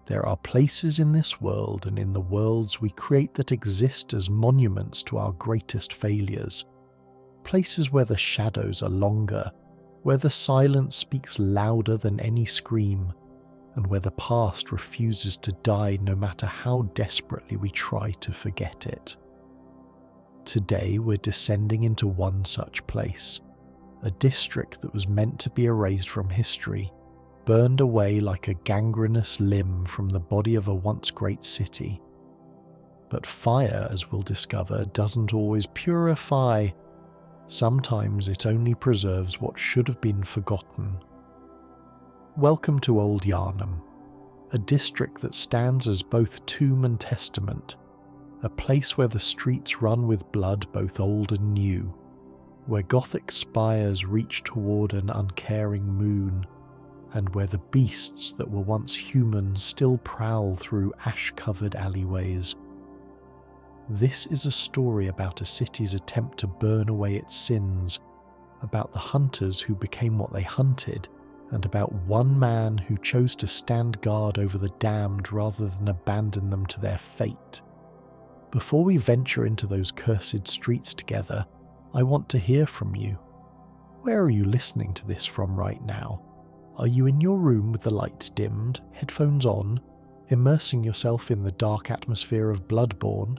There are places in this world and in the worlds we create that exist as monuments to our greatest failures. Places where the shadows are longer, where the silence speaks louder than any scream, and where the past refuses to die no matter how desperately we try to forget it. Today we're descending into one such place, a district that was meant to be erased from history, burned away like a gangrenous limb from the body of a once great city. But fire, as we'll discover, doesn't always purify. Sometimes it only preserves what should have been forgotten. Welcome to Old Yharnam, a district that stands as both tomb and testament, a place where the streets run with blood both old and new, where Gothic spires reach toward an uncaring moon, and where the beasts that were once human still prowl through ash-covered alleyways. This is a story about a city's attempt to burn away its sins, about the hunters who became what they hunted, and about one man who chose to stand guard over the damned rather than abandon them to their fate. Before we venture into those cursed streets together, I want to hear from you. Where are you listening to this from right now? Are you in your room with the lights dimmed, headphones on, immersing yourself in the dark atmosphere of Bloodborne?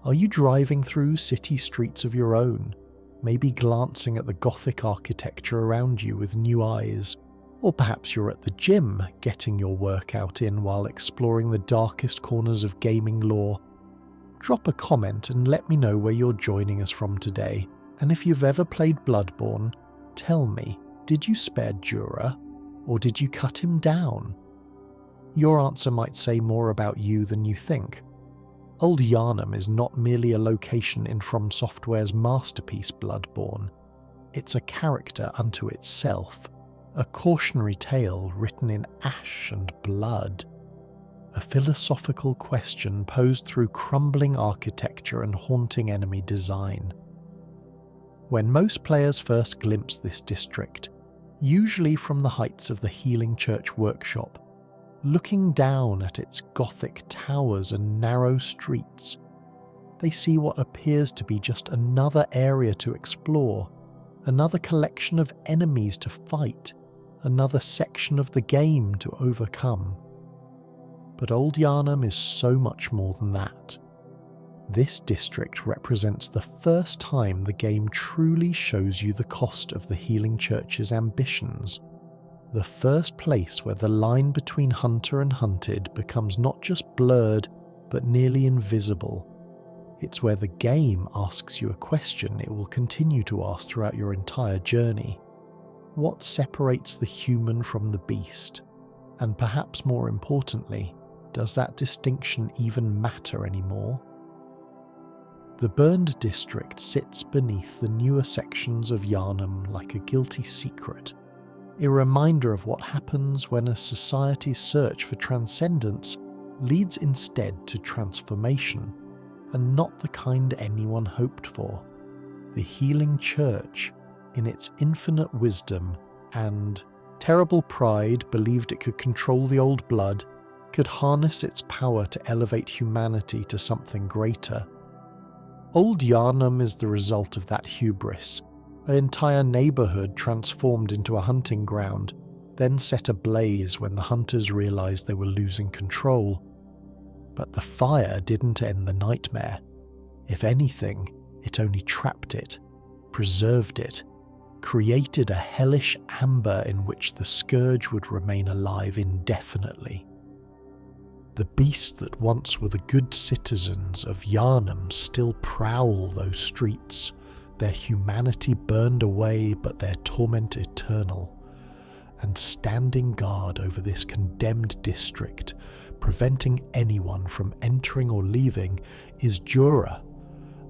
Are you driving through city streets of your own, maybe glancing at the Gothic architecture around you with new eyes? Or perhaps you're at the gym, getting your workout in while exploring the darkest corners of gaming lore. Drop a comment and let me know where you're joining us from today, and if you've ever played Bloodborne, tell me, did you spare Jura? Or did you cut him down? Your answer might say more about you than you think. Old Yharnam is not merely a location in From Software's masterpiece Bloodborne. It's a character unto itself, a cautionary tale written in ash and blood, a philosophical question posed through crumbling architecture and haunting enemy design. When most players first glimpse this district, usually from the heights of the Healing Church workshop, looking down at its Gothic towers and narrow streets, they see what appears to be just another area to explore, another collection of enemies to fight, another section of the game to overcome. But Old Yharnam is so much more than that. This district represents the first time the game truly shows you the cost of the Healing Church's ambitions. The first place where the line between hunter and hunted becomes not just blurred, but nearly invisible. It's where the game asks you a question it will continue to ask throughout your entire journey. What separates the human from the beast? And perhaps more importantly, does that distinction even matter anymore? The burned district sits beneath the newer sections of Yharnam like a guilty secret, a reminder of what happens when a society's search for transcendence leads instead to transformation, and not the kind anyone hoped for. The Healing Church, in its infinite wisdom and terrible pride, believed it could control the old blood, could harness its power to elevate humanity to something greater. Old Yharnam is the result of that hubris. An entire neighbourhood transformed into a hunting ground, then set ablaze when the hunters realised they were losing control. But the fire didn't end the nightmare. If anything, it only trapped it, preserved it, created a hellish amber in which the scourge would remain alive indefinitely. The beasts that once were the good citizens of Yharnam still prowl those streets, their humanity burned away but their torment eternal. And standing guard over this condemned district, preventing anyone from entering or leaving, is Jura,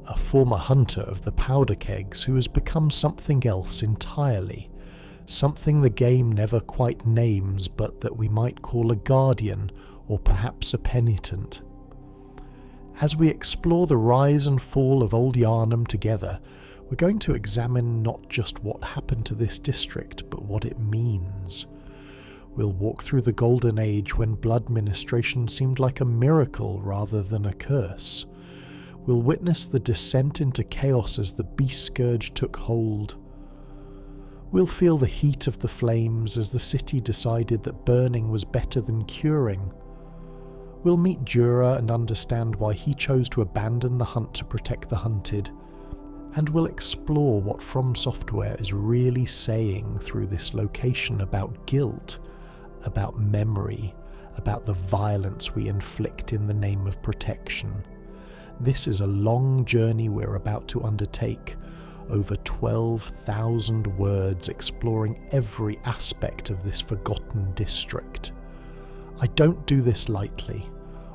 a former hunter of the powder kegs who has become something else entirely, something the game never quite names but that we might call a guardian or perhaps a penitent. As we explore the rise and fall of Old Yharnam together, we're going to examine not just what happened to this district, but what it means. We'll walk through the golden age when blood ministration seemed like a miracle rather than a curse. We'll witness the descent into chaos as the beast scourge took hold. We'll feel the heat of the flames as the city decided that burning was better than curing. We'll meet Jura and understand why he chose to abandon the hunt to protect the hunted. And we'll explore what From Software is really saying through this location about guilt, about memory, about the violence we inflict in the name of protection. This is a long journey we're about to undertake, over 12,000 words exploring every aspect of this forgotten district. I don't do this lightly.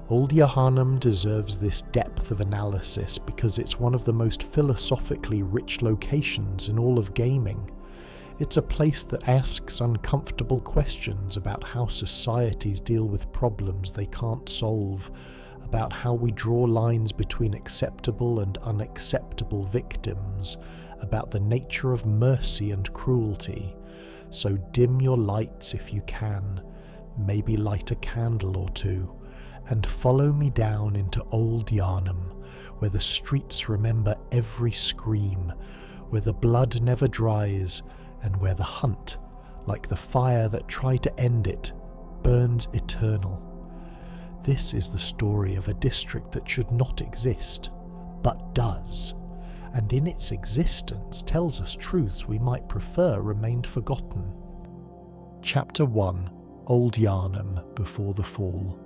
Old Yharnam deserves this depth of analysis because it's one of the most philosophically rich locations in all of gaming. It's a place that asks uncomfortable questions about how societies deal with problems they can't solve, about how we draw lines between acceptable and unacceptable victims, about the nature of mercy and cruelty. So dim your lights if you can, maybe light a candle or two, and follow me down into Old Yharnam, where the streets remember every scream, where the blood never dries, and where the hunt, like the fire that tried to end it, burns eternal. This is the story of a district that should not exist, but does, and in its existence tells us truths we might prefer remained forgotten. Chapter 1: Old Yharnam Before the Fall.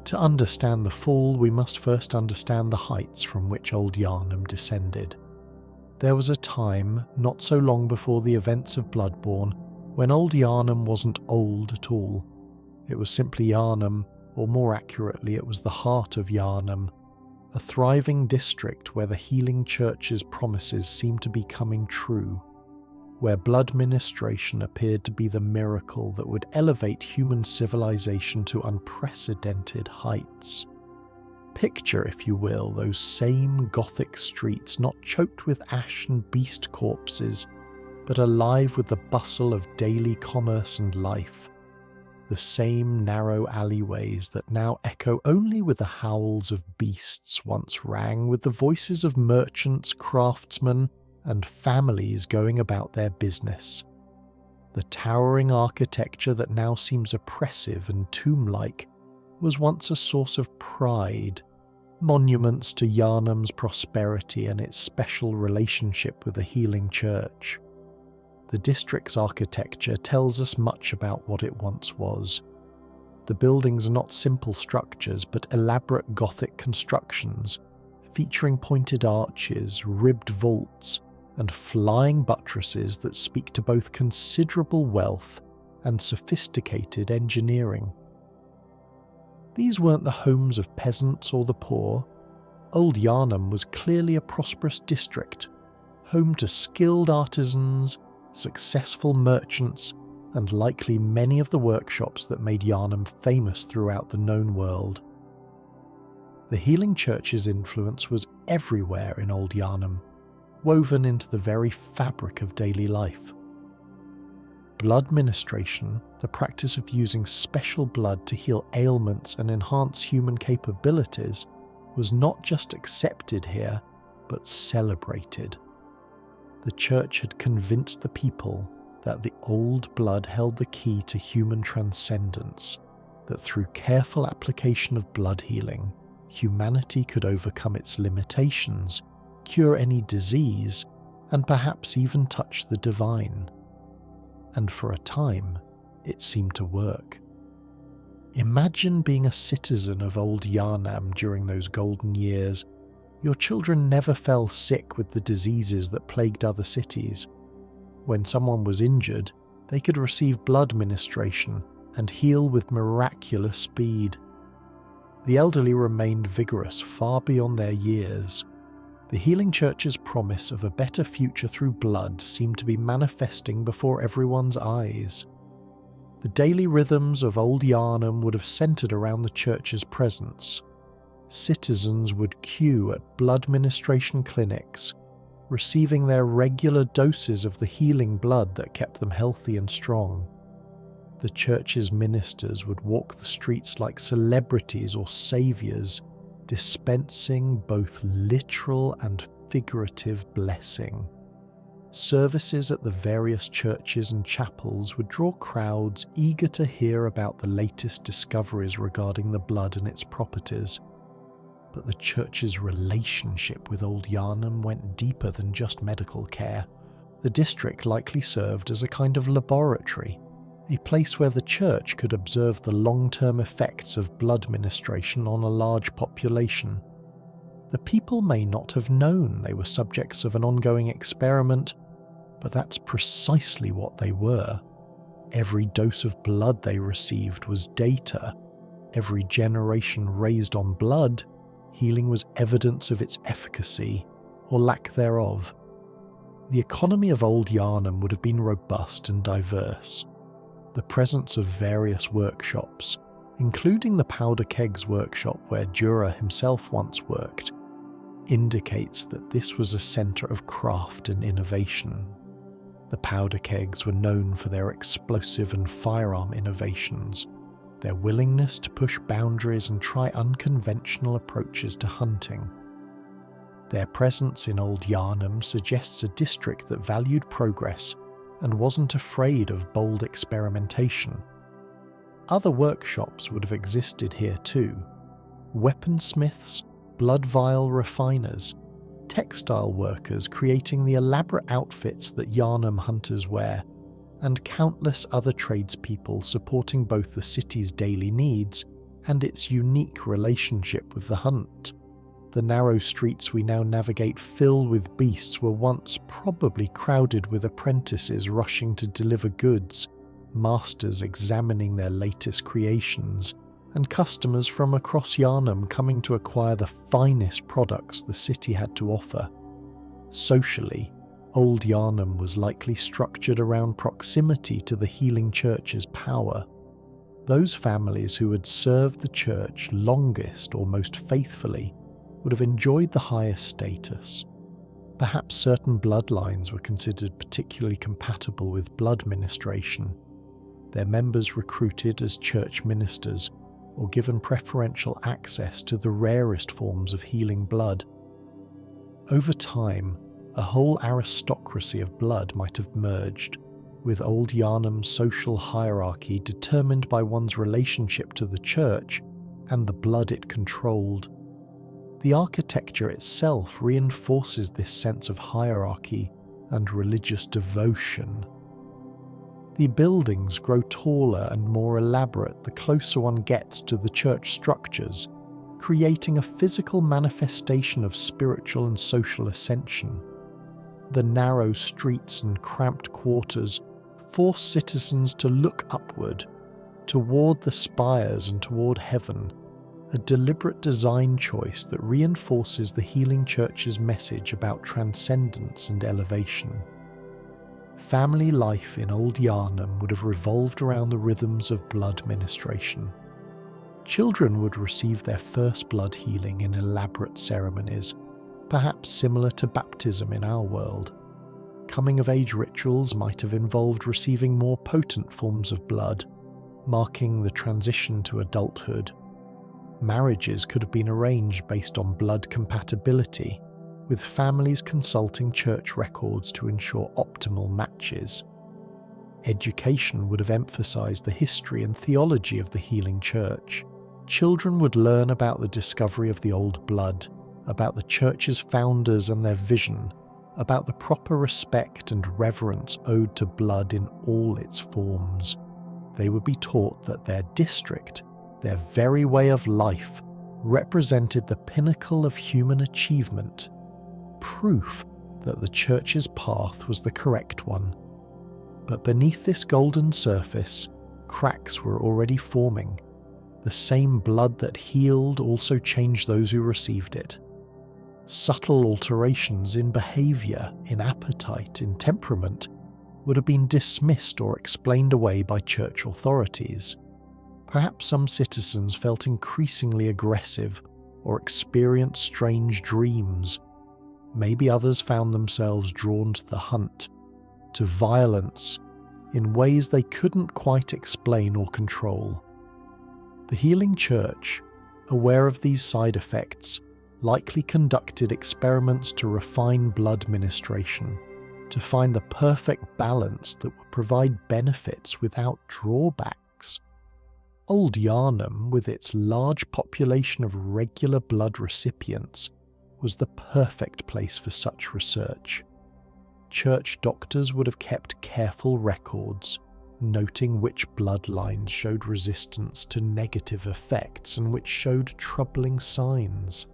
To understand the fall, we must first understand the heights from which Old Yharnam descended. There was a time, not so long before the events of Bloodborne, when Old Yharnam wasn't old at all. It was simply Yharnam, or more accurately, it was the heart of Yharnam, a thriving district where the healing church's promises seemed to be coming true, where blood ministration appeared to be the miracle that would elevate human civilization to unprecedented heights. Picture, if you will, those same Gothic streets not choked with ash and beast corpses, but alive with the bustle of daily commerce and life. The same narrow alleyways that now echo only with the howls of beasts once rang with the voices of merchants, craftsmen, and families going about their business. The towering architecture that now seems oppressive and tomb-like was once a source of pride, monuments to Yharnam's prosperity and its special relationship with the healing church. The district's architecture tells us much about what it once was. The buildings are not simple structures, but elaborate Gothic constructions, featuring pointed arches, ribbed vaults, and flying buttresses that speak to both considerable wealth and sophisticated engineering. These weren't the homes of peasants or the poor. Old Yharnam was clearly a prosperous district, home to skilled artisans, successful merchants, and likely many of the workshops that made Yharnam famous throughout the known world. The healing church's influence was everywhere in Old Yharnam, woven into the very fabric of daily life. Blood ministration, the practice of using special blood to heal ailments and enhance human capabilities, was not just accepted here, but celebrated. The church had convinced the people that the old blood held the key to human transcendence, that through careful application of blood healing, humanity could overcome its limitations, cure any disease, and perhaps even touch the divine. And for a time, it seemed to work. Imagine being a citizen of Old Yharnam during those golden years. Your children never fell sick with the diseases that plagued other cities. When someone was injured, they could receive blood ministration and heal with miraculous speed. The elderly remained vigorous far beyond their years. The healing church's promise of a better future through blood seemed to be manifesting before everyone's eyes. The daily rhythms of Old Yharnam would have centered around the church's presence. Citizens would queue at blood ministration clinics, receiving their regular doses of the healing blood that kept them healthy and strong. The church's ministers would walk the streets like celebrities or saviors, dispensing both literal and figurative blessing. Services at the various churches and chapels would draw crowds eager to hear about the latest discoveries regarding the blood and its properties. But the church's relationship with Old Yharnam went deeper than just medical care. The district likely served as a kind of laboratory, a place where the church could observe the long-term effects of blood ministration on a large population. The people may not have known they were subjects of an ongoing experiment, but that's precisely what they were. Every dose of blood they received was data. Every generation raised on blood, healing was evidence of its efficacy, or lack thereof. The economy of Old Yharnam would have been robust and diverse. The presence of various workshops, including the Powder Kegs workshop where Jura himself once worked, indicates that this was a centre of craft and innovation. The Powder Kegs were known for their explosive and firearm innovations, their willingness to push boundaries and try unconventional approaches to hunting. Their presence in Old Yharnam suggests a district that valued progress and wasn't afraid of bold experimentation. Other workshops would have existed here too: weaponsmiths, blood vial refiners, textile workers creating the elaborate outfits that Yharnam hunters wear, and countless other tradespeople supporting both the city's daily needs and its unique relationship with the hunt. The narrow streets we now navigate filled with beasts were once probably crowded with apprentices rushing to deliver goods, masters examining their latest creations, and customers from across Yharnam coming to acquire the finest products the city had to offer. Socially, Old Yharnam was likely structured around proximity to the healing church's power. Those families who had served the church longest or most faithfully would have enjoyed the highest status. Perhaps certain bloodlines were considered particularly compatible with blood ministration, their members recruited as church ministers or given preferential access to the rarest forms of healing blood. Over time, a whole aristocracy of blood might have merged, with Old Yharnam's social hierarchy determined by one's relationship to the church and the blood it controlled. The architecture itself reinforces this sense of hierarchy and religious devotion. The buildings grow taller and more elaborate the closer one gets to the church structures, creating a physical manifestation of spiritual and social ascension. The narrow streets and cramped quarters force citizens to look upward, toward the spires and toward heaven, a deliberate design choice that reinforces the healing church's message about transcendence and elevation. Family life in Old Yharnam would have revolved around the rhythms of blood ministration. Children would receive their first blood healing in elaborate ceremonies, perhaps similar to baptism in our world. Coming-of-age rituals might have involved receiving more potent forms of blood, marking the transition to adulthood. Marriages could have been arranged based on blood compatibility, with families consulting church records to ensure optimal matches. Education would have emphasized the history and theology of the healing church. Children would learn about the discovery of the old blood, about the church's founders and their vision, about the proper respect and reverence owed to blood in all its forms. They would be taught that their district, their very way of life, represented the pinnacle of human achievement, proof that the church's path was the correct one. But beneath this golden surface, cracks were already forming. The same blood that healed also changed those who received it. Subtle alterations in behaviour, in appetite, in temperament would have been dismissed or explained away by church authorities. Perhaps some citizens felt increasingly aggressive or experienced strange dreams. Maybe others found themselves drawn to the hunt, to violence, in ways they couldn't quite explain or control. The healing church, aware of these side effects, likely conducted experiments to refine blood ministration, to find the perfect balance that would provide benefits without drawbacks. Old Yharnam, with its large population of regular blood recipients, was the perfect place for such research. Church doctors would have kept careful records, noting which bloodlines showed resistance to negative effects and which showed troubling signs.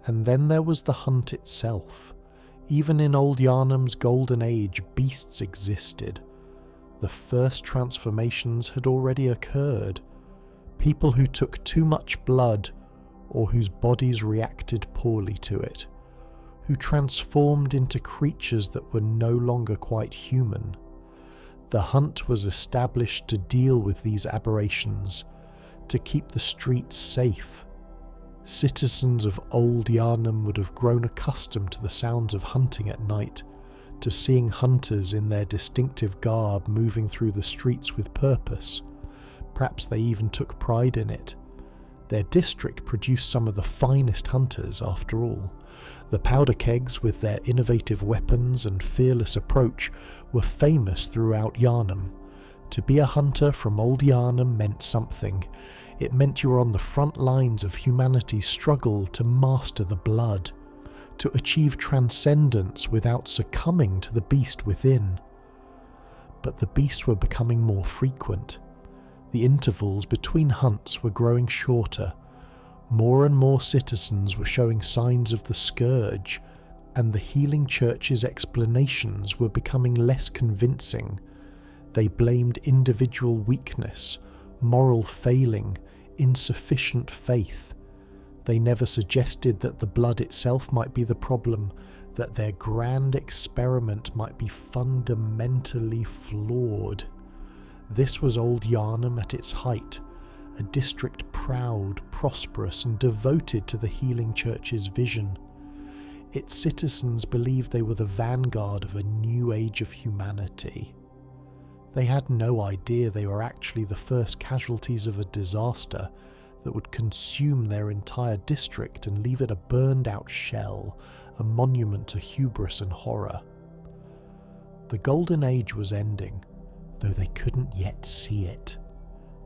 And then there was the hunt itself. Even in Old Yharnam's golden age, beasts existed. The first transformations had already occurred. People who took too much blood, or whose bodies reacted poorly to it, who transformed into creatures that were no longer quite human. The hunt was established to deal with these aberrations, to keep the streets safe. Citizens of Old Yharnam would have grown accustomed to the sounds of hunting at night, to seeing hunters in their distinctive garb moving through the streets with purpose. Perhaps they even took pride in it. Their district produced some of the finest hunters, after all. The powder kegs, with their innovative weapons and fearless approach, were famous throughout Yharnam. To be a hunter from Old Yharnam meant something. It meant you were on the front lines of humanity's struggle to master the blood, to achieve transcendence without succumbing to the beast within. But the beasts were becoming more frequent. The intervals between hunts were growing shorter. More and more citizens were showing signs of the scourge, and the healing church's explanations were becoming less convincing. They blamed individual weakness, moral failing, insufficient faith. They never suggested that the blood itself might be the problem, that their grand experiment might be fundamentally flawed. This was Old Yharnam at its height, a district proud, prosperous, and devoted to the healing church's vision. Its citizens believed they were the vanguard of a new age of humanity. They had no idea they were actually the first casualties of a disaster that would consume their entire district and leave it a burned-out shell, a monument to hubris and horror. The Golden Age was ending, though they couldn't yet see it.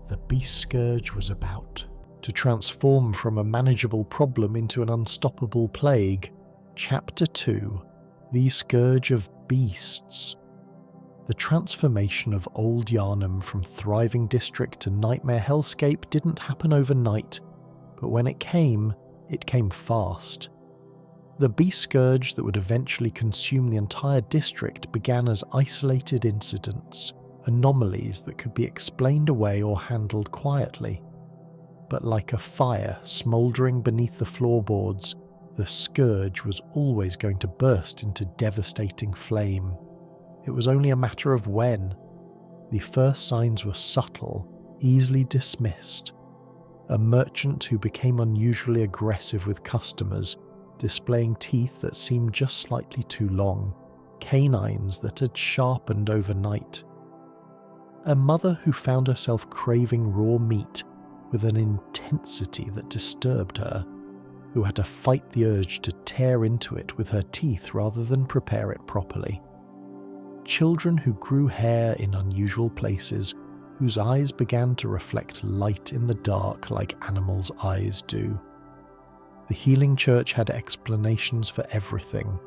The beast scourge was about to transform from a manageable problem into an unstoppable plague. Chapter 2: The Scourge of Beasts. The transformation of Old Yharnam from thriving district to nightmare hellscape didn't happen overnight, but when it came fast. The beast scourge that would eventually consume the entire district began as isolated incidents, anomalies that could be explained away or handled quietly. But like a fire smouldering beneath the floorboards, the scourge was always going to burst into devastating flame. It was only a matter of when. The first signs were subtle, easily dismissed. A merchant who became unusually aggressive with customers, displaying teeth that seemed just slightly too long, canines that had sharpened overnight. A mother who found herself craving raw meat with an intensity that disturbed her, who had to fight the urge to tear into it with her teeth rather than prepare it properly. Children who grew hair in unusual places, whose eyes began to reflect light in the dark like animals' eyes do. The healing church had explanations for everything.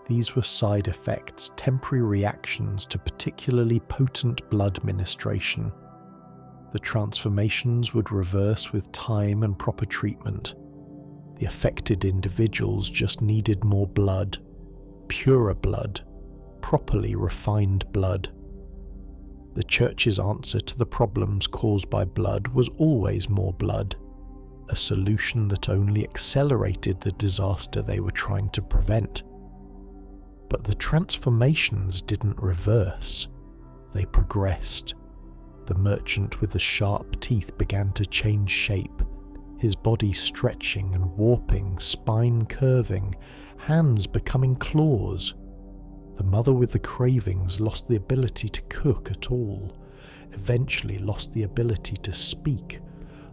These were side effects, temporary reactions to particularly potent blood ministration. The transformations would reverse with time and proper treatment. The affected individuals just needed more blood, purer blood, properly refined blood. The church's answer to the problems caused by blood was always more blood, a solution that only accelerated the disaster they were trying to prevent. But the transformations didn't reverse, they progressed. The merchant with the sharp teeth began to change shape, his body stretching and warping, spine curving, hands becoming claws. The mother with the cravings lost the ability to cook at all, eventually lost the ability to speak,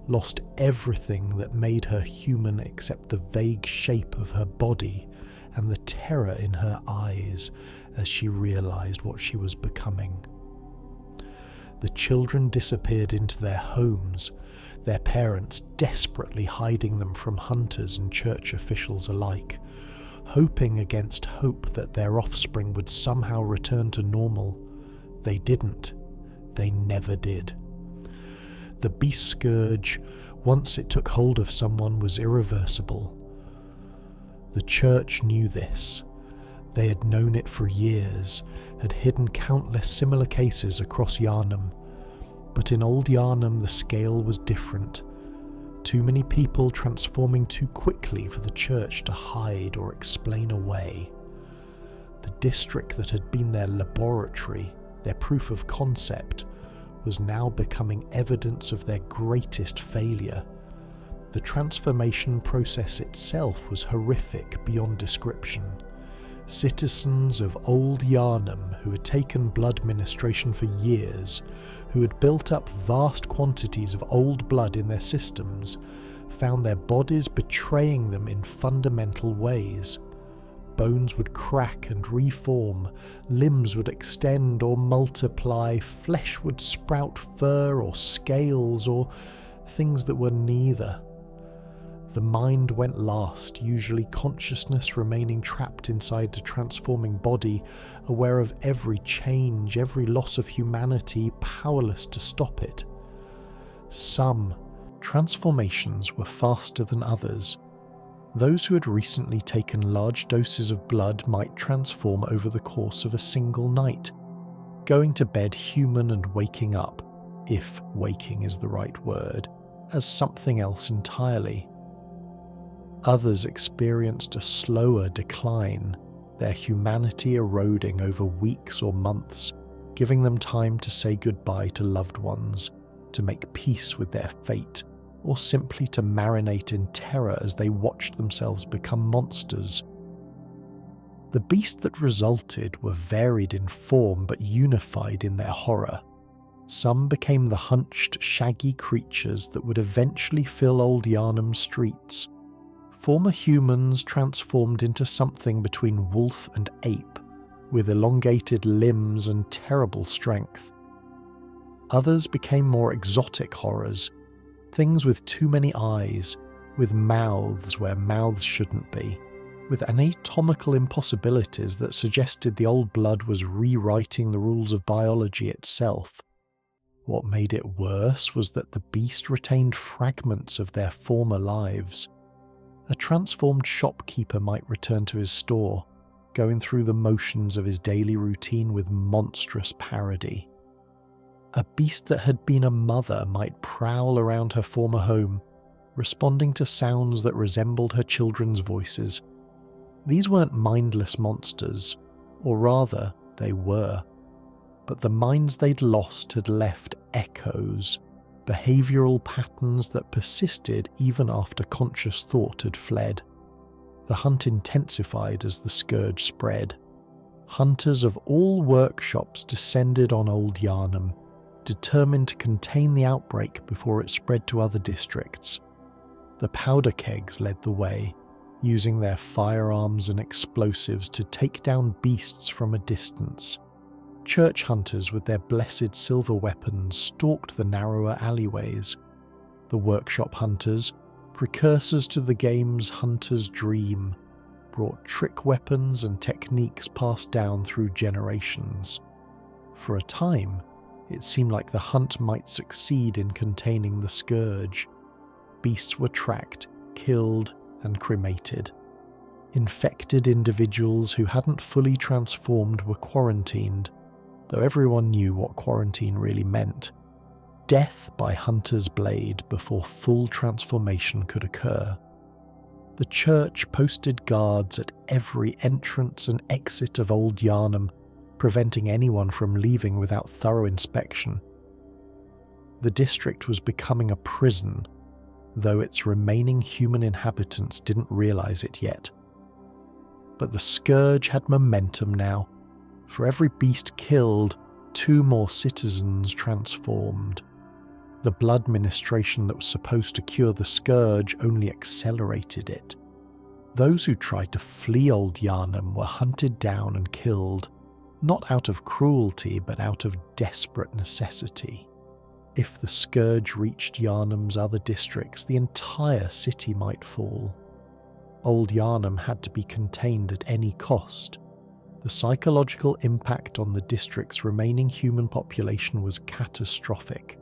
lost everything that made her human except the vague shape of her body and the terror in her eyes as she realized what she was becoming. The children disappeared into their homes, their parents desperately hiding them from hunters and church officials alike, hoping against hope that their offspring would somehow return to normal. They didn't. They never did. The beast scourge, once it took hold of someone, was irreversible. The church knew this. They had known it for years, had hidden countless similar cases across Yharnam. But in Old Yharnam the scale was different. Too many people transforming too quickly for the church to hide or explain away. The district that had been their laboratory, their proof of concept, was now becoming evidence of their greatest failure. The transformation process itself was horrific beyond description. Citizens of Old Yharnam who had taken blood ministration for years, who had built up vast quantities of old blood in their systems, found their bodies betraying them in fundamental ways. Bones would crack and reform, limbs would extend or multiply, flesh would sprout fur or scales or things that were neither. The mind went last, usually consciousness remaining trapped inside the transforming body, aware of every change, every loss of humanity, powerless to stop it. Some transformations were faster than others. Those who had recently taken large doses of blood might transform over the course of a single night, going to bed human and waking up, if waking is the right word, as something else entirely. Others experienced a slower decline, their humanity eroding over weeks or months, giving them time to say goodbye to loved ones, to make peace with their fate, or simply to marinate in terror as they watched themselves become monsters. The beasts that resulted were varied in form but unified in their horror. Some became the hunched, shaggy creatures that would eventually fill Old Yharnam's streets. Former humans transformed into something between wolf and ape, with elongated limbs and terrible strength. Others became more exotic horrors, things with too many eyes, with mouths where mouths shouldn't be, with anatomical impossibilities that suggested the old blood was rewriting the rules of biology itself. What made it worse was that the beast retained fragments of their former lives. A transformed shopkeeper might return to his store, going through the motions of his daily routine with monstrous parody. A beast that had been a mother might prowl around her former home, responding to sounds that resembled her children's voices. These weren't mindless monsters, or rather, they were. But the minds they'd lost had left echoes, behavioural patterns that persisted even after conscious thought had fled. The hunt intensified as the scourge spread. Hunters of all workshops descended on Old Yharnam, determined to contain the outbreak before it spread to other districts. The powder kegs led the way, using their firearms and explosives to take down beasts from a distance. Church hunters with their blessed silver weapons stalked the narrower alleyways. The workshop hunters, precursors to the game's hunter's dream, brought trick weapons and techniques passed down through generations. For a time, it seemed like the hunt might succeed in containing the scourge. Beasts were tracked, killed, and cremated. Infected individuals who hadn't fully transformed were quarantined, though everyone knew what quarantine really meant. Death by hunter's blade before full transformation could occur. The church posted guards at every entrance and exit of Old Yharnam, preventing anyone from leaving without thorough inspection. The district was becoming a prison, though its remaining human inhabitants didn't realise it yet. But the scourge had momentum now, For every beast killed, 2 more citizens transformed. The blood ministration that was supposed to cure the scourge only accelerated it. Those who tried to flee Old Yharnam were hunted down and killed, not out of cruelty but out of desperate necessity. If the scourge reached Yharnam's other districts, the entire city might fall. Old Yharnam had to be contained at any cost. The psychological impact on the district's remaining human population was catastrophic.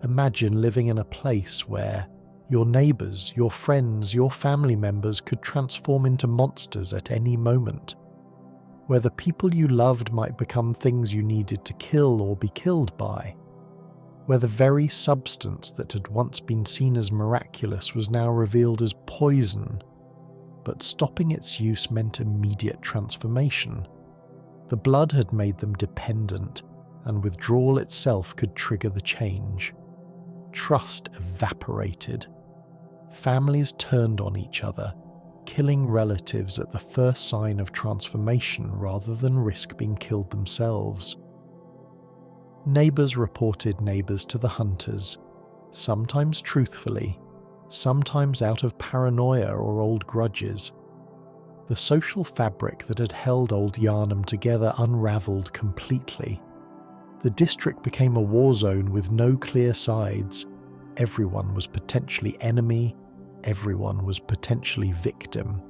Imagine living in a place where your neighbours, your friends, your family members could transform into monsters at any moment, where the people you loved might become things you needed to kill or be killed by, where the very substance that had once been seen as miraculous was now revealed as poison, but stopping its use meant immediate transformation. The blood had made them dependent, and withdrawal itself could trigger the change. Trust evaporated. Families turned on each other, killing relatives at the first sign of transformation rather than risk being killed themselves. Neighbours reported neighbours to the hunters, sometimes truthfully, sometimes out of paranoia or old grudges. The social fabric that had held Old Yharnam together unravelled completely. The district became a war zone with no clear sides. Everyone was potentially enemy, everyone was potentially victim.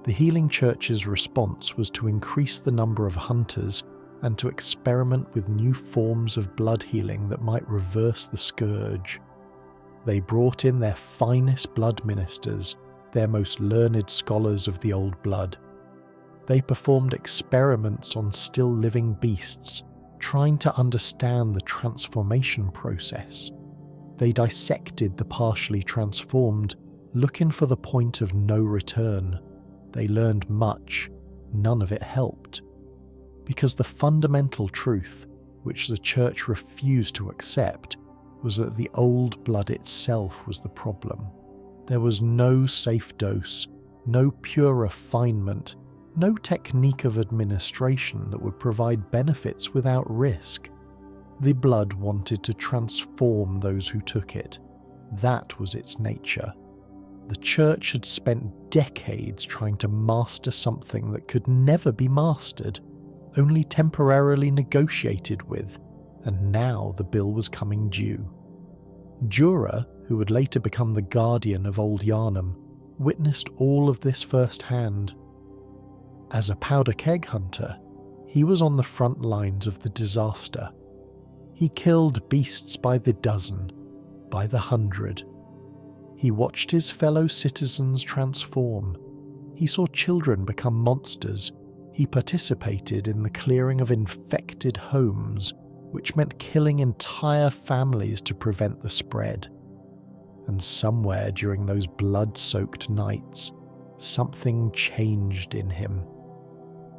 The Healing Church's response was to increase the number of hunters and to experiment with new forms of blood healing that might reverse the scourge. They brought in their finest blood ministers, their most learned scholars of the old blood. They performed experiments on still living beasts, trying to understand the transformation process. They dissected the partially transformed, looking for the point of no return. They learned much, none of it helped. Because the fundamental truth, which the church refused to accept, was that the old blood itself was the problem. There was no safe dose, no pure refinement, no technique of administration that would provide benefits without risk. The blood wanted to transform those who took it. That was its nature. The church had spent decades trying to master something that could never be mastered, only temporarily negotiated with, and now the bill was coming due. Jura, who would later become the guardian of Old Yharnam, witnessed all of this firsthand. As a powder keg hunter, he was on the front lines of the disaster. He killed beasts by the dozen, by the 100. He watched his fellow citizens transform. He saw children become monsters. He participated in the clearing of infected homes, which meant killing entire families to prevent the spread. And somewhere during those blood-soaked nights, something changed in him.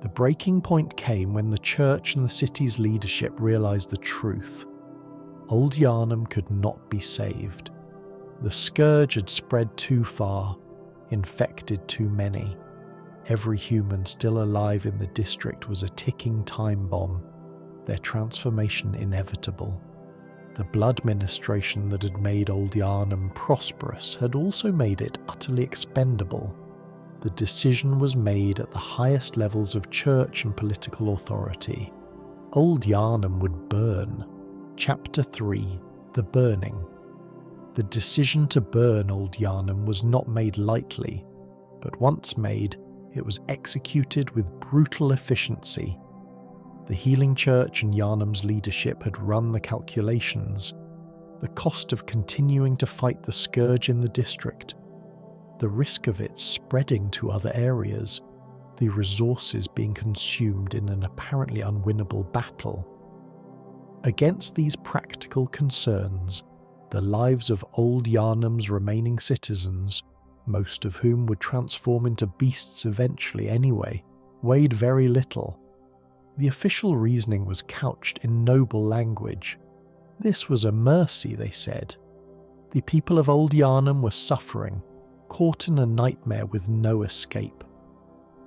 The breaking point came when the church and the city's leadership realized the truth. Old Yharnam could not be saved. The scourge had spread too far, infected too many. Every human still alive in the district was a ticking time bomb, their transformation inevitable. The blood ministration that had made Old Yharnam prosperous had also made it utterly expendable. The decision was made at the highest levels of church and political authority. Old Yharnam would burn. Chapter 3: The Burning. The decision to burn Old Yharnam was not made lightly, but once made, it was executed with brutal efficiency. The Healing Church and Yharnam's leadership had run the calculations. The cost of continuing to fight the scourge in the district, the risk of it spreading to other areas, the resources being consumed in an apparently unwinnable battle. Against these practical concerns, the lives of Old Yharnam's remaining citizens, most of whom would transform into beasts eventually anyway, weighed very little. The official reasoning was couched in noble language. This was a mercy, they said. The people of Old Yharnam were suffering, caught in a nightmare with no escape.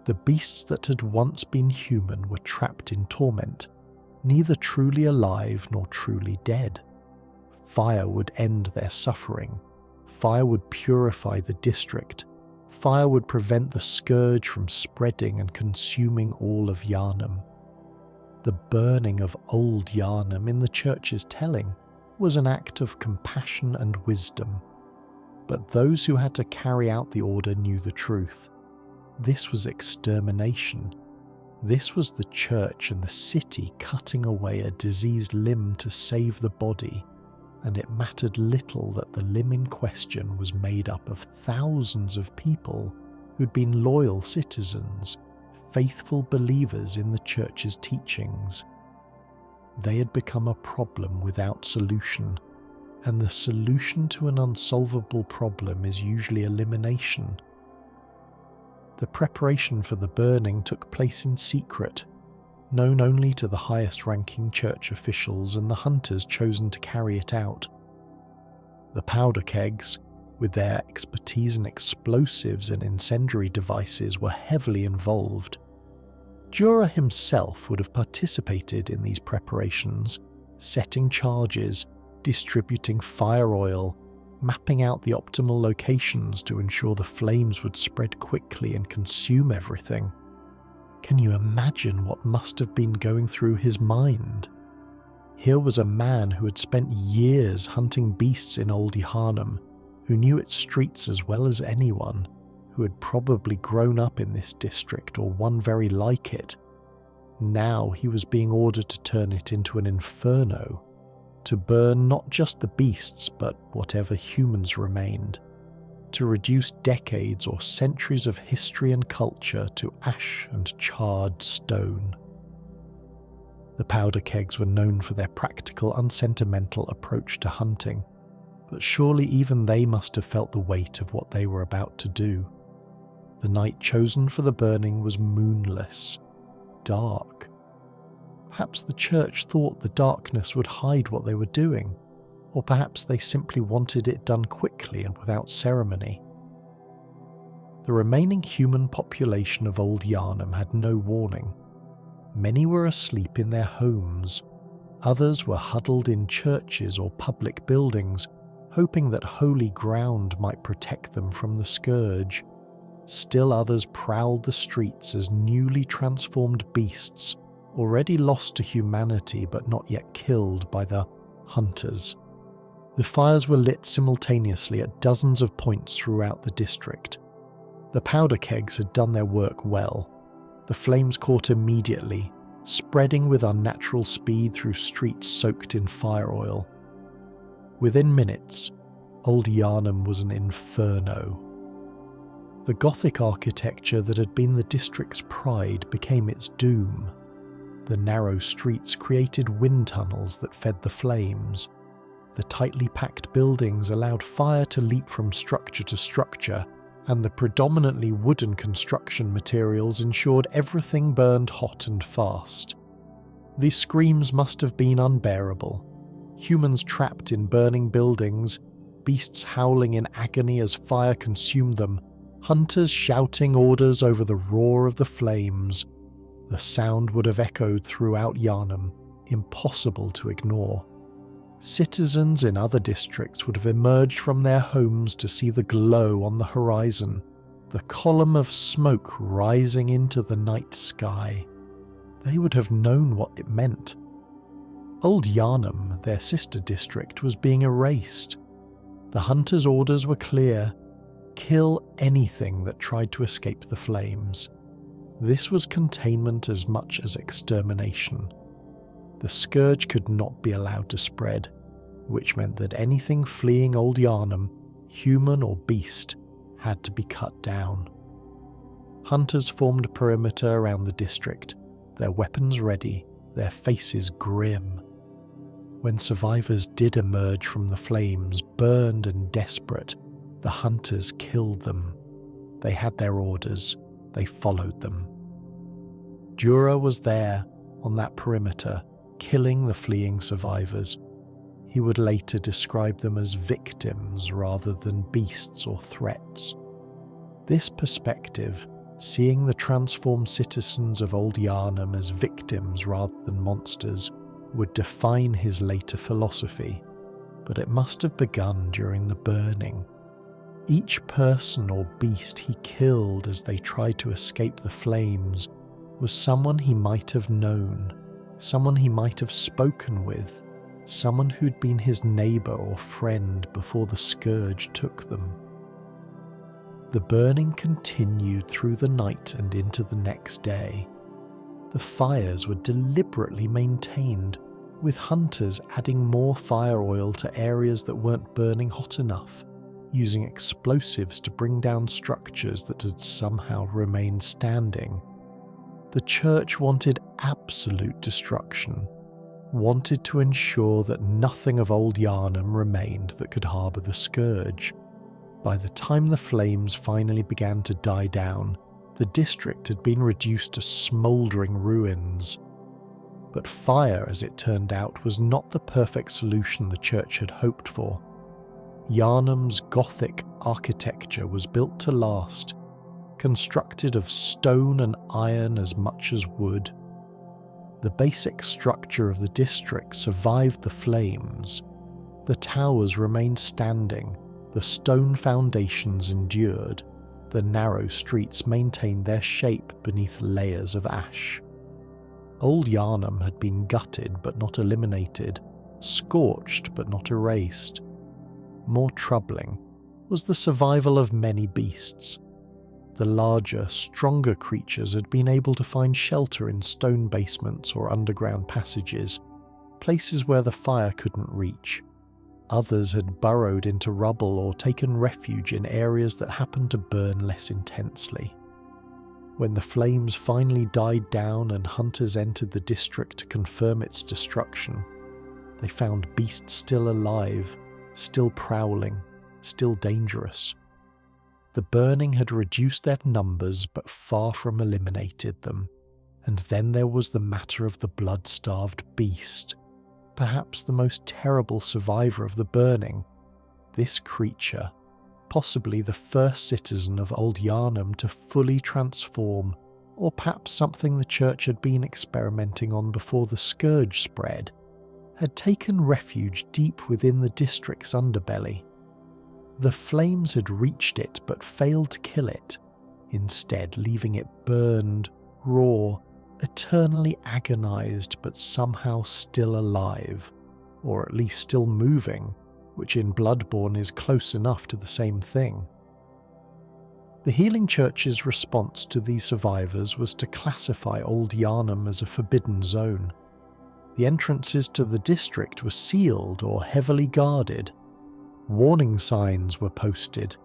The beasts that had once been human were trapped in torment, neither truly alive nor truly dead. Fire would end their suffering. Fire would purify the district. Fire would prevent the scourge from spreading and consuming all of Yharnam. The burning of Old Yharnam in the church's telling was an act of compassion and wisdom. But those who had to carry out the order knew the truth. This was extermination. This was the church and the city cutting away a diseased limb to save the body, and it mattered little that the limb in question was made up of thousands of people who'd been loyal citizens, faithful believers in the church's teachings. They had become a problem without solution, and the solution to an unsolvable problem is usually elimination. The preparation for the burning took place in secret, known only to the highest-ranking church officials and the hunters chosen to carry it out. The powder kegs, with their expertise in explosives and incendiary devices, were heavily involved. Jura himself would have participated in these preparations, setting charges, distributing fire oil, mapping out the optimal locations to ensure the flames would spread quickly and consume everything. Can you imagine what must have been going through his mind? Here was a man who had spent years hunting beasts in Old Yharnam, who knew its streets as well as anyone, who had probably grown up in this district or one very like it. Now he was being ordered to turn it into an inferno, to burn not just the beasts but whatever humans remained, to reduce decades or centuries of history and culture to ash and charred stone. The powder kegs were known for their practical, unsentimental approach to hunting, but surely even they must have felt the weight of what they were about to do. The night chosen for the burning was moonless, dark. Perhaps the church thought the darkness would hide what they were doing, or perhaps they simply wanted it done quickly and without ceremony. The remaining human population of Old Yharnam had no warning. Many were asleep in their homes. Others were huddled in churches or public buildings, hoping that holy ground might protect them from the scourge. Still others prowled the streets as newly transformed beasts, already lost to humanity but not yet killed by the hunters. The fires were lit simultaneously at dozens of points throughout the district. The powder kegs had done their work well. The flames caught immediately, spreading with unnatural speed through streets soaked in fire oil. Within minutes, Old Yharnam was an inferno. The Gothic architecture that had been the district's pride became its doom. The narrow streets created wind tunnels that fed the flames. The tightly packed buildings allowed fire to leap from structure to structure, and the predominantly wooden construction materials ensured everything burned hot and fast. These screams must have been unbearable. Humans trapped in burning buildings, beasts howling in agony as fire consumed them, hunters shouting orders over the roar of the flames. The sound would have echoed throughout Yharnam, impossible to ignore. Citizens in other districts would have emerged from their homes to see the glow on the horizon, the column of smoke rising into the night sky. They would have known what it meant. Old Yharnam, their sister district, was being erased. The hunters' orders were clear: kill anything that tried to escape the flames. This was containment as much as extermination. The scourge could not be allowed to spread, which meant that anything fleeing Old Yharnam, human or beast, had to be cut down. Hunters formed a perimeter around the district, their weapons ready, their faces grim. When survivors did emerge from the flames, burned and desperate, the hunters killed them. They had their orders, they followed them. Jura was there, on that perimeter, killing the fleeing survivors. He would later describe them as victims rather than beasts or threats. This perspective, seeing the transformed citizens of Old Yharnam as victims rather than monsters would define his later philosophy, but it must have begun during the burning. Each person or beast he killed as they tried to escape the flames was someone he might have known, someone he might have spoken with, someone who'd been his neighbour or friend before the scourge took them. The burning continued through the night and into the next day. The fires were deliberately maintained, with hunters adding more fire oil to areas that weren't burning hot enough, using explosives to bring down structures that had somehow remained standing. The church wanted absolute destruction, wanted to ensure that nothing of Old Yharnam remained that could harbour the scourge. By the time the flames finally began to die down, the district had been reduced to smouldering ruins. But fire, as it turned out, was not the perfect solution the church had hoped for. Yharnam's Gothic architecture was built to last, constructed of stone and iron as much as wood. The basic structure of the district survived the flames. The towers remained standing, the stone foundations endured, the narrow streets maintained their shape beneath layers of ash. Old Yharnam had been gutted but not eliminated, scorched but not erased. More troubling was the survival of many beasts. The larger, stronger creatures had been able to find shelter in stone basements or underground passages, places where the fire couldn't reach. Others had burrowed into rubble or taken refuge in areas that happened to burn less intensely. When the flames finally died down and hunters entered the district to confirm its destruction, they found beasts still alive, still prowling, still dangerous. The burning had reduced their numbers but far from eliminated them. And then there was the matter of the blood-starved beast, perhaps the most terrible survivor of the burning. This creature, possibly the first citizen of Old Yharnam to fully transform, or perhaps something the church had been experimenting on before the scourge spread, had taken refuge deep within the district's underbelly. The flames had reached it but failed to kill it, instead leaving it burned, raw, eternally agonized but somehow still alive, or at least still moving, which in Bloodborne is close enough to the same thing. The Healing Church's response to these survivors was to classify Old Yharnam as a forbidden zone. The entrances to the district were sealed or heavily guarded. Warning signs were posted.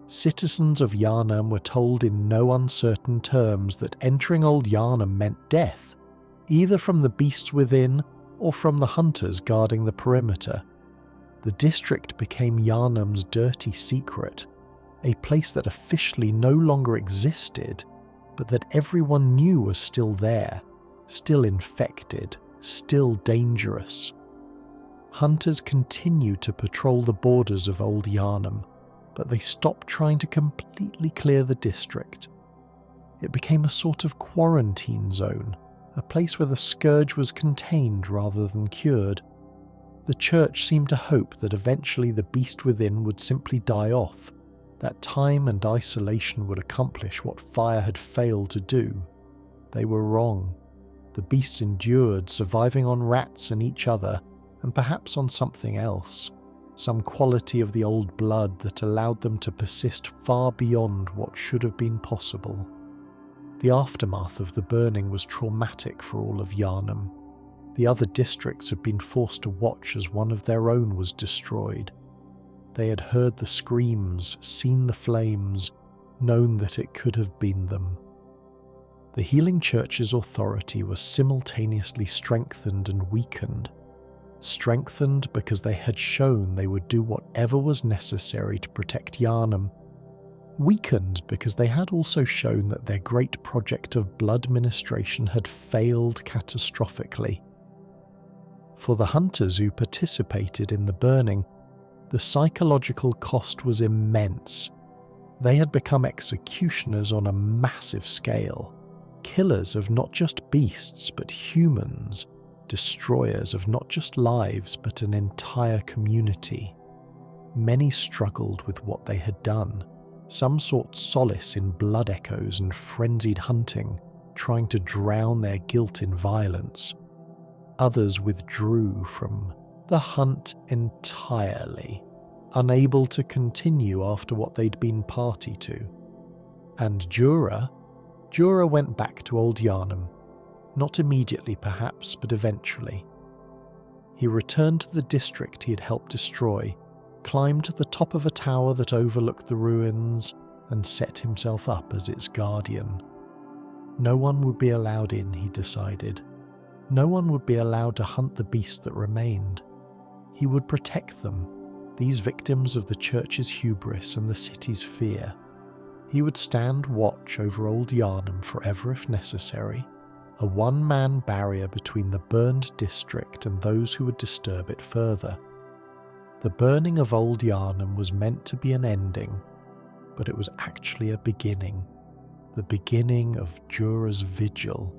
Citizens of Yharnam were told in no uncertain terms that entering Old Yharnam meant death, either from the beasts within or from the hunters guarding the perimeter. The district became Yharnam's dirty secret, a place that officially no longer existed, but that everyone knew was still there, still infected, still dangerous. Hunters continued to patrol the borders of Old Yharnam, but they stopped trying to completely clear the district. It became a sort of quarantine zone, a place where the scourge was contained rather than cured. The church seemed to hope that eventually the beast within would simply die off, that time and isolation would accomplish what fire had failed to do. They were wrong. The beasts endured, surviving on rats and each other, and perhaps on something else, some quality of the old blood that allowed them to persist far beyond what should have been possible. The aftermath of the burning was traumatic for all of Yharnam. The other districts had been forced to watch as one of their own was destroyed. They had heard the screams, seen the flames, known that it could have been them. The Healing Church's authority was simultaneously strengthened and weakened. Strengthened because they had shown they would do whatever was necessary to protect Yharnam. Weakened because they had also shown that their great project of blood ministration had failed catastrophically. For the hunters who participated in the burning, the psychological cost was immense. They had become executioners on a massive scale, killers of not just beasts but humans, destroyers of not just lives but an entire community. Many struggled with what they had done. Some sought solace in blood echoes and frenzied hunting, trying to drown their guilt in violence. Others withdrew from the hunt entirely, unable to continue after what they'd been party to. And Jura went back to Old Yharnam, not immediately perhaps, but eventually. He returned to the district he had helped destroy, climbed to the top of a tower that overlooked the ruins, and set himself up as its guardian. No one would be allowed in, he decided. No one would be allowed to hunt the beast that remained. He would protect them, these victims of the church's hubris and the city's fear. He would stand watch over Old Yharnam forever if necessary, a one-man barrier between the burned district and those who would disturb it further. The burning of Old Yharnam was meant to be an ending, but it was actually a beginning. The beginning of Jura's vigil.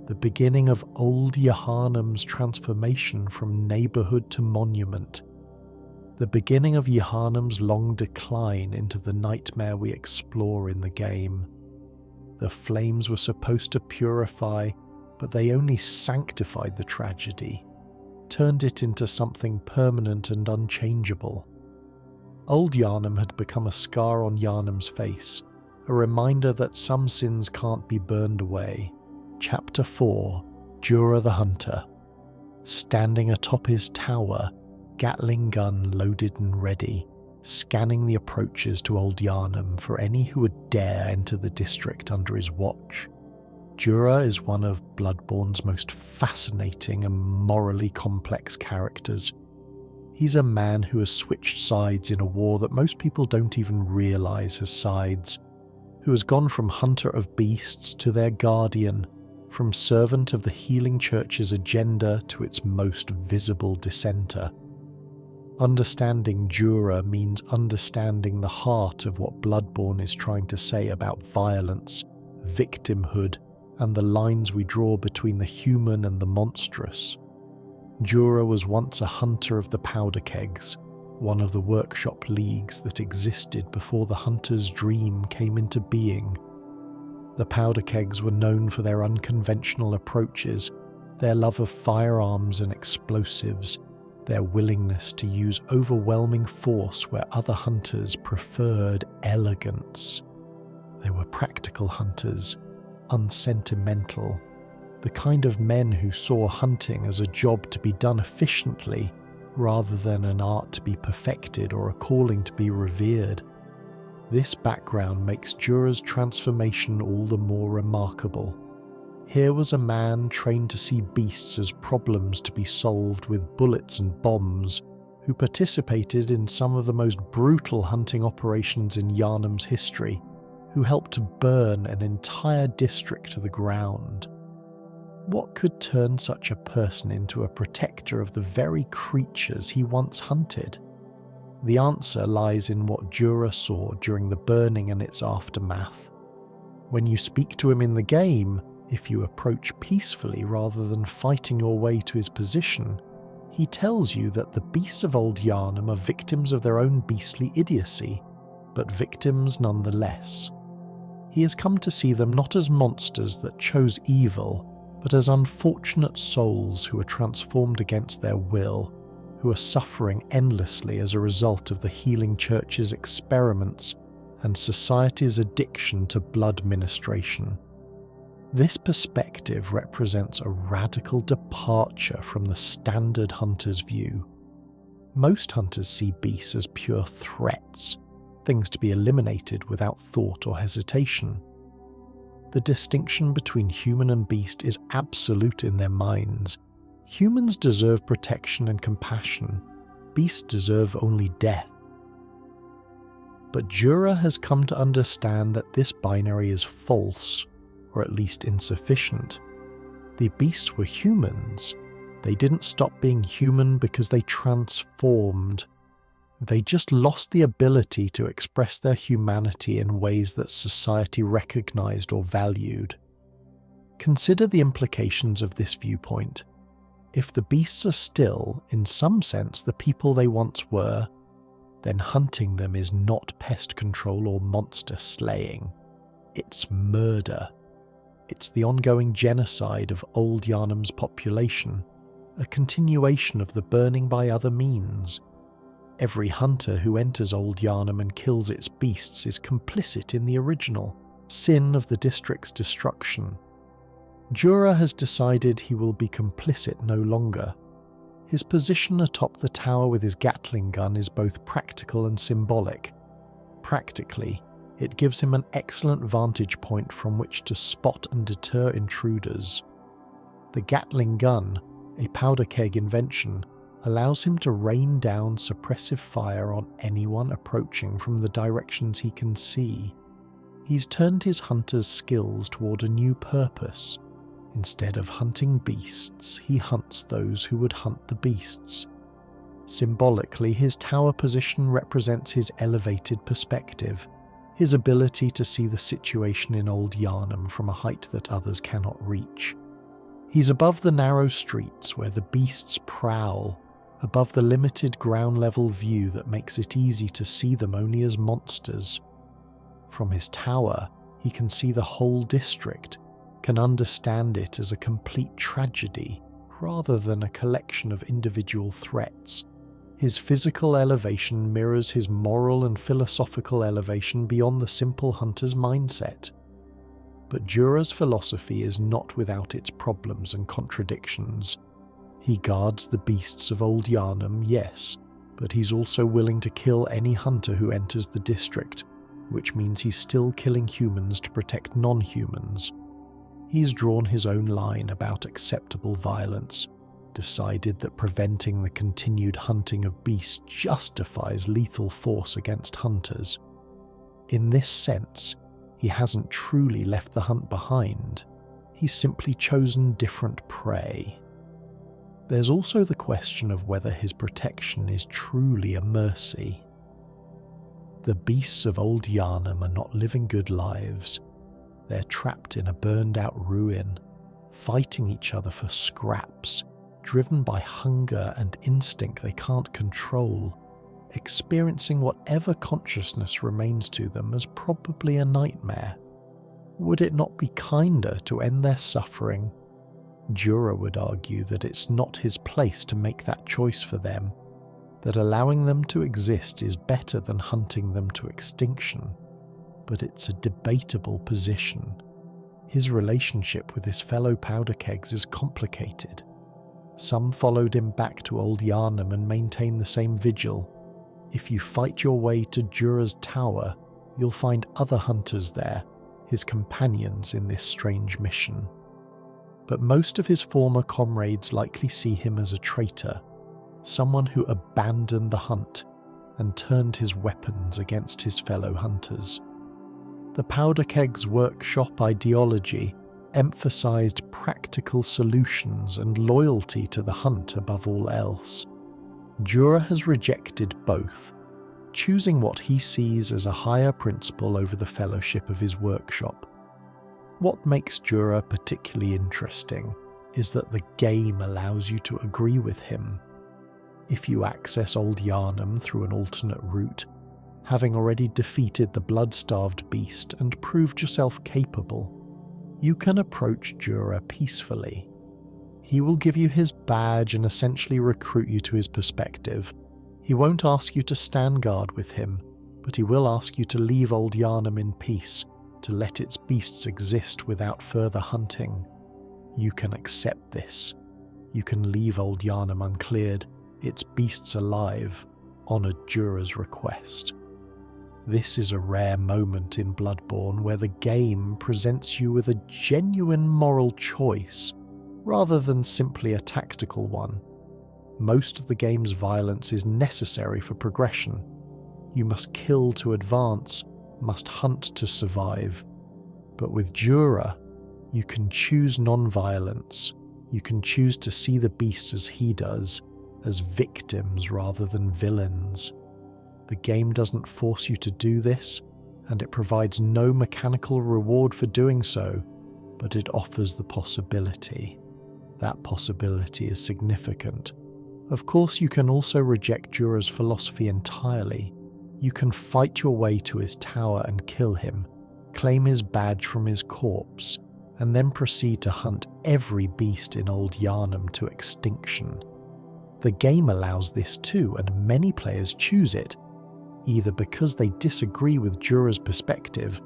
The beginning of Old Yharnam's transformation from neighbourhood to monument. The beginning of Yharnam's long decline into the nightmare we explore in the game. The flames were supposed to purify, but they only sanctified the tragedy, turned it into something permanent and unchangeable. Old Yharnam had become a scar on Yharnam's face, a reminder that some sins can't be burned away. Chapter 4, Jura the Hunter. Standing atop his tower, Gatling gun loaded and ready, scanning the approaches to Old Yharnam for any who would dare enter the district under his watch. Jura is one of Bloodborne's most fascinating and morally complex characters. He's a man who has switched sides in a war that most people don't even realise has sides, who has gone from hunter of beasts to their guardian, from servant of the healing church's agenda to its most visible dissenter. Understanding Jura means understanding the heart of what Bloodborne is trying to say about violence, victimhood, and the lines we draw between the human and the monstrous. Jura was once a hunter of the powder kegs, one of the workshop leagues that existed before the hunter's dream came into being. The powder kegs were known for their unconventional approaches, their love of firearms and explosives, their willingness to use overwhelming force where other hunters preferred elegance. They were practical hunters, unsentimental, the kind of men who saw hunting as a job to be done efficiently rather than an art to be perfected or a calling to be revered. This background makes Jura's transformation all the more remarkable. Here was a man trained to see beasts as problems to be solved with bullets and bombs, who participated in some of the most brutal hunting operations in Yharnam's history, who helped to burn an entire district to the ground. What could turn such a person into a protector of the very creatures he once hunted? The answer lies in what Jura saw during the burning and its aftermath. When you speak to him in the game, if you approach peacefully rather than fighting your way to his position, he tells you that the beasts of Old Yharnam are victims of their own beastly idiocy, but victims nonetheless. He has come to see them not as monsters that chose evil, but as unfortunate souls who are transformed against their will, who are suffering endlessly as a result of the healing church's experiments and society's addiction to blood ministration. This perspective represents a radical departure from the standard hunter's view. Most hunters see beasts as pure threats, things to be eliminated without thought or hesitation. The distinction between human and beast is absolute in their minds. Humans deserve protection and compassion. Beasts deserve only death. But Jura has come to understand that this binary is false, or at least insufficient. The beasts were humans. They didn't stop being human because they transformed. They just lost the ability to express their humanity in ways that society recognized or valued. Consider the implications of this viewpoint. If the beasts are still, in some sense, the people they once were, then hunting them is not pest control or monster slaying. It's murder. It's the ongoing genocide of Old Yharnam's population, a continuation of the burning by other means. Every hunter who enters Old Yharnam and kills its beasts is complicit in the original sin of the district's destruction. Jura has decided he will be complicit no longer. His position atop the tower with his Gatling gun is both practical and symbolic. Practically, it gives him an excellent vantage point from which to spot and deter intruders. The Gatling gun, a powder keg invention, allows him to rain down suppressive fire on anyone approaching from the directions he can see. He's turned his hunter's skills toward a new purpose. Instead of hunting beasts, he hunts those who would hunt the beasts. Symbolically, his tower position represents his elevated perspective, his ability to see the situation in Old Yharnam from a height that others cannot reach. He's above the narrow streets where the beasts prowl, above the limited ground-level view that makes it easy to see them only as monsters. From his tower, he can see the whole district, can understand it as a complete tragedy rather than a collection of individual threats. His physical elevation mirrors his moral and philosophical elevation beyond the simple hunter's mindset. But Jura's philosophy is not without its problems and contradictions. He guards the beasts of Old Yharnam, yes, but he's also willing to kill any hunter who enters the district, which means he's still killing humans to protect non-humans. He's drawn his own line about acceptable violence, decided that preventing the continued hunting of beasts justifies lethal force against hunters. In this sense, he hasn't truly left the hunt behind. He's simply chosen different prey. There's also the question of whether his protection is truly a mercy. The beasts of Old Yharnam are not living good lives. They're trapped in a burned-out ruin, fighting each other for scraps, driven by hunger and instinct they can't control, experiencing whatever consciousness remains to them as probably a nightmare. Would it not be kinder to end their suffering? Jura would argue that it's not his place to make that choice for them, that allowing them to exist is better than hunting them to extinction. But it's a debatable position. His relationship with his fellow powder kegs is complicated. Some followed him back to Old Yharnam and maintain the same vigil. If you fight your way to Jura's tower, you'll find other hunters there, his companions in this strange mission. But most of his former comrades likely see him as a traitor, someone who abandoned the hunt and turned his weapons against his fellow hunters. The powder keg's workshop ideology emphasized practical solutions and loyalty to the hunt above all else. Jura has rejected both, choosing what he sees as a higher principle over the fellowship of his workshop. What makes Jura particularly interesting is that the game allows you to agree with him. If you access Old Yharnam through an alternate route, having already defeated the blood-starved beast and proved yourself capable, you can approach Jura peacefully. He will give you his badge and essentially recruit you to his perspective. He won't ask you to stand guard with him, but he will ask you to leave Old Yharnam in peace, to let its beasts exist without further hunting. You can accept this. You can leave Old Yharnam uncleared, its beasts alive, on a Jura's request. This is a rare moment in Bloodborne where the game presents you with a genuine moral choice, rather than simply a tactical one. Most of the game's violence is necessary for progression. You must kill to advance, must hunt to survive. But with Jura, you can choose non-violence. You can choose to see the beasts as he does, as victims rather than villains. The game doesn't force you to do this, and it provides no mechanical reward for doing so, but it offers the possibility. That possibility is significant. Of course, you can also reject Djura's philosophy entirely. You can fight your way to his tower and kill him, claim his badge from his corpse, and then proceed to hunt every beast in Old Yharnam to extinction. The game allows this too, and many players choose it, either because they disagree with Djura's perspective,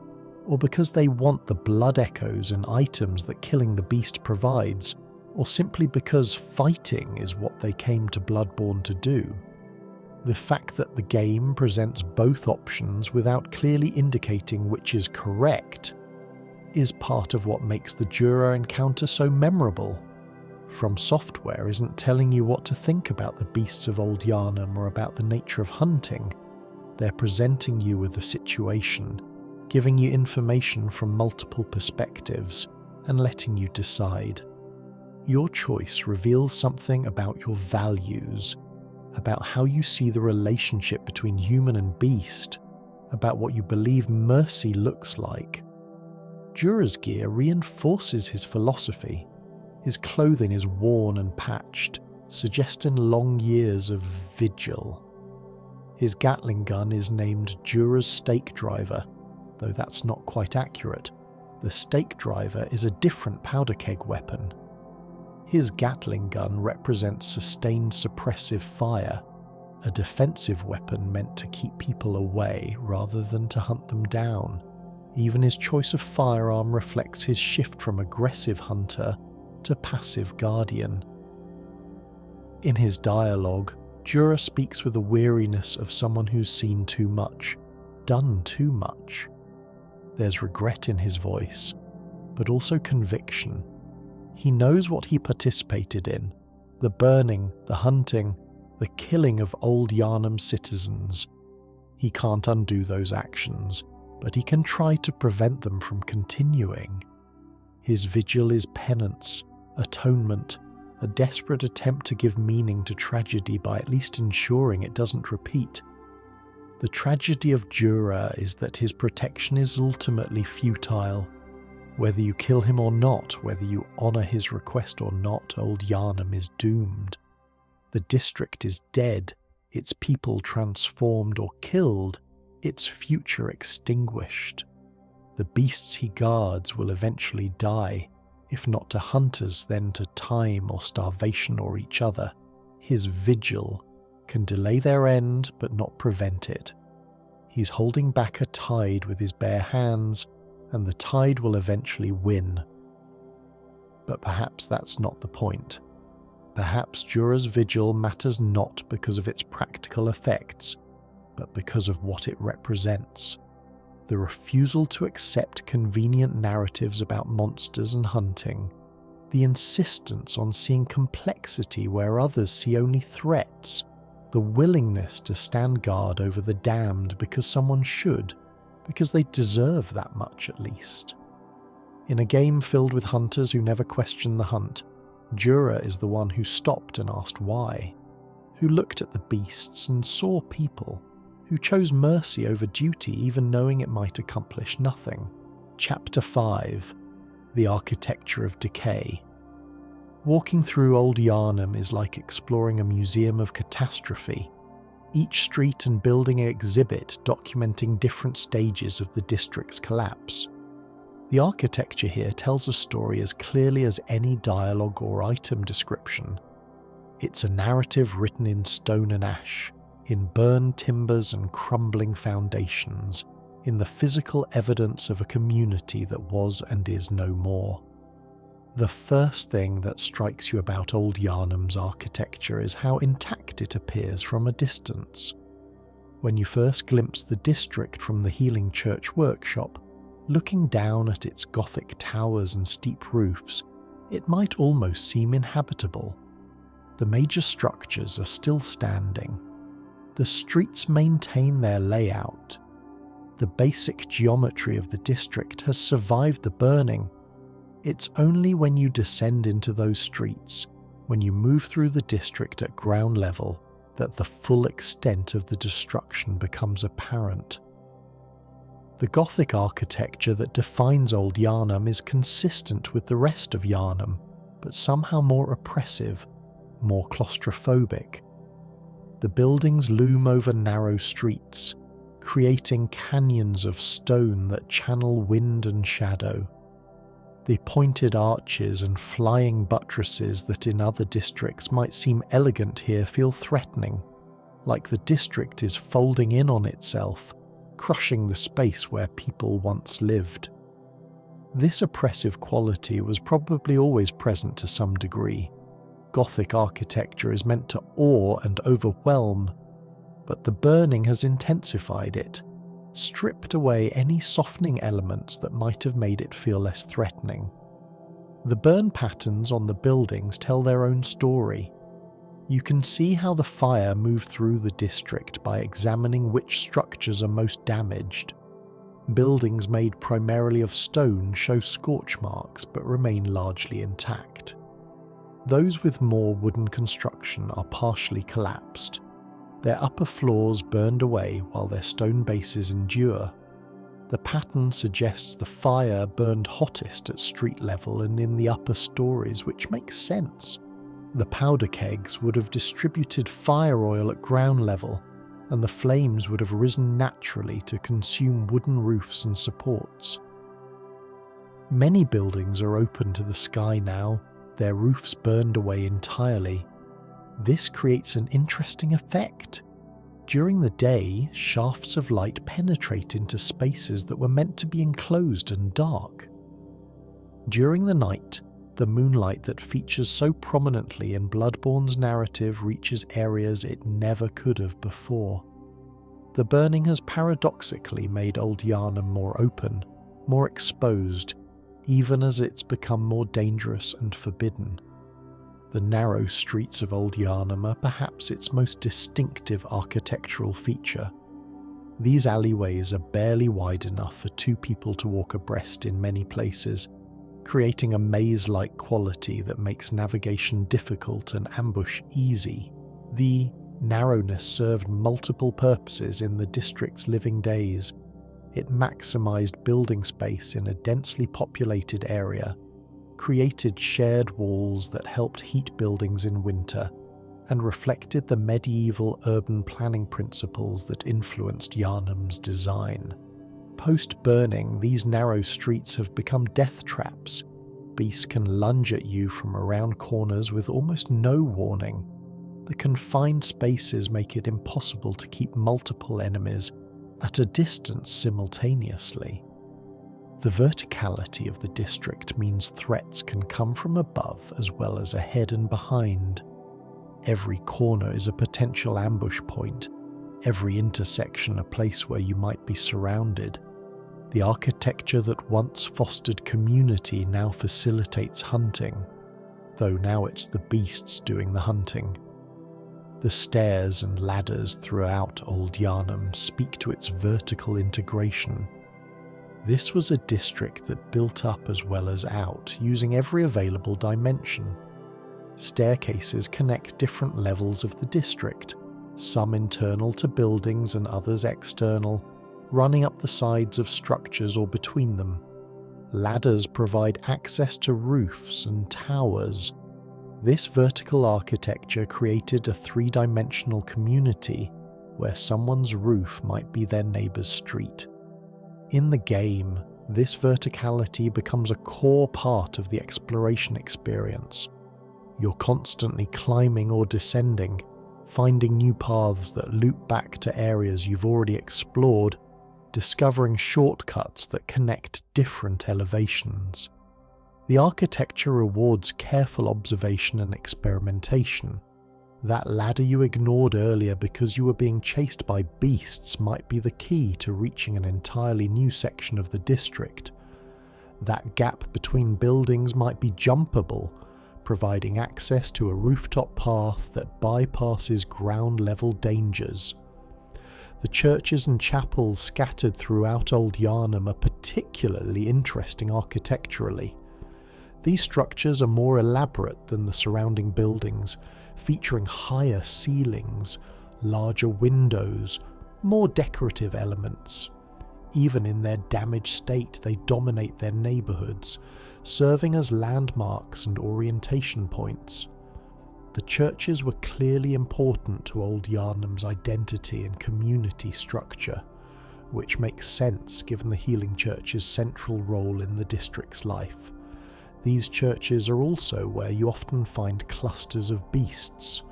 or because they want the blood echoes and items that killing the beast provides, or simply because fighting is what they came to Bloodborne to do. The fact that the game presents both options without clearly indicating which is correct is part of what makes the Jura encounter so memorable. From Software isn't telling you what to think about the beasts of Old Yharnam or about the nature of hunting. They're presenting you with a situation, giving you information from multiple perspectives, and letting you decide. Your choice reveals something about your values, about how you see the relationship between human and beast, about what you believe mercy looks like. Jura's gear reinforces his philosophy. His clothing is worn and patched, suggesting long years of vigil. His Gatling gun is named Jura's stake driver, though that's not quite accurate. The stake driver is a different powder keg weapon. His Gatling gun represents sustained suppressive fire, a defensive weapon meant to keep people away rather than to hunt them down. Even his choice of firearm reflects his shift from aggressive hunter to passive guardian. In his dialogue, Jura speaks with the weariness of someone who's seen too much, done too much. There's regret in his voice, but also conviction. He knows what he participated in: the burning, the hunting, the killing of Old Yharnam citizens. He can't undo those actions, but he can try to prevent them from continuing. His vigil is penance, atonement, a desperate attempt to give meaning to tragedy by at least ensuring it doesn't repeat. The tragedy of Jura is that his protection is ultimately futile. Whether you kill him or not, whether you honour his request or not, Old Yharnam is doomed. The district is dead, its people transformed or killed, its future extinguished. The beasts he guards will eventually die, if not to hunters, then to time or starvation or each other. His vigil can delay their end but not prevent it. He's holding back a tide with his bare hands, and the tide will eventually win. But perhaps that's not the point. Perhaps Jura's vigil matters not because of its practical effects, but because of what it represents. The refusal to accept convenient narratives about monsters and hunting, the insistence on seeing complexity where others see only threats, the willingness to stand guard over the damned because someone should, because they deserve that much at least. In a game filled with hunters who never question the hunt, Jura is the one who stopped and asked why, who looked at the beasts and saw people, who chose mercy over duty even knowing it might accomplish nothing. Chapter 5: The Architecture of Decay. Walking through Old Yharnam is like exploring a museum of catastrophe. Each street and building exhibit documenting different stages of the district's collapse. The architecture here tells a story as clearly as any dialogue or item description. It's a narrative written in stone and ash, in burned timbers and crumbling foundations, in the physical evidence of a community that was and is no more. The first thing that strikes you about Old Yharnam's architecture is how intact it appears from a distance. When you first glimpse the district from the Healing Church workshop, looking down at its Gothic towers and steep roofs, it might almost seem inhabitable. The major structures are still standing. The streets maintain their layout. The basic geometry of the district has survived the burning. It's only when you descend into those streets, when you move through the district at ground level, that the full extent of the destruction becomes apparent. The Gothic architecture that defines Old Yharnam is consistent with the rest of Yharnam, but somehow more oppressive, more claustrophobic. The buildings loom over narrow streets, creating canyons of stone that channel wind and shadow. The pointed arches and flying buttresses that in other districts might seem elegant here feel threatening, like the district is folding in on itself, crushing the space where people once lived. This oppressive quality was probably always present to some degree. Gothic architecture is meant to awe and overwhelm, but the burning has intensified it, stripped away any softening elements that might have made it feel less threatening. The burn patterns on the buildings tell their own story. You can see how the fire moved through the district by examining which structures are most damaged. Buildings made primarily of stone show scorch marks but remain largely intact. Those with more wooden construction are partially collapsed. Their upper floors burned away while their stone bases endure. The pattern suggests the fire burned hottest at street level and in the upper stories, which makes sense. The powder kegs would have distributed fire oil at ground level, and the flames would have risen naturally to consume wooden roofs and supports. Many buildings are open to the sky now, their roofs burned away entirely. This creates an interesting effect. During the day, shafts of light penetrate into spaces that were meant to be enclosed and dark. During the night, the moonlight that features so prominently in Bloodborne's narrative reaches areas it never could have before. The burning has paradoxically made Old Yharnam more open, more exposed, even as it's become more dangerous and forbidden. The narrow streets of Old Yharnam are perhaps its most distinctive architectural feature. These alleyways are barely wide enough for two people to walk abreast in many places, creating a maze-like quality that makes navigation difficult and ambush easy. The narrowness served multiple purposes in the district's living days. It maximized building space in a densely populated area, created shared walls that helped heat buildings in winter, and reflected the medieval urban planning principles that influenced Yharnam's design. Post-burning, these narrow streets have become death traps. Beasts can lunge at you from around corners with almost no warning. The confined spaces make it impossible to keep multiple enemies at a distance simultaneously. The verticality of the district means threats can come from above as well as ahead and behind. Every corner is a potential ambush point, every intersection a place where you might be surrounded. The architecture that once fostered community now facilitates hunting, though now it's the beasts doing the hunting. The stairs and ladders throughout Old Yharnam speak to its vertical integration. This was a district that built up as well as out, using every available dimension. Staircases connect different levels of the district, some internal to buildings and others external, running up the sides of structures or between them. Ladders provide access to roofs and towers. This vertical architecture created a three-dimensional community where someone's roof might be their neighbour's street. In the game, this verticality becomes a core part of the exploration experience. You're constantly climbing or descending, finding new paths that loop back to areas you've already explored, discovering shortcuts that connect different elevations. The architecture rewards careful observation and experimentation. That ladder you ignored earlier because you were being chased by beasts might be the key to reaching an entirely new section of the district. That gap between buildings might be jumpable, providing access to a rooftop path that bypasses ground-level dangers. The churches and chapels scattered throughout Old Yharnam are particularly interesting architecturally. These structures are more elaborate than the surrounding buildings, featuring higher ceilings, larger windows, more decorative elements. Even in their damaged state, they dominate their neighbourhoods, serving as landmarks and orientation points. The churches were clearly important to Old Yharnam's identity and community structure, which makes sense given the healing church's central role in the district's life. These churches are also where you often find clusters of beasts,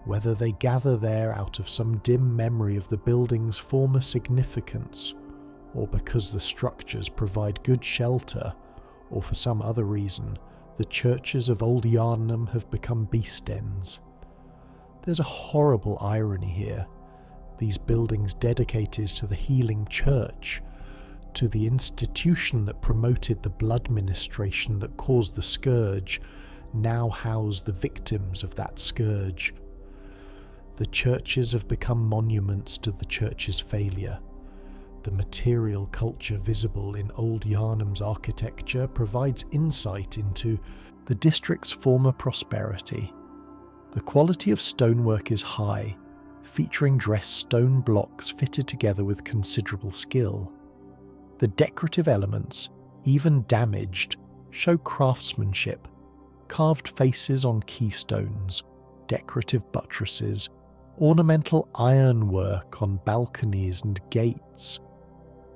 whether they gather there out of some dim memory of the building's former significance, or because the structures provide good shelter, or for some other reason. The churches of Old Yharnam have become beast dens. There's a horrible irony here. These buildings dedicated to the healing church, to the institution that promoted the blood ministration that caused the scourge, now house the victims of that scourge. The churches have become monuments to the church's failure. The material culture visible in Old Yharnam's architecture provides insight into the district's former prosperity. The quality of stonework is high, featuring dressed stone blocks fitted together with considerable skill. The decorative elements, even damaged, show craftsmanship: carved faces on keystones, decorative buttresses, ornamental ironwork on balconies and gates.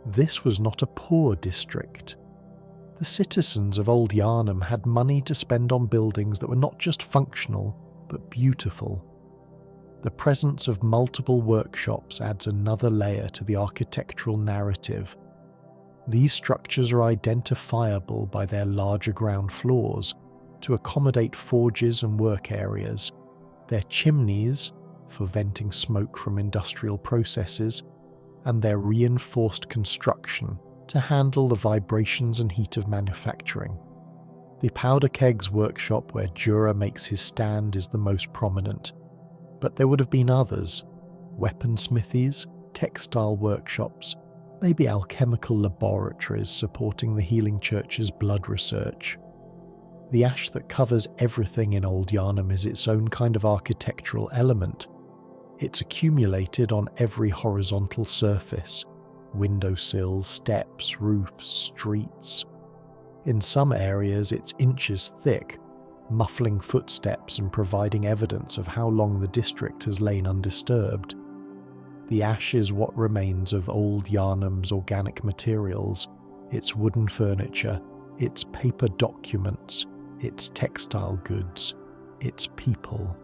This was not a poor district. The citizens of Old Yharnam had money to spend on buildings that were not just functional, but beautiful. The presence of multiple workshops adds another layer to the architectural narrative. These structures are identifiable by their larger ground floors to accommodate forges and work areas, their chimneys for venting smoke from industrial processes, and their reinforced construction to handle the vibrations and heat of manufacturing. The powder kegs workshop where Jura makes his stand is the most prominent, but there would have been others: weaponsmithies, textile workshops, maybe alchemical laboratories supporting the healing church's blood research. The ash that covers everything in Old Yharnam is its own kind of architectural element. It's accumulated on every horizontal surface: windowsills, steps, roofs, streets. In some areas it's inches thick, muffling footsteps and providing evidence of how long the district has lain undisturbed. The ash is what remains of Old Yharnam's organic materials, its wooden furniture, its paper documents, its textile goods, its people.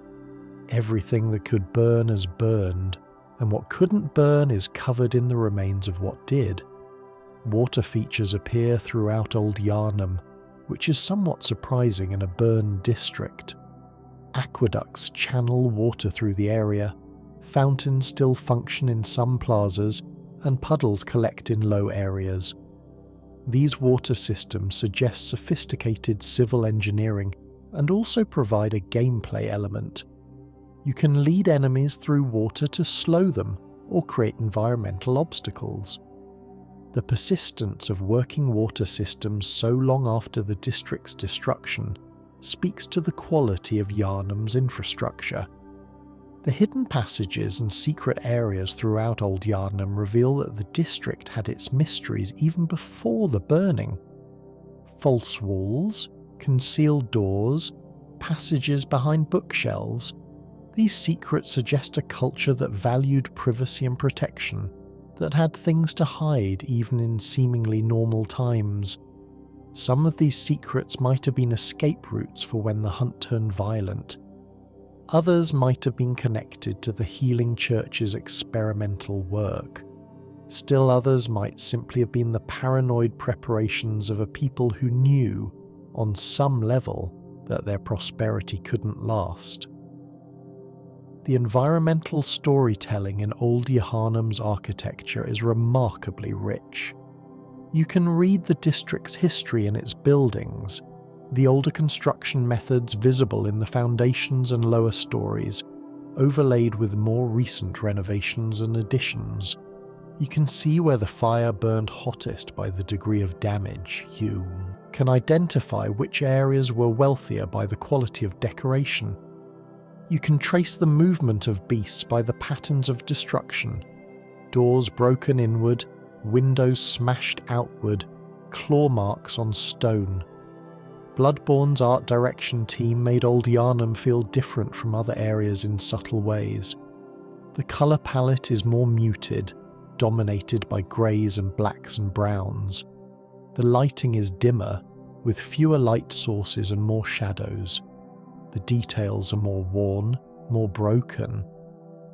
Everything that could burn has burned, and what couldn't burn is covered in the remains of what did. Water features appear throughout Old Yharnam, which is somewhat surprising in a burned district. Aqueducts channel water through the area, fountains still function in some plazas, and puddles collect in low areas. These water systems suggest sophisticated civil engineering and also provide a gameplay element. You can lead enemies through water to slow them or create environmental obstacles. The persistence of working water systems so long after the district's destruction speaks to the quality of Yharnam's infrastructure. The hidden passages and secret areas throughout Old Yharnam reveal that the district had its mysteries even before the burning. False walls, concealed doors, passages behind bookshelves. These secrets suggest a culture that valued privacy and protection, that had things to hide even in seemingly normal times. Some of these secrets might have been escape routes for when the hunt turned violent. Others might have been connected to the healing church's experimental work. Still others might simply have been the paranoid preparations of a people who knew, on some level, that their prosperity couldn't last. The environmental storytelling in Old Yharnam's architecture is remarkably rich. You can read the district's history in its buildings, the older construction methods visible in the foundations and lower stories, overlaid with more recent renovations and additions. You can see where the fire burned hottest by the degree of damage. You can identify which areas were wealthier by the quality of decoration. You can trace the movement of beasts by the patterns of destruction. Doors broken inward, windows smashed outward, claw marks on stone. Bloodborne's art direction team made Old Yharnam feel different from other areas in subtle ways. The colour palette is more muted, dominated by greys and blacks and browns. The lighting is dimmer, with fewer light sources and more shadows. The details are more worn, more broken.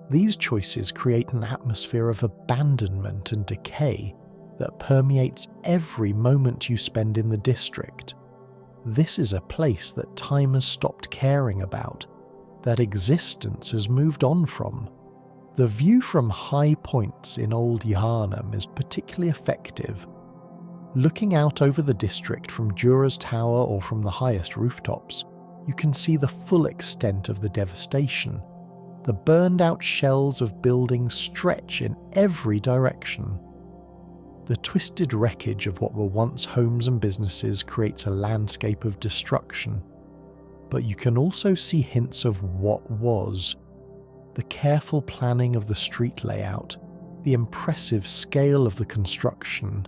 These choices create an atmosphere of abandonment and decay that permeates every moment you spend in the district. This is a place that time has stopped caring about, that existence has moved on from. The view from high points in Old Yharnam is particularly effective. Looking out over the district from Jura's tower or from the highest rooftops, you can see the full extent of the devastation. The burned-out shells of buildings stretch in every direction. The twisted wreckage of what were once homes and businesses creates a landscape of destruction. But you can also see hints of what was. The careful planning of the street layout, the impressive scale of the construction,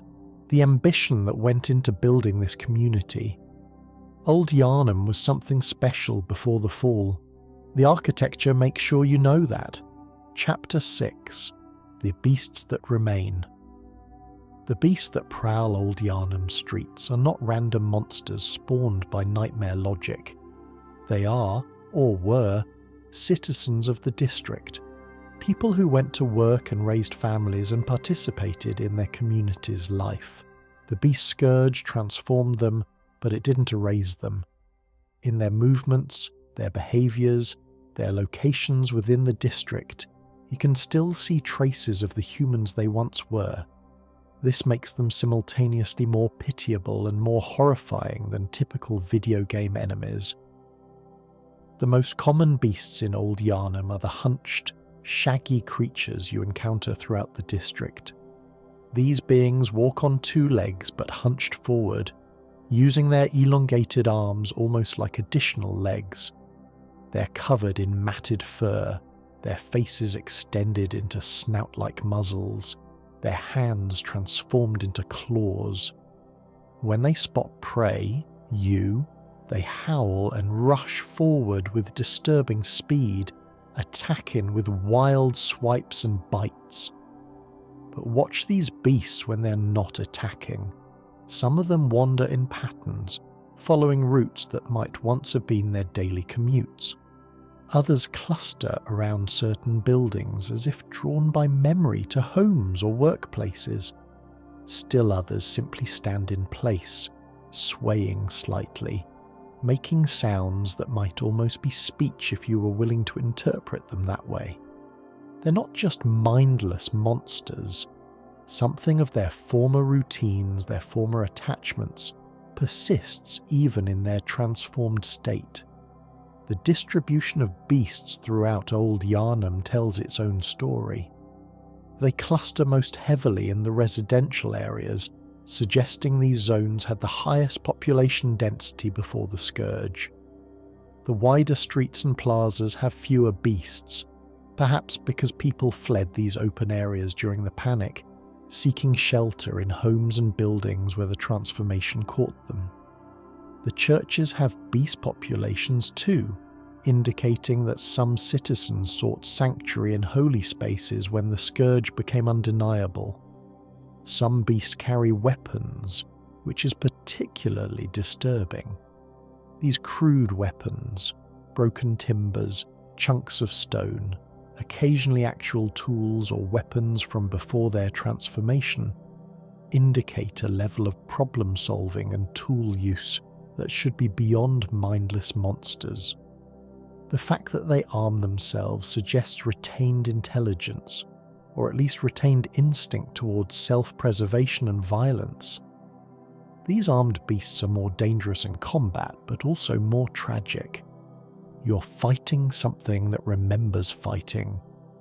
the ambition that went into building this community. Old Yharnam was something special before the fall. The architecture makes sure you know that. Chapter 6. The Beasts That Remain. The beasts that prowl Old Yharnam streets are not random monsters spawned by nightmare logic. They are, or were, citizens of the district, people who went to work and raised families and participated in their community's life. The beast scourge transformed them, but it didn't erase them. In their movements, their behaviours, their locations within the district, you can still see traces of the humans they once were. This makes them simultaneously more pitiable and more horrifying than typical video game enemies. The most common beasts in Old Yharnam are the hunched, shaggy creatures you encounter throughout the district. These beings walk on two legs but hunched forward, using their elongated arms almost like additional legs. They're covered in matted fur, their faces extended into snout-like muzzles, their hands transformed into claws. When they spot prey, they howl and rush forward with disturbing speed, attacking with wild swipes and bites. But watch these beasts when they're not attacking. Some of them wander in patterns, following routes that might once have been their daily commutes. Others cluster around certain buildings as if drawn by memory to homes or workplaces. Still others simply stand in place, swaying slightly, making sounds that might almost be speech if you were willing to interpret them that way. They're not just mindless monsters. Something of their former routines, their former attachments, persists even in their transformed state. The distribution of beasts throughout Old Yharnam tells its own story. They cluster most heavily in the residential areas, suggesting these zones had the highest population density before the scourge. The wider streets and plazas have fewer beasts, perhaps because people fled these open areas during the panic, seeking shelter in homes and buildings where the transformation caught them. The churches have beast populations too, indicating that some citizens sought sanctuary in holy spaces when the scourge became undeniable. Some beasts carry weapons, which is particularly disturbing. These crude weapons, broken timbers, chunks of stone, occasionally actual tools or weapons from before their transformation, indicate a level of problem solving and tool use that should be beyond mindless monsters. The fact that they arm themselves suggests retained intelligence, or at least retained instinct towards self-preservation and violence. These armed beasts are more dangerous in combat, but also more tragic. You're fighting something that remembers fighting,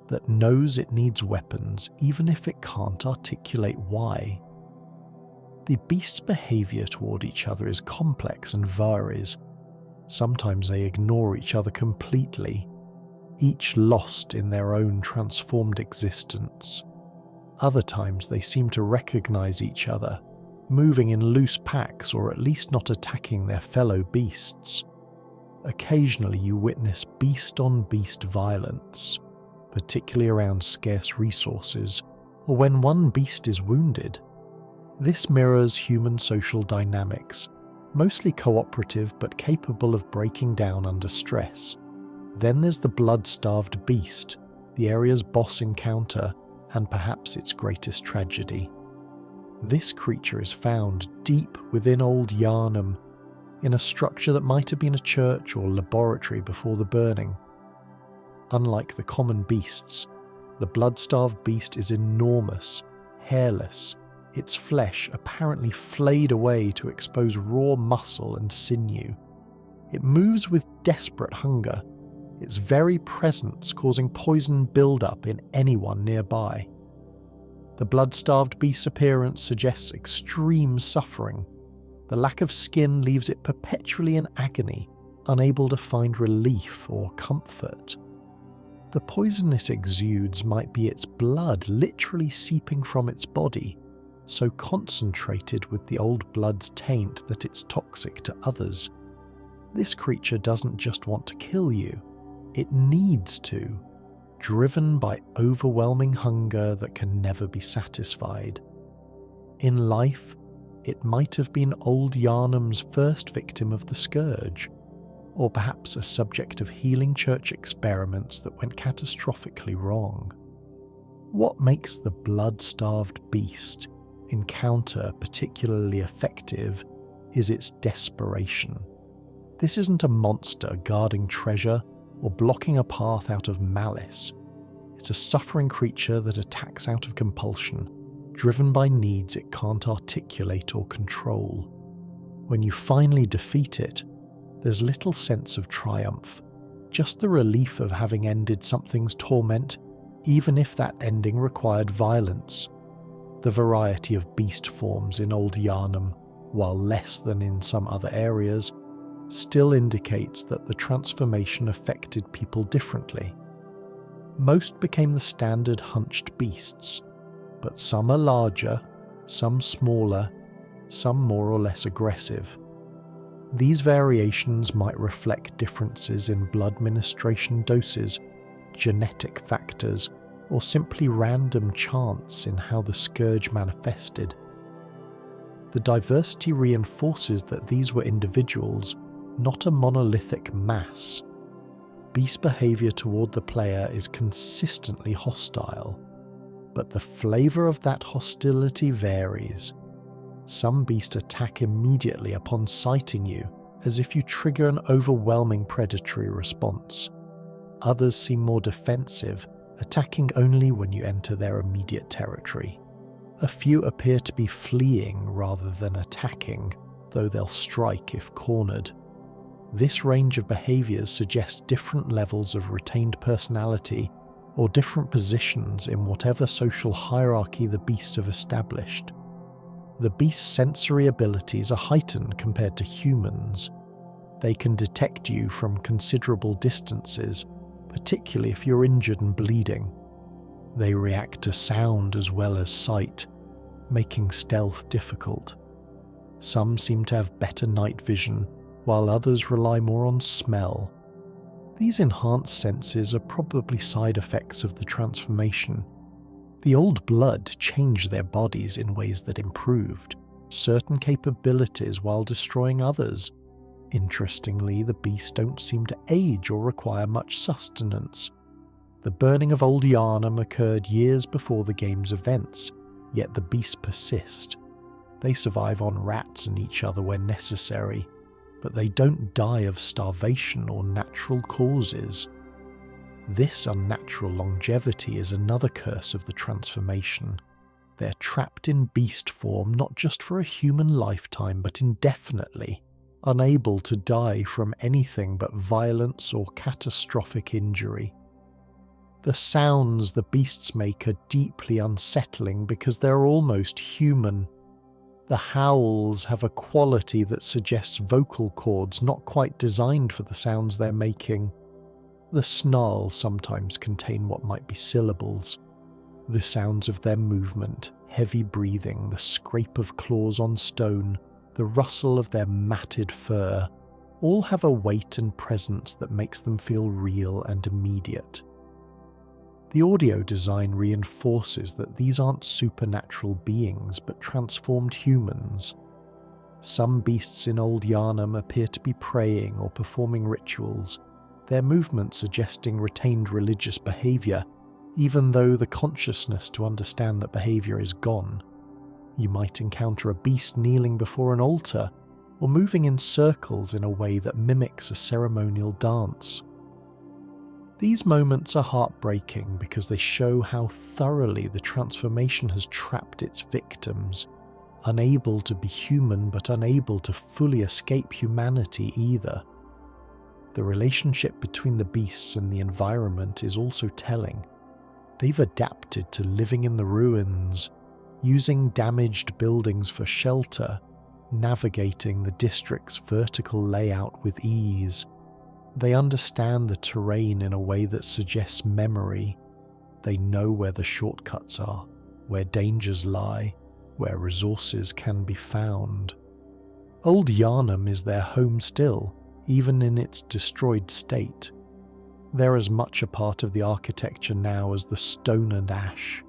that knows it needs weapons even if it can't articulate why. The beast's behaviour toward each other is complex and varies. Sometimes they ignore each other completely, each lost in their own transformed existence. Other times they seem to recognize each other, moving in loose packs or at least not attacking their fellow beasts. Occasionally you witness beast-on-beast violence, particularly around scarce resources or when one beast is wounded. This mirrors human social dynamics, mostly cooperative but capable of breaking down under stress. Then there's the blood-starved beast, the area's boss encounter, and perhaps its greatest tragedy. This creature is found deep within Old Yharnam, in a structure that might have been a church or laboratory before the burning. Unlike the common beasts, the blood-starved beast is enormous, hairless, its flesh apparently flayed away to expose raw muscle and sinew. It moves with desperate hunger, its very presence causing poison build-up in anyone nearby. The blood-starved beast's appearance suggests extreme suffering. The lack of skin leaves it perpetually in agony, unable to find relief or comfort. The poison it exudes might be its blood literally seeping from its body, so concentrated with the old blood's taint that it's toxic to others. This creature doesn't just want to kill you, it needs to, driven by overwhelming hunger that can never be satisfied. In life, it might have been Old Yharnam's first victim of the scourge, or perhaps a subject of healing church experiments that went catastrophically wrong. What makes the blood-starved beast encounter particularly effective is its desperation. This isn't a monster guarding treasure or blocking a path out of malice. It's a suffering creature that attacks out of compulsion, driven by needs it can't articulate or control. When you finally defeat it, there's little sense of triumph, just the relief of having ended something's torment, even if that ending required violence. The variety of beast forms in Old Yharnam, while less than in some other areas, still indicates that the transformation affected people differently. Most became the standard hunched beasts, but some are larger, some smaller, some more or less aggressive. These variations might reflect differences in blood ministration doses, genetic factors, or simply random chance in how the scourge manifested. The diversity reinforces that these were individuals, not a monolithic mass. Beast behavior toward the player is consistently hostile, but the flavor of that hostility varies. Some beasts attack immediately upon sighting you, as if you trigger an overwhelming predatory response. Others seem more defensive, attacking only when you enter their immediate territory. A few appear to be fleeing rather than attacking, though they'll strike if cornered. This range of behaviors suggests different levels of retained personality or different positions in whatever social hierarchy the beasts have established. The beast's sensory abilities are heightened compared to humans. They can detect you from considerable distances, particularly if you're injured and bleeding. They react to sound as well as sight, making stealth difficult. Some seem to have better night vision, while others rely more on smell. These enhanced senses are probably side effects of the transformation. The old blood changed their bodies in ways that improved certain capabilities while destroying others. Interestingly, the beasts don't seem to age or require much sustenance. The burning of Old Yharnam occurred years before the game's events, yet the beasts persist. They survive on rats and each other when necessary, but they don't die of starvation or natural causes. This unnatural longevity is another curse of the transformation. They're trapped in beast form not just for a human lifetime but indefinitely, unable to die from anything but violence or catastrophic injury. The sounds the beasts make are deeply unsettling because they're almost human. The howls have a quality that suggests vocal cords not quite designed for the sounds they're making. The snarls sometimes contain what might be syllables. The sounds of their movement, heavy breathing, the scrape of claws on stone, the rustle of their matted fur, all have a weight and presence that makes them feel real and immediate. The audio design reinforces that these aren't supernatural beings but transformed humans. Some beasts in Old Yharnam appear to be praying or performing rituals, their movement suggesting retained religious behaviour, even though the consciousness to understand that behaviour is gone. You might encounter a beast kneeling before an altar, or moving in circles in a way that mimics a ceremonial dance. These moments are heartbreaking because they show how thoroughly the transformation has trapped its victims, unable to be human but unable to fully escape humanity either. The relationship between the beasts and the environment is also telling. They've adapted to living in the ruins, using damaged buildings for shelter, navigating the district's vertical layout with ease. They understand the terrain in a way that suggests memory. They know where the shortcuts are, where dangers lie, where resources can be found. Old Yharnam is their home still, even in its destroyed state. They're as much a part of the architecture now as the stone and ash.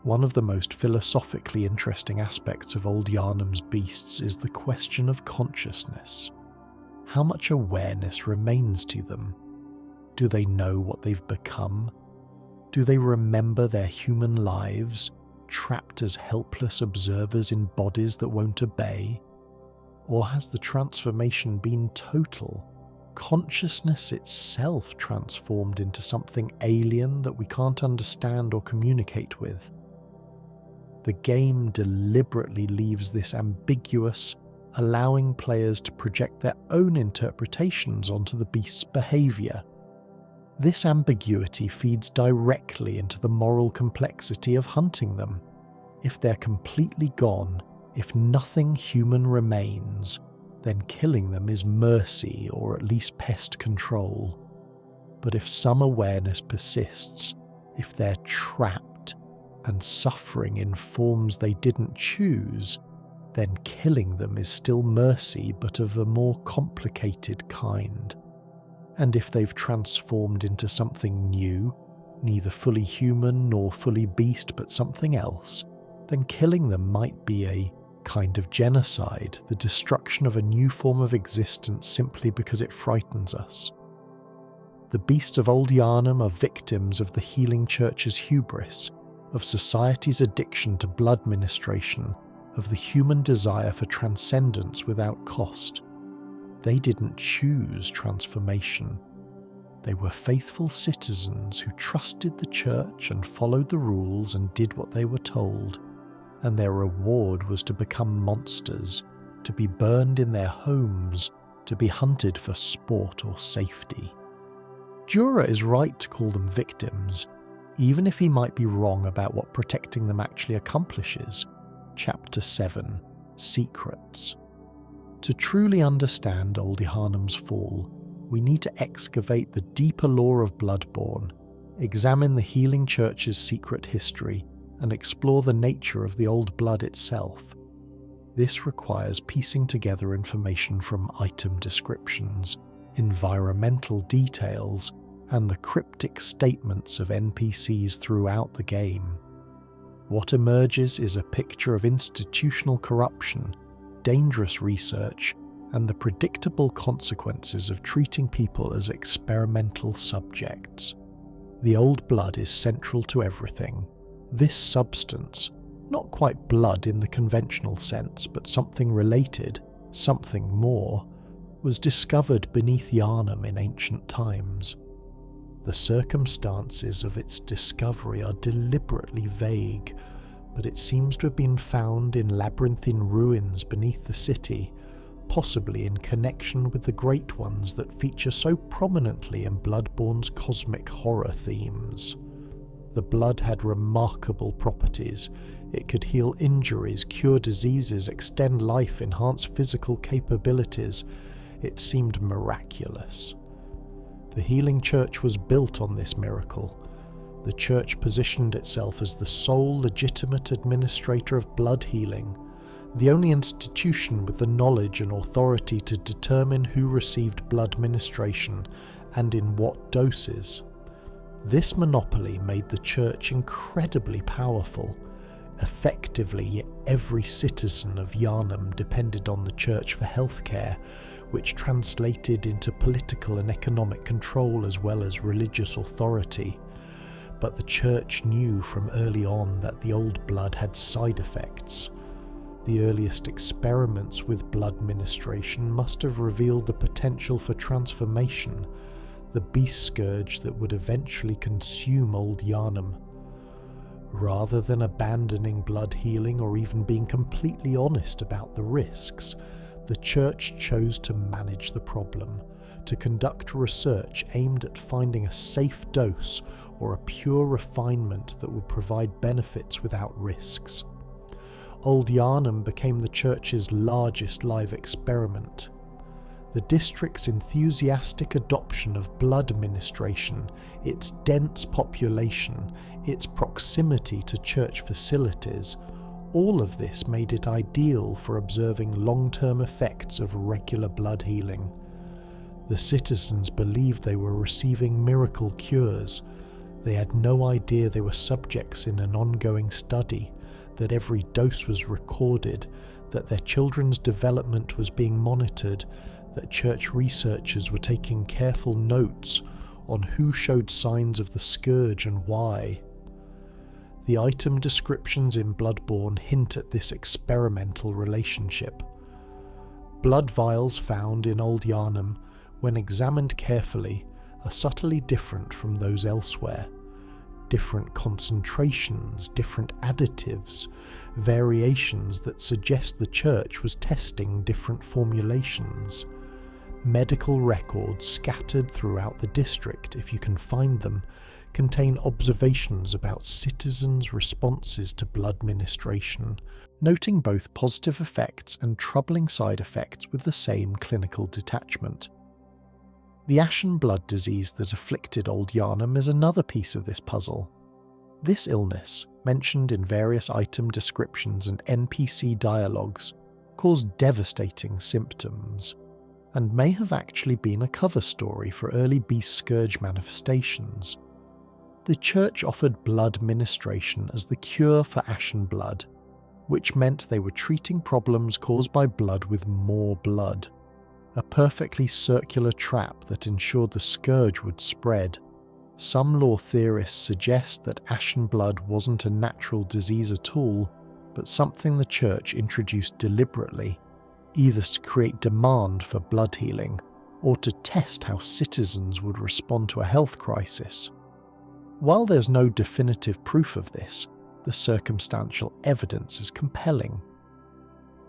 One of the most philosophically interesting aspects of Old Yharnam's beasts is the question of consciousness. How much awareness remains to them? Do they know what they've become? Do they remember their human lives, trapped as helpless observers in bodies that won't obey? Or has the transformation been total? Consciousness itself transformed into something alien that we can't understand or communicate with? The game deliberately leaves this ambiguous, allowing players to project their own interpretations onto the beast's behaviour. This ambiguity feeds directly into the moral complexity of hunting them. If they're completely gone, if nothing human remains, then killing them is mercy or at least pest control. But if some awareness persists, if they're trapped, and suffering in forms they didn't choose, then killing them is still mercy but of a more complicated kind. And if they've transformed into something new, neither fully human nor fully beast but something else, then killing them might be a kind of genocide, the destruction of a new form of existence simply because it frightens us. The beasts of Old Yharnam are victims of the healing church's hubris, of society's addiction to blood ministration, of the human desire for transcendence without cost. They didn't choose transformation. They were faithful citizens who trusted the church and followed the rules and did what they were told, and their reward was to become monsters, to be burned in their homes, to be hunted for sport or safety. Jura is right to call them victims, even if he might be wrong about what protecting them actually accomplishes. Chapter 7, Secrets. To truly understand Old Yharnam's fall, we need to excavate the deeper lore of Bloodborne, examine the healing church's secret history, and explore the nature of the old blood itself. This requires piecing together information from item descriptions, environmental details, and the cryptic statements of NPCs throughout the game. What emerges is a picture of institutional corruption, dangerous research, and the predictable consequences of treating people as experimental subjects. The old blood is central to everything. This substance, not quite blood in the conventional sense, but something related, something more, was discovered beneath Yharnam in ancient times. The circumstances of its discovery are deliberately vague, but it seems to have been found in labyrinthine ruins beneath the city, possibly in connection with the Great Ones that feature so prominently in Bloodborne's cosmic horror themes. The blood had remarkable properties. It could heal injuries, cure diseases, extend life, enhance physical capabilities. It seemed miraculous. The healing church was built on this miracle. The church positioned itself as the sole legitimate administrator of blood healing, the only institution with the knowledge and authority to determine who received blood ministration and in what doses. This monopoly made the church incredibly powerful. Effectively, every citizen of Yharnam depended on the church for healthcare, which translated into political and economic control as well as religious authority. But the church knew from early on that the old blood had side effects. The earliest experiments with blood ministration must have revealed the potential for transformation, the beast scourge that would eventually consume Old Yharnam. Rather than abandoning blood healing or even being completely honest about the risks, the church chose to manage the problem, to conduct research aimed at finding a safe dose or a pure refinement that would provide benefits without risks. Old Yharnam became the church's largest live experiment. The district's enthusiastic adoption of blood ministration, its dense population, its proximity to church facilities, all of this made it ideal for observing long-term effects of regular blood healing. The citizens believed they were receiving miracle cures. They had no idea they were subjects in an ongoing study, that every dose was recorded, that their children's development was being monitored, that church researchers were taking careful notes on who showed signs of the scourge and why. The item descriptions in Bloodborne hint at this experimental relationship. Blood vials found in Old Yharnam, when examined carefully, are subtly different from those elsewhere. Different concentrations, different additives, variations that suggest the church was testing different formulations. Medical records scattered throughout the district, if you can find them, contain observations about citizens' responses to blood ministration, noting both positive effects and troubling side effects with the same clinical detachment. The Ashen blood disease that afflicted Old Yharnam is another piece of this puzzle. This illness, mentioned in various item descriptions and NPC dialogues, caused devastating symptoms, and may have actually been a cover story for early beast scourge manifestations. The church offered blood ministration as the cure for Ashen blood, which meant they were treating problems caused by blood with more blood. A perfectly circular trap that ensured the scourge would spread. Some lore theorists suggest that Ashen blood wasn't a natural disease at all, but something the church introduced deliberately, either to create demand for blood healing, or to test how citizens would respond to a health crisis. While there's no definitive proof of this, the circumstantial evidence is compelling.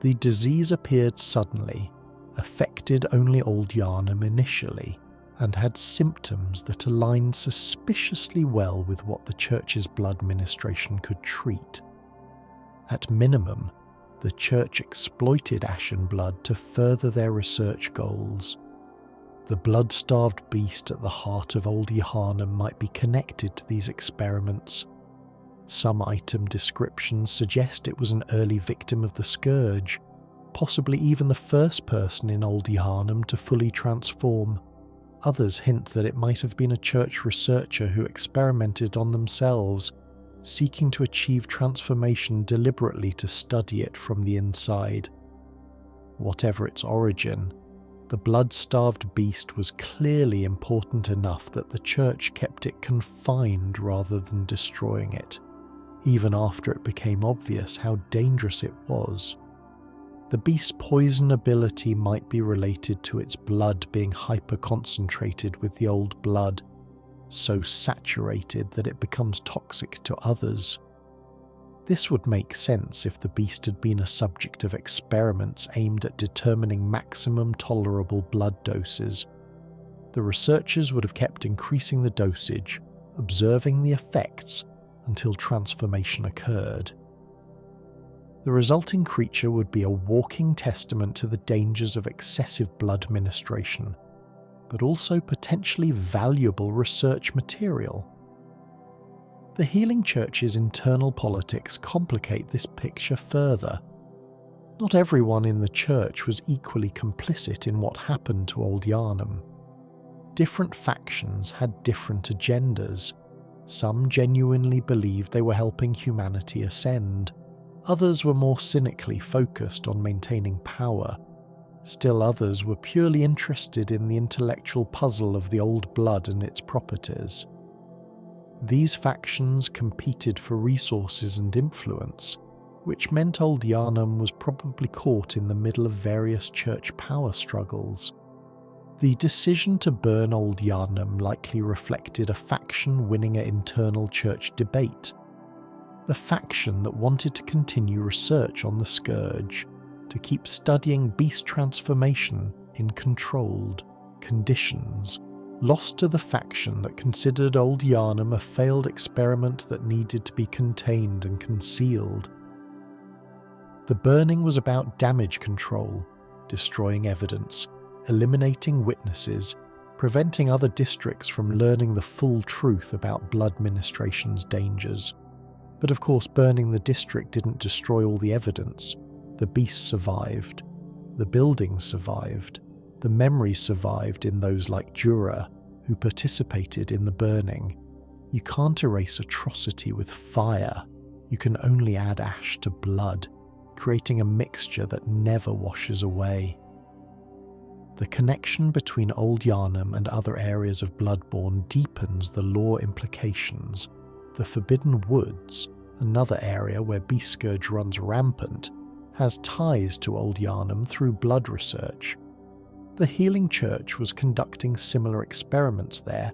The disease appeared suddenly, affected only Old Yharnam initially, and had symptoms that aligned suspiciously well with what the church's blood ministration could treat. At minimum, the church exploited Ashen blood to further their research goals. The blood-starved beast at the heart of Old Yharnam might be connected to these experiments. Some item descriptions suggest it was an early victim of the scourge, possibly even the first person in Old Yharnam to fully transform. Others hint that it might have been a church researcher who experimented on themselves, seeking to achieve transformation deliberately to study it from the inside. Whatever its origin, the blood-starved beast was clearly important enough that the church kept it confined rather than destroying it, even after it became obvious how dangerous it was. The beast's poison ability might be related to its blood being hyper-concentrated with the old blood, so saturated that it becomes toxic to others. This would make sense if the beast had been a subject of experiments aimed at determining maximum tolerable blood doses. The researchers would have kept increasing the dosage, observing the effects until transformation occurred. The resulting creature would be a walking testament to the dangers of excessive blood ministration. but also potentially valuable research material. The Healing Church's internal politics complicate this picture further. Not everyone in the church was equally complicit in what happened to Old Yharnam. Different factions had different agendas. Some genuinely believed they were helping humanity ascend. Others were more cynically focused on maintaining power. Still others were purely interested in the intellectual puzzle of the old blood and its properties. These factions competed for resources and influence, which meant Old Yharnam was probably caught in the middle of various church power struggles. The decision to burn Old Yharnam likely reflected a faction winning an internal church debate. The faction that wanted to continue research on the scourge, to keep studying beast transformation in controlled conditions, lost to the faction that considered Old Yharnam a failed experiment that needed to be contained and concealed. The burning was about damage control, destroying evidence, eliminating witnesses, preventing other districts from learning the full truth about blood ministration's dangers. But of course, burning the district didn't destroy all the evidence. The beasts survived, the buildings survived, the memories survived in those like Jura who participated in the burning. You can't erase atrocity with fire. You can only add ash to blood, creating a mixture that never washes away. The connection between Old Yharnam and other areas of Bloodborne deepens the lore implications. The Forbidden Woods, another area where beast scourge runs rampant, has ties to Old Yharnam through blood research. The Healing Church was conducting similar experiments there,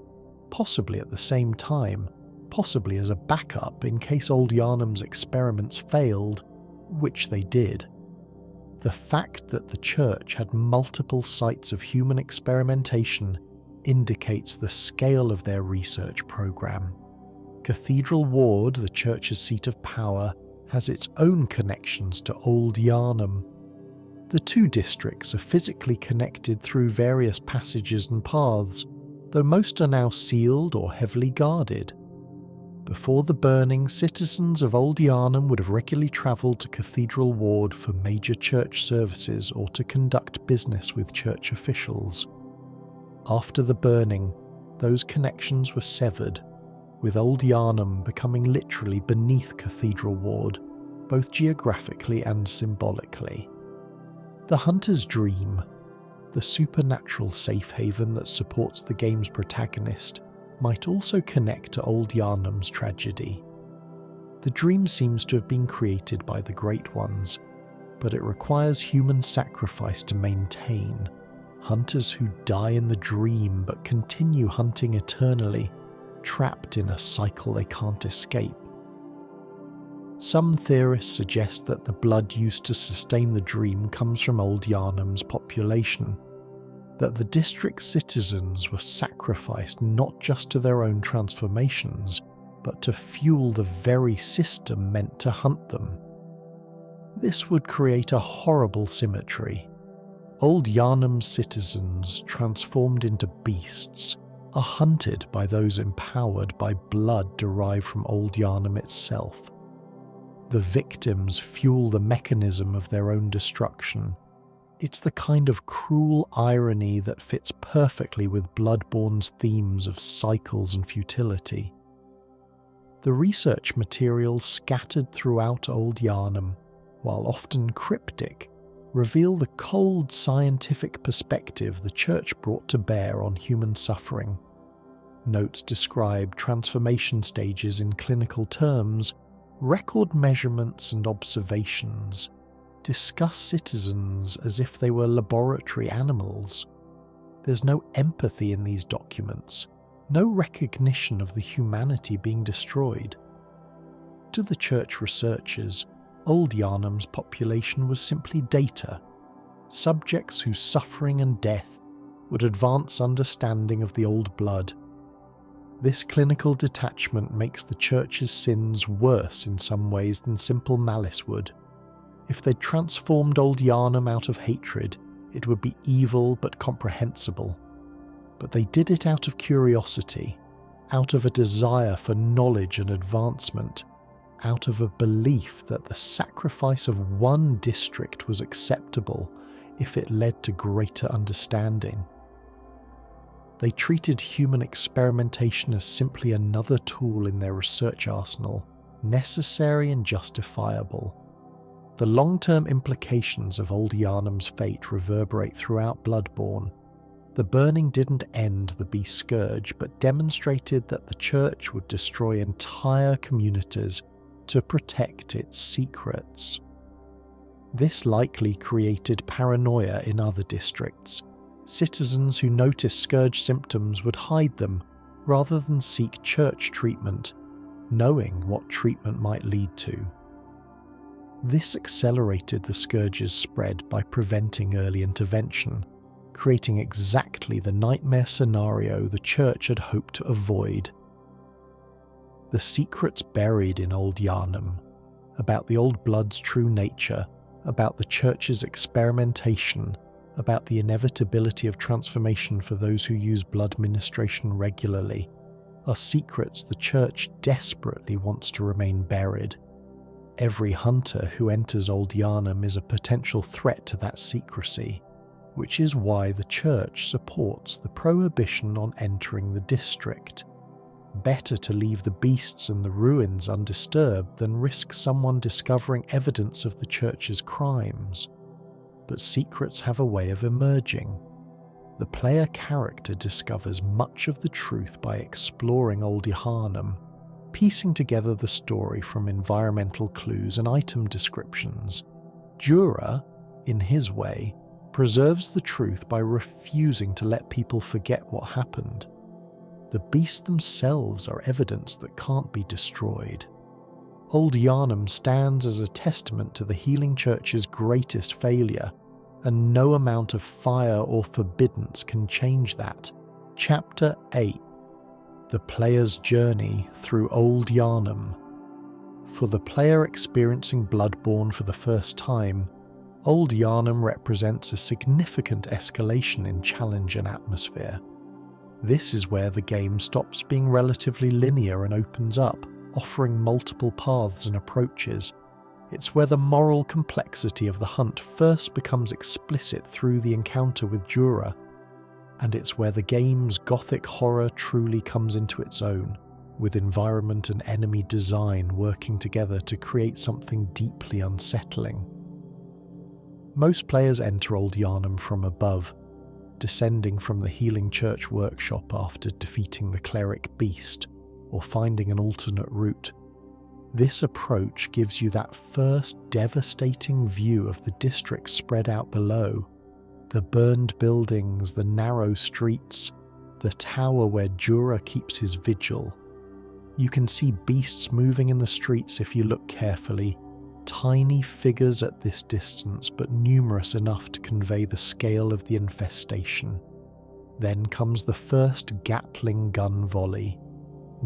possibly at the same time, possibly as a backup in case Old Yharnam's experiments failed, which they did. The fact that the church had multiple sites of human experimentation indicates the scale of their research program. Cathedral Ward, the church's seat of power, has its own connections to Old Yharnam. The two districts are physically connected through various passages and paths, though most are now sealed or heavily guarded. Before the burning, citizens of Old Yharnam would have regularly travelled to Cathedral Ward for major church services or to conduct business with church officials. After the burning, those connections were severed, with Old Yharnam becoming literally beneath Cathedral Ward, both geographically and symbolically. The Hunter's Dream, the supernatural safe haven that supports the game's protagonist, might also connect to Old Yharnam's tragedy. The dream seems to have been created by the Great Ones, but it requires human sacrifice to maintain. Hunters who die in the dream but continue hunting eternally, trapped in a cycle they can't escape. Some theorists suggest that the blood used to sustain the dream comes from Old Yharnam's population, that the district's citizens were sacrificed not just to their own transformations, but to fuel the very system meant to hunt them. This would create a horrible symmetry. Old Yharnam's citizens, transformed into beasts, are hunted by those empowered by blood derived from Old Yharnam itself. The victims fuel the mechanism of their own destruction. It's the kind of cruel irony that fits perfectly with Bloodborne's themes of cycles and futility. The research materials scattered throughout Old Yharnam, while often cryptic, reveal the cold scientific perspective the Church brought to bear on human suffering. Notes describe transformation stages in clinical terms, record measurements and observations, discuss citizens as if they were laboratory animals. There's no empathy in these documents, no recognition of the humanity being destroyed. To the Church researchers, Old Yharnam's population was simply data, subjects whose suffering and death would advance understanding of the old blood. This clinical detachment makes the Church's sins worse in some ways than simple malice would. If they'd transformed Old Yharnam out of hatred, it would be evil but comprehensible. but they did it out of curiosity, out of a desire for knowledge and advancement, out of a belief that the sacrifice of one district was acceptable if it led to greater understanding. They treated human experimentation as simply another tool in their research arsenal, necessary and justifiable. The long-term implications of Old Yharnam's fate reverberate throughout Bloodborne. The burning didn't end the beast scourge, but demonstrated that the Church would destroy entire communities to protect its secrets. This likely created paranoia in other districts. Citizens who noticed scourge symptoms would hide them rather than seek church treatment, knowing what treatment might lead to. This accelerated the scourge's spread by preventing early intervention, creating exactly the nightmare scenario the Church had hoped to avoid. The secrets buried in Old Yharnam, about the Old Blood's true nature, about the Church's experimentation, about the inevitability of transformation for those who use blood ministration regularly, are secrets the Church desperately wants to remain buried. Every hunter who enters Old Yharnam is a potential threat to that secrecy, which is why the Church supports the prohibition on entering the district. Better to leave the beasts and the ruins undisturbed than risk someone discovering evidence of the Church's crimes. But secrets have a way of emerging. The player character discovers much of the truth by exploring Old Yharnam, piecing together the story from environmental clues and item descriptions. Jura, in his way, preserves the truth by refusing to let people forget what happened. The beasts themselves are evidence that can't be destroyed. Old Yharnam stands as a testament to the Healing Church's greatest failure, and no amount of fire or forbiddance can change that. Chapter 8. The Player's Journey Through Old Yharnam. For the player experiencing Bloodborne for the first time, Old Yharnam represents a significant escalation in challenge and atmosphere. This is where the game stops being relatively linear and opens up, offering multiple paths and approaches. It's where the moral complexity of the hunt first becomes explicit through the encounter with Jura, and it's where the game's gothic horror truly comes into its own, with environment and enemy design working together to create something deeply unsettling. Most players enter Old Yharnam from above, descending from the Healing Church workshop after defeating the cleric beast, or finding an alternate route. This approach gives you that first devastating view of the district spread out below. The burned buildings, the narrow streets, the tower where Jura keeps his vigil. You can see beasts moving in the streets if you look carefully, tiny figures at this distance but numerous enough to convey the scale of the infestation. Then comes the first Gatling gun volley.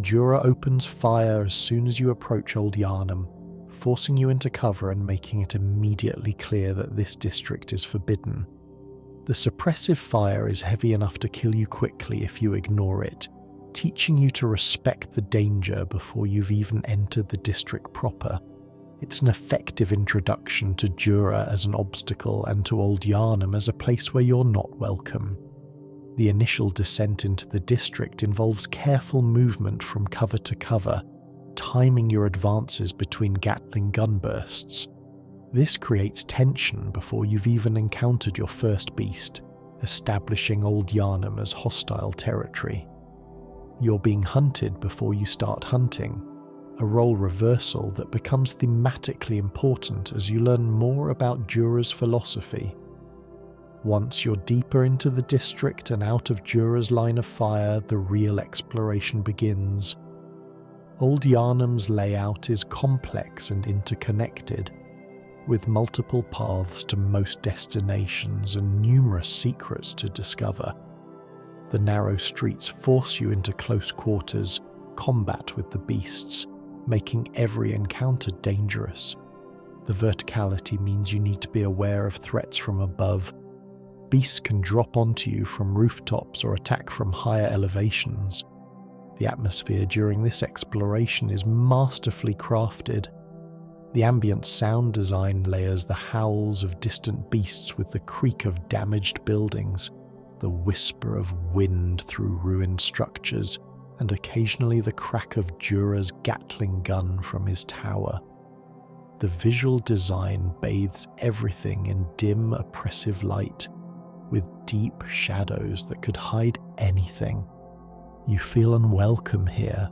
Jura opens fire as soon as you approach Old Yharnam, forcing you into cover and making it immediately clear that this district is forbidden. The suppressive fire is heavy enough to kill you quickly if you ignore it, teaching you to respect the danger before you've even entered the district proper. It's an effective introduction to Jura as an obstacle and to Old Yharnam as a place where you're not welcome. The initial descent into the district involves careful movement from cover to cover, timing your advances between Gatling gun bursts. This creates tension before you've even encountered your first beast, establishing Old Yharnam as hostile territory. You're being hunted before you start hunting, a role reversal that becomes thematically important as you learn more about Jura's philosophy. Once you're deeper into the district and out of Jura's line of fire, the real exploration begins. Old Yharnam's layout is complex and interconnected, with multiple paths to most destinations and numerous secrets to discover. The narrow streets force you into close quarters, combat with the beasts, making every encounter dangerous. The verticality means you need to be aware of threats from above, Beasts can drop onto you from rooftops or attack from higher elevations. The atmosphere during this exploration is masterfully crafted. The ambient sound design layers the howls of distant beasts with the creak of damaged buildings, the whisper of wind through ruined structures, and occasionally the crack of Jura's Gatling gun from his tower. The visual design bathes everything in dim, oppressive light, with deep shadows that could hide anything. You feel unwelcome here,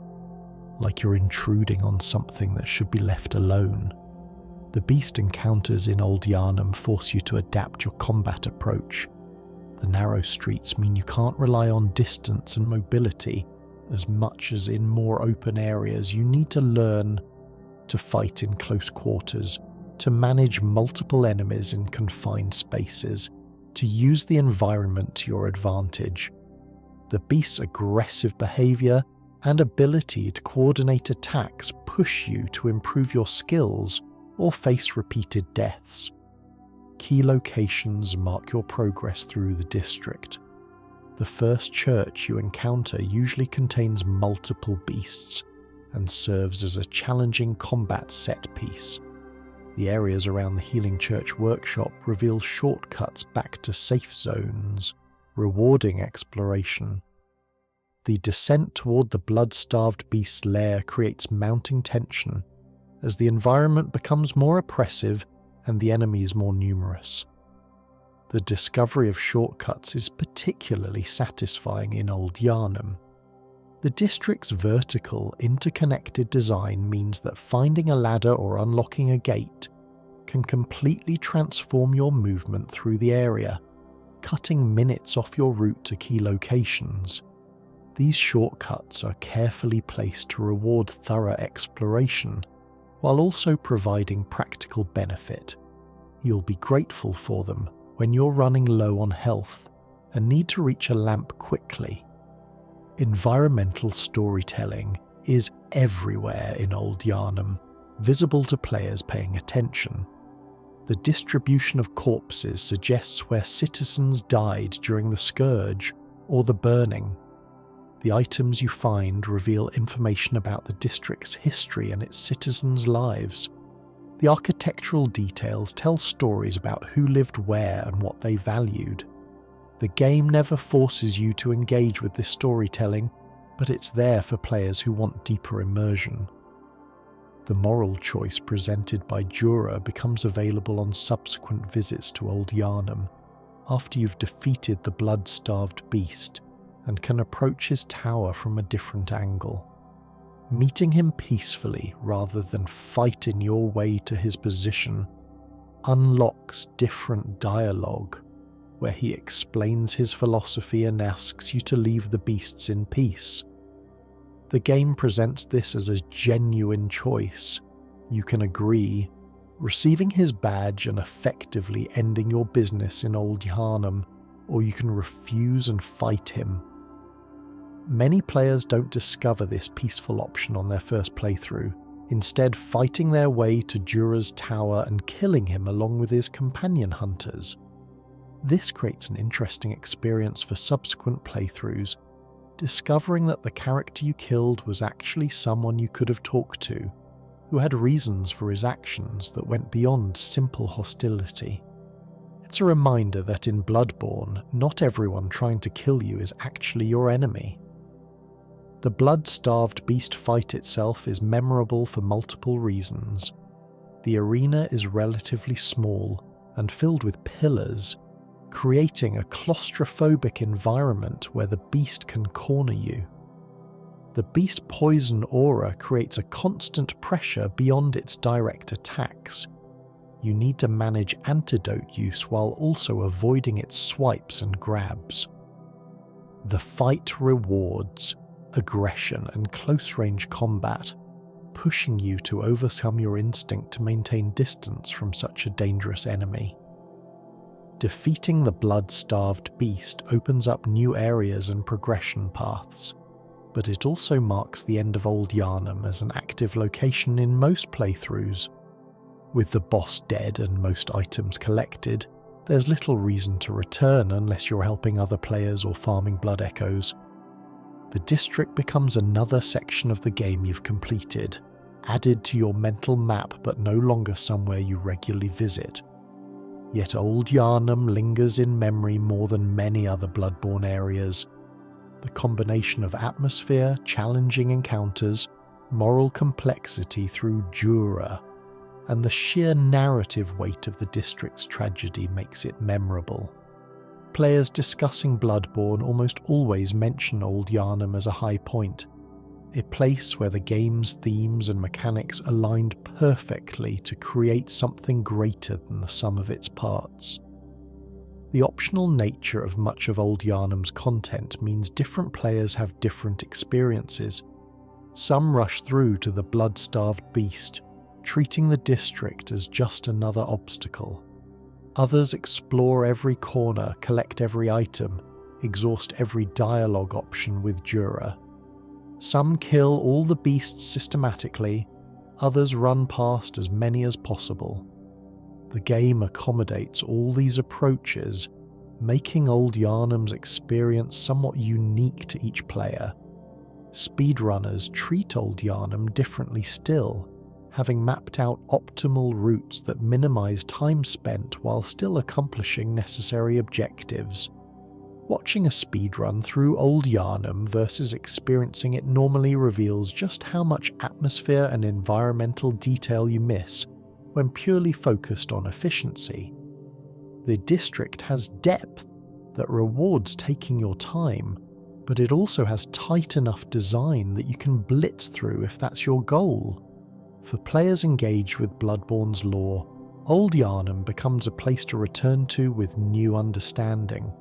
like you're intruding on something that should be left alone. The beast encounters in Old Yharnam force you to adapt your combat approach. The narrow streets mean you can't rely on distance and mobility as much as in more open areas. You need to learn to fight in close quarters, to manage multiple enemies in confined spaces, to use the environment to your advantage. The beast's aggressive behavior and ability to coordinate attacks push you to improve your skills or face repeated deaths. Key locations mark your progress through the district. The first church you encounter usually contains multiple beasts and serves as a challenging combat set piece. The areas around the Healing Church workshop reveal shortcuts back to safe zones, rewarding exploration. The descent toward the blood-starved beast's lair creates mounting tension as the environment becomes more oppressive and the enemies more numerous. The discovery of shortcuts is particularly satisfying in Old Yharnam. The district's vertical, interconnected design means that finding a ladder or unlocking a gate can completely transform your movement through the area, cutting minutes off your route to key locations. These shortcuts are carefully placed to reward thorough exploration, while also providing practical benefit. You'll be grateful for them when you're running low on health and need to reach a lamp quickly. Environmental storytelling is everywhere in Old Yharnam, visible to players paying attention. The distribution of corpses suggests where citizens died during the scourge or the burning. The items you find reveal information about the district's history and its citizens' lives. The architectural details tell stories about who lived where and what they valued. The game never forces you to engage with this storytelling, but it's there for players who want deeper immersion. The moral choice presented by Jura becomes available on subsequent visits to Old Yharnam, after you've defeated the blood-starved beast and can approach his tower from a different angle. Meeting him peacefully rather than fighting your way to his position unlocks different dialogue, where he explains his philosophy and asks you to leave the beasts in peace. The game presents this as a genuine choice. You can agree, receiving his badge and effectively ending your business in Old Yharnam, or you can refuse and fight him. Many players don't discover this peaceful option on their first playthrough, instead fighting their way to Jura's tower and killing him along with his companion hunters. This creates an interesting experience for subsequent playthroughs, discovering that the character you killed was actually someone you could have talked to, who had reasons for his actions that went beyond simple hostility. It's a reminder that in Bloodborne, not everyone trying to kill you is actually your enemy. The blood-starved beast fight itself is memorable for multiple reasons. The arena is relatively small and filled with pillars, creating a claustrophobic environment where the beast can corner you. The beast poison aura creates a constant pressure beyond its direct attacks. You need to manage antidote use while also avoiding its swipes and grabs. The fight rewards aggression and close-range combat, pushing you to overcome your instinct to maintain distance from such a dangerous enemy. Defeating the blood-starved beast opens up new areas and progression paths, but it also marks the end of Old Yharnam as an active location in most playthroughs. With the boss dead and most items collected, there's little reason to return unless you're helping other players or farming blood echoes. The district becomes another section of the game you've completed, added to your mental map but no longer somewhere you regularly visit. Yet Old Yharnam lingers in memory more than many other Bloodborne areas. The combination of atmosphere, challenging encounters, moral complexity through Jura, and the sheer narrative weight of the district's tragedy makes it memorable. Players discussing Bloodborne almost always mention Old Yharnam as a high point, a place where the game's themes and mechanics aligned perfectly to create something greater than the sum of its parts. The optional nature of much of Old Yharnam's content means different players have different experiences. Some rush through to the blood-starved beast, treating the district as just another obstacle. Others explore every corner, collect every item, exhaust every dialogue option with Jura. Some kill all the beasts systematically, others run past as many as possible. The game accommodates all these approaches, making Old Yharnam's experience somewhat unique to each player. Speedrunners treat Old Yharnam differently still, having mapped out optimal routes that minimize time spent while still accomplishing necessary objectives. Watching a speedrun through Old Yharnam versus experiencing it normally reveals just how much atmosphere and environmental detail you miss when purely focused on efficiency. The district has depth that rewards taking your time, but it also has tight enough design that you can blitz through if that's your goal. For players engaged with Bloodborne's lore, Old Yharnam becomes a place to return to with new understanding.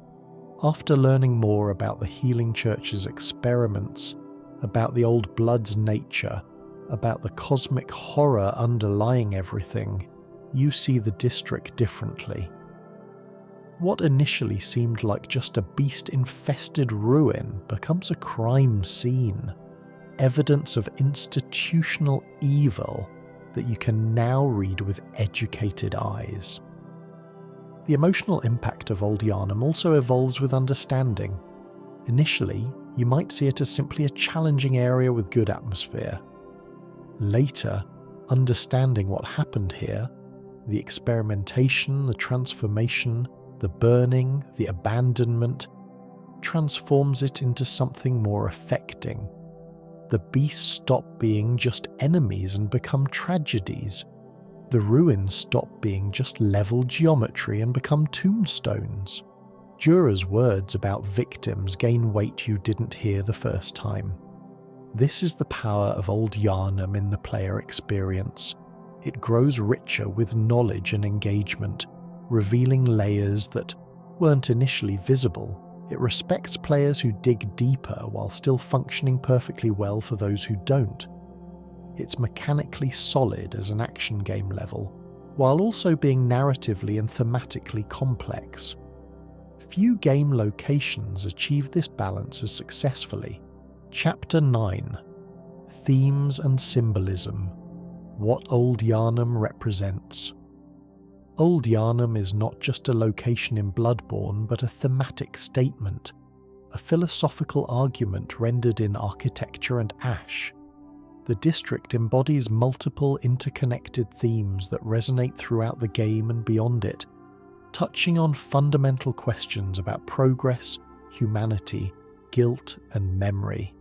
After learning more about the Healing Church's experiments, about the Old Blood's nature, about the cosmic horror underlying everything, you see the district differently. What initially seemed like just a beast-infested ruin becomes a crime scene, evidence of institutional evil that you can now read with educated eyes. The emotional impact of Old Yharnam also evolves with understanding. Initially, you might see it as simply a challenging area with good atmosphere. Later, understanding what happened here, the experimentation, the transformation, the burning, the abandonment, transforms it into something more affecting. The beasts stop being just enemies and become tragedies. The ruins stop being just level geometry and become tombstones. Jura's words about victims gain weight you didn't hear the first time. This is the power of Old Yharnam in the player experience. It grows richer with knowledge and engagement, revealing layers that weren't initially visible. It respects players who dig deeper while still functioning perfectly well for those who don't. It's mechanically solid as an action game level, while also being narratively and thematically complex. Few game locations achieve this balance as successfully. Chapter 9: Themes and Symbolism. What Old Yharnam represents. Old Yharnam is not just a location in Bloodborne, but a thematic statement, a philosophical argument rendered in architecture and ash. The district embodies multiple interconnected themes that resonate throughout the game and beyond it, touching on fundamental questions about progress, humanity, guilt, and memory.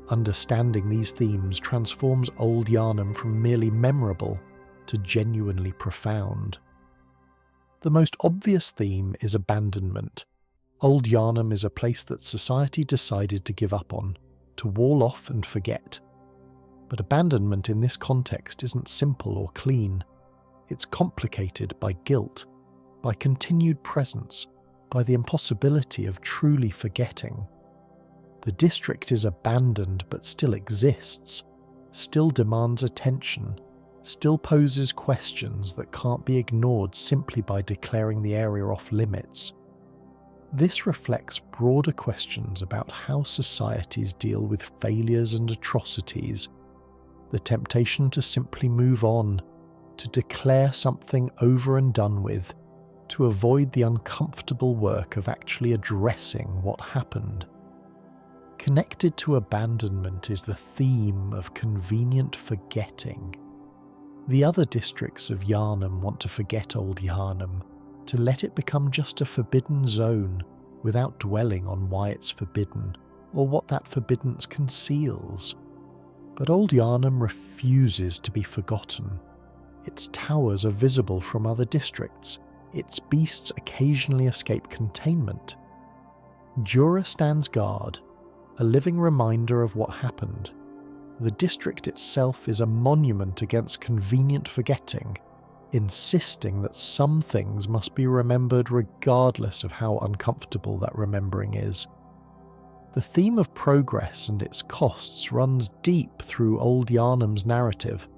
Understanding these themes transforms Old Yharnam from merely memorable to genuinely profound. The most obvious theme is abandonment. Old Yharnam is a place that society decided to give up on, to wall off and forget. But abandonment in this context isn't simple or clean. It's complicated by guilt, by continued presence, by the impossibility of truly forgetting. The district is abandoned but still exists, still demands attention, still poses questions that can't be ignored simply by declaring the area off limits. This reflects broader questions about how societies deal with failures and atrocities, the temptation to simply move on, to declare something over and done with, to avoid the uncomfortable work of actually addressing what happened. Connected to abandonment is the theme of convenient forgetting. The other districts of Yharnam want to forget Old Yharnam, to let it become just a forbidden zone without dwelling on why it's forbidden or what that forbiddance conceals. But Old Yharnam refuses to be forgotten. Its towers are visible from other districts. Its beasts occasionally escape containment. Jura stands guard, a living reminder of what happened. The district itself is a monument against convenient forgetting, insisting that some things must be remembered regardless of how uncomfortable that remembering is. The theme of progress and its costs runs deep through Old Yharnam's narrative.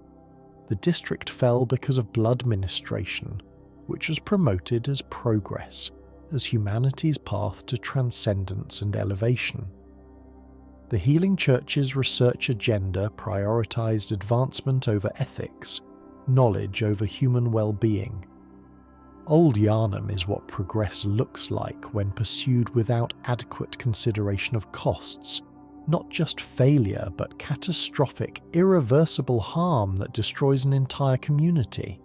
The district fell because of blood ministration, which was promoted as progress, as humanity's path to transcendence and elevation. The Healing Church's research agenda prioritized advancement over ethics, knowledge over human well-being. Old Yharnam is what progress looks like when pursued without adequate consideration of costs, not just failure but catastrophic, irreversible harm that destroys an entire community.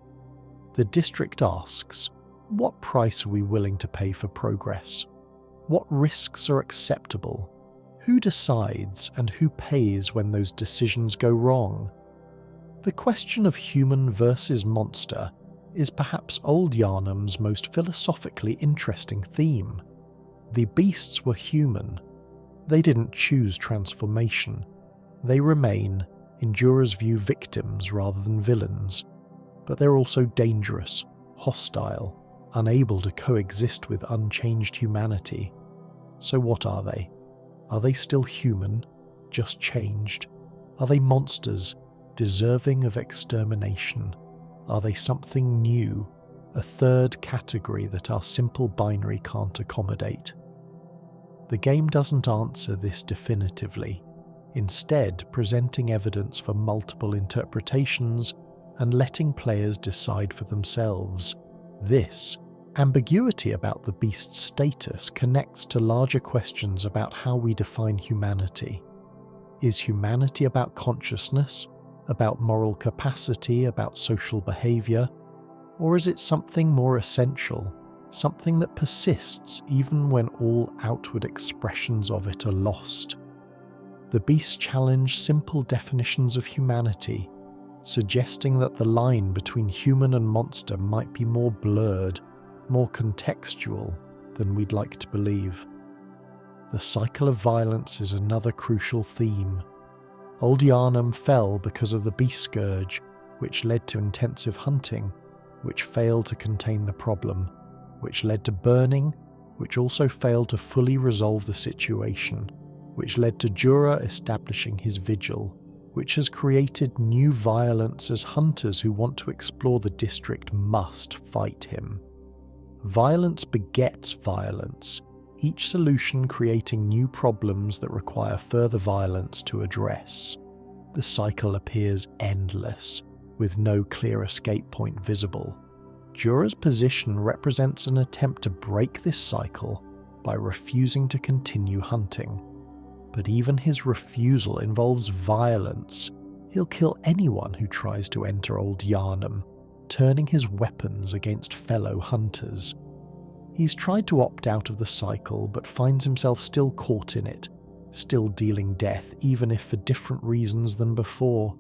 The district asks, what price are we willing to pay for progress? What risks are acceptable? Who decides and who pays when those decisions go wrong? The question of human versus monster is perhaps Old Yharnam's most philosophically interesting theme. The beasts were human. They didn't choose transformation. They remain, in Jura's view, victims rather than villains. But they're also dangerous, hostile, unable to coexist with unchanged humanity. So what are they? Are they still human, just changed? Are they monsters, deserving of extermination? Are they something new, a third category that our simple binary can't accommodate? The game doesn't answer this definitively, instead presenting evidence for multiple interpretations and letting players decide for themselves. This ambiguity about the beast's status connects to larger questions about how we define humanity. Is humanity about consciousness, about moral capacity, about social behavior, or is it something more essential, something that persists even when all outward expressions of it are lost? The beasts challenge simple definitions of humanity, suggesting that the line between human and monster might be more blurred, more contextual than we'd like to believe. The cycle of violence is another crucial theme. Old Yharnam fell because of the beast scourge, which led to intensive hunting, which failed to contain the problem, which led to burning, which also failed to fully resolve the situation, which led to Jura establishing his vigil, which has created new violence as hunters who want to explore the district must fight him. Violence begets violence, each solution creating new problems that require further violence to address. The cycle appears endless, with no clear escape point visible. Jura's position represents an attempt to break this cycle by refusing to continue hunting. But even his refusal involves violence. He'll kill anyone who tries to enter Old Yharnam, turning his weapons against fellow hunters. He's tried to opt out of the cycle but finds himself still caught in it, still dealing death even if for different reasons than before.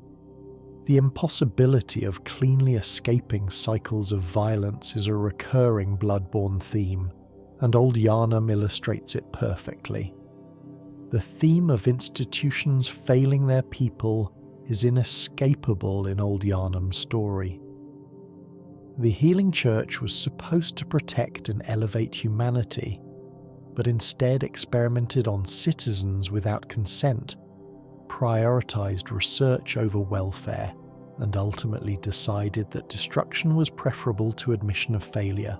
The impossibility of cleanly escaping cycles of violence is a recurring Bloodborne theme, and Old Yharnam illustrates it perfectly. The theme of institutions failing their people is inescapable in Old Yharnam's story. The Healing Church was supposed to protect and elevate humanity, but instead experimented on citizens without consent, prioritized research over welfare, and ultimately decided that destruction was preferable to admission of failure.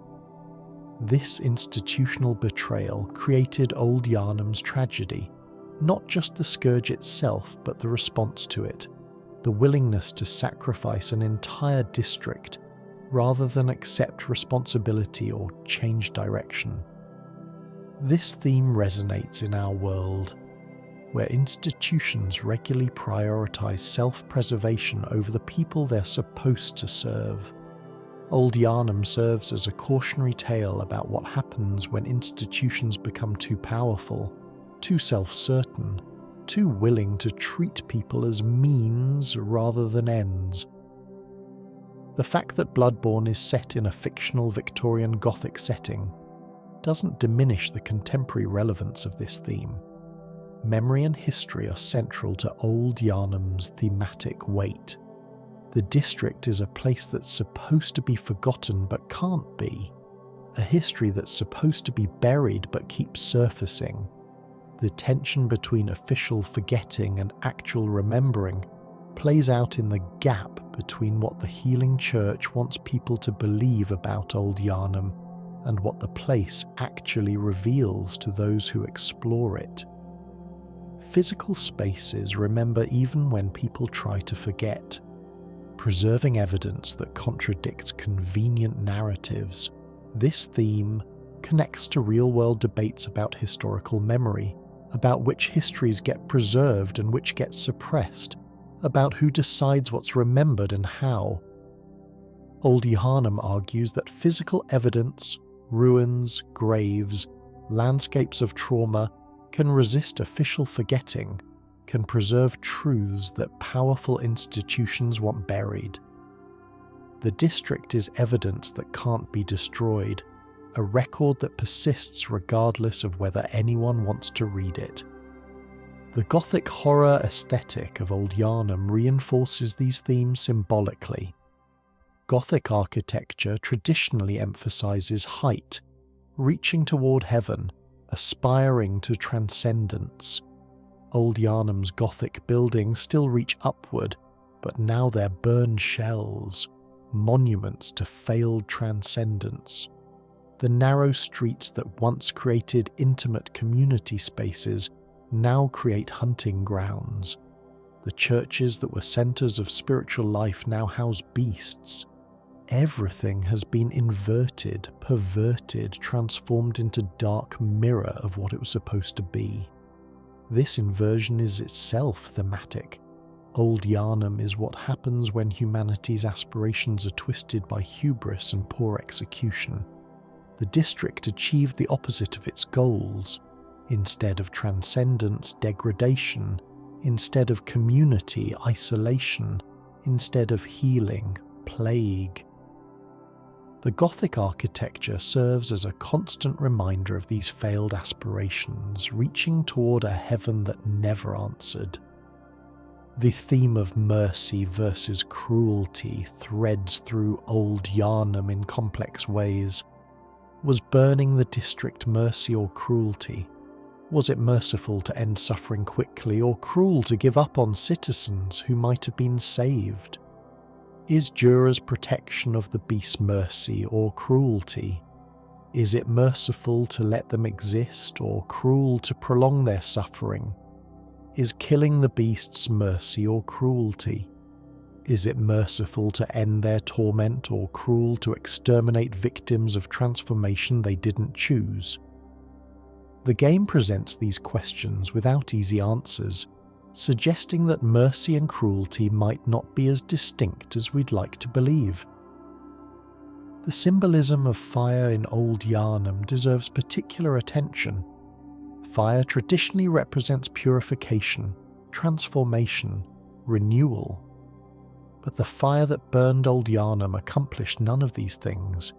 This institutional betrayal created Old Yharnam's tragedy, not just the scourge itself but the response to it, the willingness to sacrifice an entire district, rather than accept responsibility or change direction. This theme resonates in our world, where institutions regularly prioritize self-preservation over the people they're supposed to serve. Old Yharnam serves as a cautionary tale about what happens when institutions become too powerful, too self-certain, too willing to treat people as means rather than ends. The fact that Bloodborne is set in a fictional Victorian Gothic setting doesn't diminish the contemporary relevance of this theme. Memory and history are central to Old Yharnam's thematic weight. The district is a place that's supposed to be forgotten but can't be, a history that's supposed to be buried but keeps surfacing. The tension between official forgetting and actual remembering plays out in the gap between what the healing church wants people to believe about Old Yharnam and what the place actually reveals to those who explore it. Physical spaces remember even when people try to forget, preserving evidence that contradicts convenient narratives. This theme connects to real-world debates about historical memory, about which histories get preserved and which get suppressed, about who decides what's remembered and how. Old Yharnam argues that physical evidence, ruins, graves, landscapes of trauma can resist official forgetting, can preserve truths that powerful institutions want buried. The district is evidence that can't be destroyed, a record that persists regardless of whether anyone wants to read it. The Gothic horror aesthetic of Old Yharnam reinforces these themes symbolically. Gothic architecture traditionally emphasizes height, reaching toward heaven, aspiring to transcendence. Old Yharnam's Gothic buildings still reach upward, but now they're burned shells, monuments to failed transcendence. The narrow streets that once created intimate community spaces now create hunting grounds. The churches that were centers of spiritual life now house beasts. Everything has been inverted, perverted, transformed into dark mirror of what it was supposed to be. This inversion is itself thematic. Old Yharnam is what happens when humanity's aspirations are twisted by hubris and poor execution. The district achieved the opposite of its goals. Instead of transcendence, degradation. Instead of community, isolation. Instead of healing, plague. The Gothic architecture serves as a constant reminder of these failed aspirations, reaching toward a heaven that never answered. The theme of mercy versus cruelty threads through Old Yharnam in complex ways. Was burning the district mercy or cruelty? Was it merciful to end suffering quickly, or cruel to give up on citizens who might have been saved? Is Jura's protection of the beast mercy or cruelty? Is it merciful to let them exist, or cruel to prolong their suffering? Is killing the beasts mercy or cruelty? Is it merciful to end their torment, or cruel to exterminate victims of transformation they didn't choose? The game presents these questions without easy answers, suggesting that mercy and cruelty might not be as distinct as we'd like to believe. The symbolism of fire in Old Yharnam deserves particular attention. Fire traditionally represents purification, transformation, renewal. But the fire that burned Old Yharnam accomplished none of these things.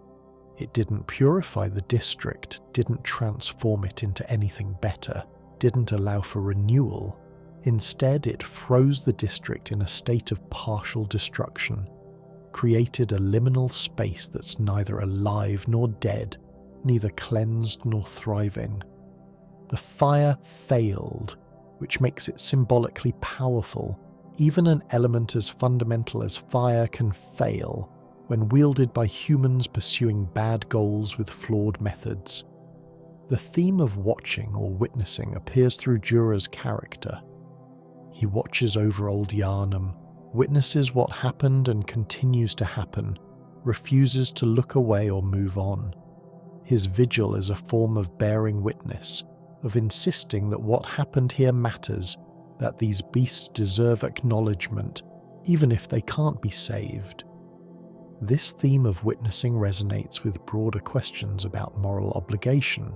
It didn't purify the district, didn't transform it into anything better, didn't allow for renewal. Instead, it froze the district in a state of partial destruction, created a liminal space that's neither alive nor dead, neither cleansed nor thriving. The fire failed, which makes it symbolically powerful. Even an element as fundamental as fire can fail when wielded by humans pursuing bad goals with flawed methods. The theme of watching or witnessing appears through Jura's character. He watches over Old Yharnam, witnesses what happened and continues to happen, refuses to look away or move on. His vigil is a form of bearing witness, of insisting that what happened here matters, that these beasts deserve acknowledgement, even if they can't be saved. This theme of witnessing resonates with broader questions about moral obligation.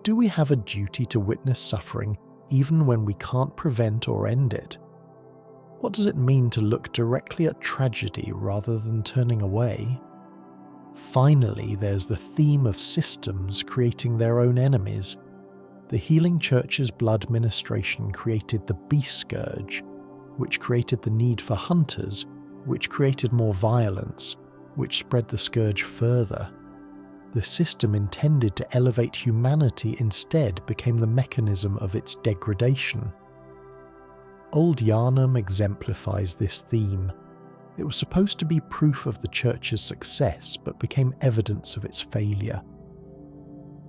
Do we have a duty to witness suffering even when we can't prevent or end it? What does it mean to look directly at tragedy rather than turning away? Finally, there's the theme of systems creating their own enemies. The Healing Church's blood ministration created the beast scourge, which created the need for hunters, which created more violence, which spread the scourge further. The system intended to elevate humanity instead became the mechanism of its degradation. Old Yharnam exemplifies this theme. It was supposed to be proof of the Church's success, but became evidence of its failure.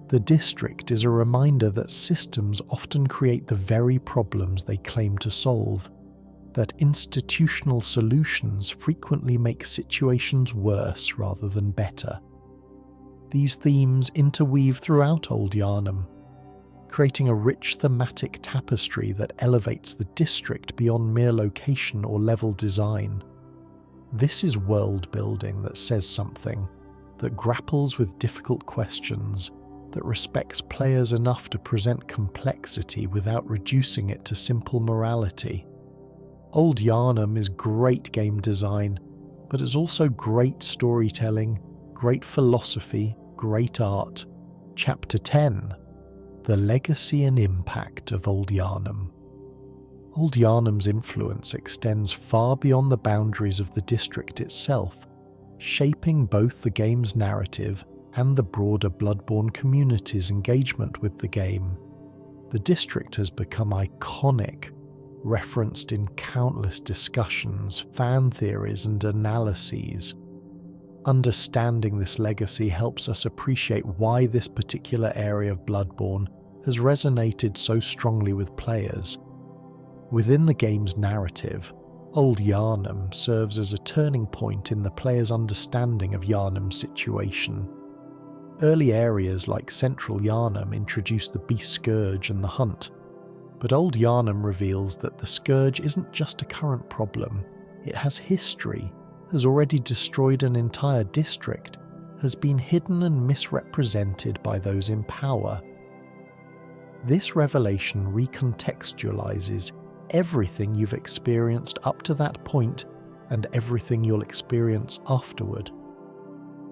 The district is a reminder that systems often create the very problems they claim to solve, that institutional solutions frequently make situations worse rather than better. These themes interweave throughout Old Yharnam, creating a rich thematic tapestry that elevates the district beyond mere location or level design. This is world building that says something, that grapples with difficult questions, that respects players enough to present complexity without reducing it to simple morality. Old Yharnam is great game design, but it's also great storytelling, great philosophy, great art. Chapter 10: The Legacy and Impact of Old Yharnam. Old Yharnam's influence extends far beyond the boundaries of the district itself, shaping both the game's narrative and the broader Bloodborne community's engagement with the game. The district has become iconic, referenced in countless discussions, fan theories, and analyses. Understanding this legacy helps us appreciate why this particular area of Bloodborne has resonated so strongly with players. Within the game's narrative, Old Yharnam serves as a turning point in the player's understanding of Yharnam's situation. Early areas like Central Yharnam introduce the beast scourge and the hunt, but Old Yharnam reveals that the scourge isn't just a current problem, it has history, has already destroyed an entire district, has been hidden and misrepresented by those in power. This revelation recontextualizes everything you've experienced up to that point and everything you'll experience afterward.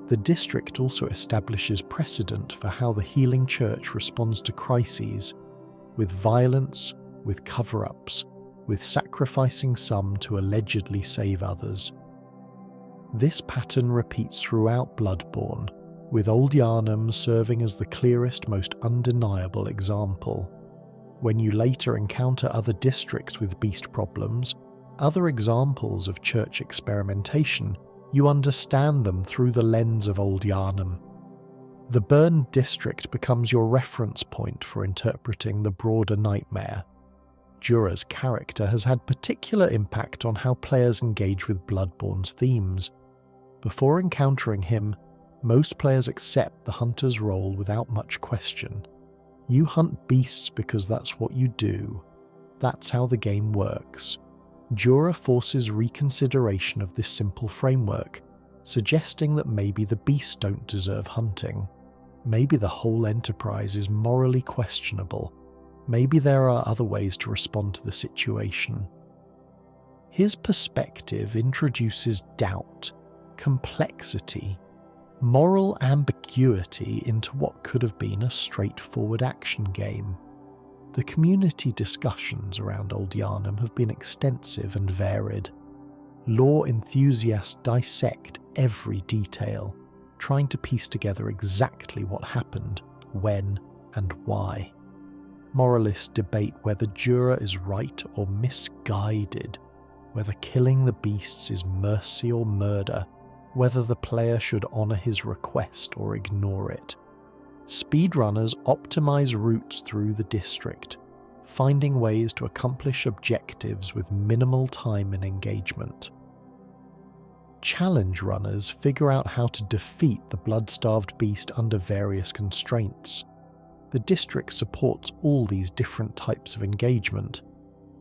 The district also establishes precedent for how the Healing Church responds to crises, with violence, with cover-ups, with sacrificing some to allegedly save others. This pattern repeats throughout Bloodborne, with Old Yharnam serving as the clearest, most undeniable example. When you later encounter other districts with beast problems, other examples of church experimentation, you understand them through the lens of Old Yharnam. The burned district becomes your reference point for interpreting the broader nightmare. Jura's character has had particular impact on how players engage with Bloodborne's themes. Before encountering him, most players accept the hunter's role without much question. You hunt beasts because that's what you do. That's how the game works. Jura forces reconsideration of this simple framework, suggesting that maybe the beasts don't deserve hunting. Maybe the whole enterprise is morally questionable. Maybe there are other ways to respond to the situation. His perspective introduces doubt, complexity, moral ambiguity into what could have been a straightforward action game. The community discussions around Old Yharnam have been extensive and varied. Lore enthusiasts dissect every detail, trying to piece together exactly what happened, when, and why. Moralists debate whether Jura is right or misguided, whether killing the beasts is mercy or murder, whether the player should honour his request or ignore it. Speedrunners optimize routes through the district, finding ways to accomplish objectives with minimal time and engagement. challenge runners figure out how to defeat the blood-starved beast under various constraints. The district supports all these different types of engagement.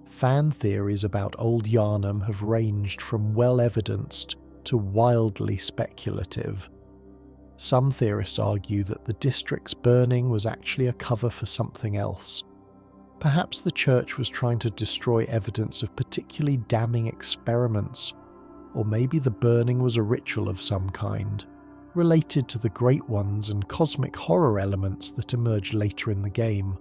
Fan theories about Old Yharnam have ranged from well-evidenced to wildly speculative. Some theorists argue that the district's burning was actually a cover for something else. Perhaps the church was trying to destroy evidence of particularly damning experiments, or maybe the burning was a ritual of some kind, related to the Great Ones and cosmic horror elements that emerge later in the game.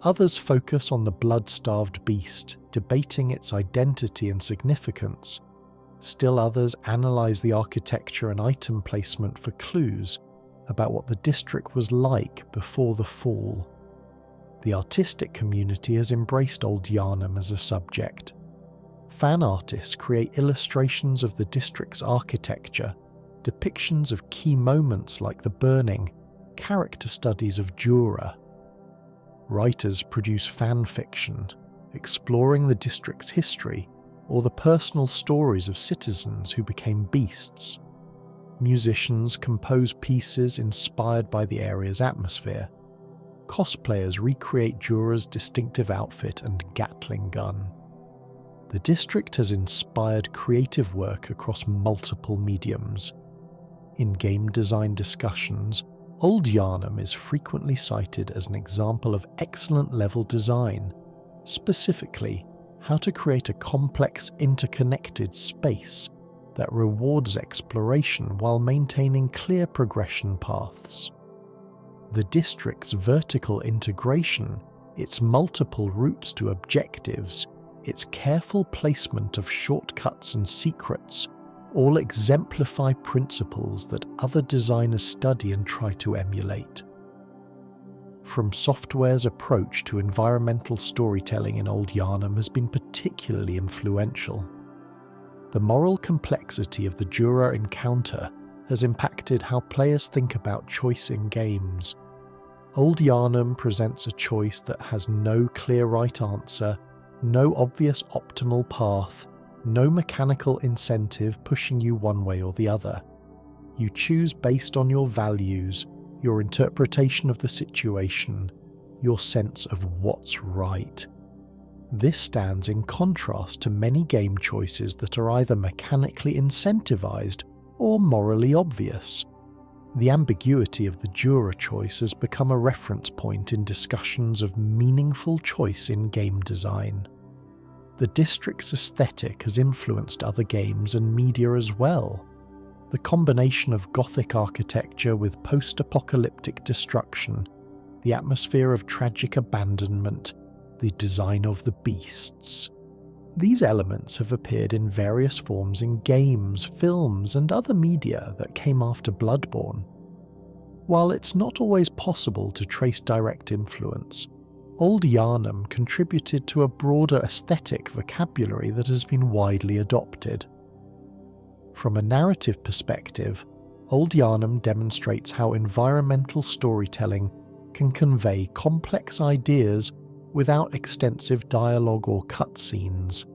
Others focus on the blood-starved beast, debating its identity and significance. Still others analyse the architecture and item placement for clues about what the district was like before the fall. The artistic community has embraced Old Yharnam as a subject. Fan artists create illustrations of the district's architecture, depictions of key moments like the burning, character studies of Jura. Writers produce fan fiction, exploring the district's history or the personal stories of citizens who became beasts. Musicians compose pieces inspired by the area's atmosphere. Cosplayers recreate Jura's distinctive outfit and Gatling gun. The district has inspired creative work across multiple mediums. In game design discussions, Old Yharnam is frequently cited as an example of excellent level design, specifically how to create a complex interconnected space that rewards exploration while maintaining clear progression paths. The district's vertical integration, its multiple routes to objectives, its careful placement of shortcuts and secrets all exemplify principles that other designers study and try to emulate. From software's approach to environmental storytelling in Old Yharnam has been particularly influential. The moral complexity of the Jura encounter has impacted how players think about choice in games. Old Yharnam presents a choice that has no clear right answer, no obvious optimal path, no mechanical incentive pushing you one way or the other. You choose based on your values, your interpretation of the situation, your sense of what's right. This stands in contrast to many game choices that are either mechanically incentivized or morally obvious. The ambiguity of the Jura choice has become a reference point in discussions of meaningful choice in game design. The district's aesthetic has influenced other games and media as well. The combination of Gothic architecture with post-apocalyptic destruction, the atmosphere of tragic abandonment, the design of the beasts. These elements have appeared in various forms in games, films, and other media that came after Bloodborne. While it's not always possible to trace direct influence, Old Yharnam contributed to a broader aesthetic vocabulary that has been widely adopted. From a narrative perspective, Old Yharnam demonstrates how environmental storytelling can convey complex ideas without extensive dialogue or cutscenes.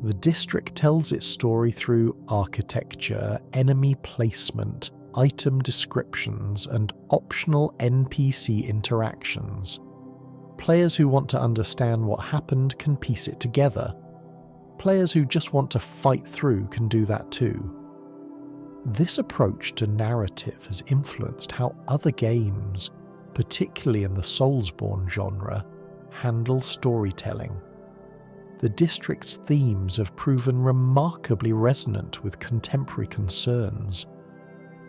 The district tells its story through architecture, enemy placement, item descriptions, and optional NPC interactions. Players who want to understand what happened can piece it together. Players who just want to fight through can do that too. This approach to narrative has influenced how other games, particularly in the Soulsborne genre, handle storytelling. The district's themes have proven remarkably resonant with contemporary concerns.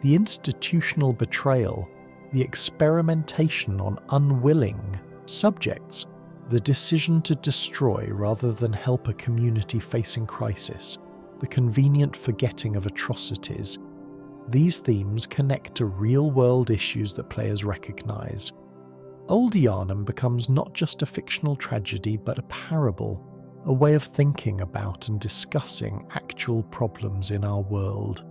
The institutional betrayal, the experimentation on unwilling subjects, the decision to destroy rather than help a community facing crisis, the convenient forgetting of atrocities. These themes connect to real-world issues that players recognize. Old Yharnam becomes not just a fictional tragedy but a parable, a way of thinking about and discussing actual problems in our world.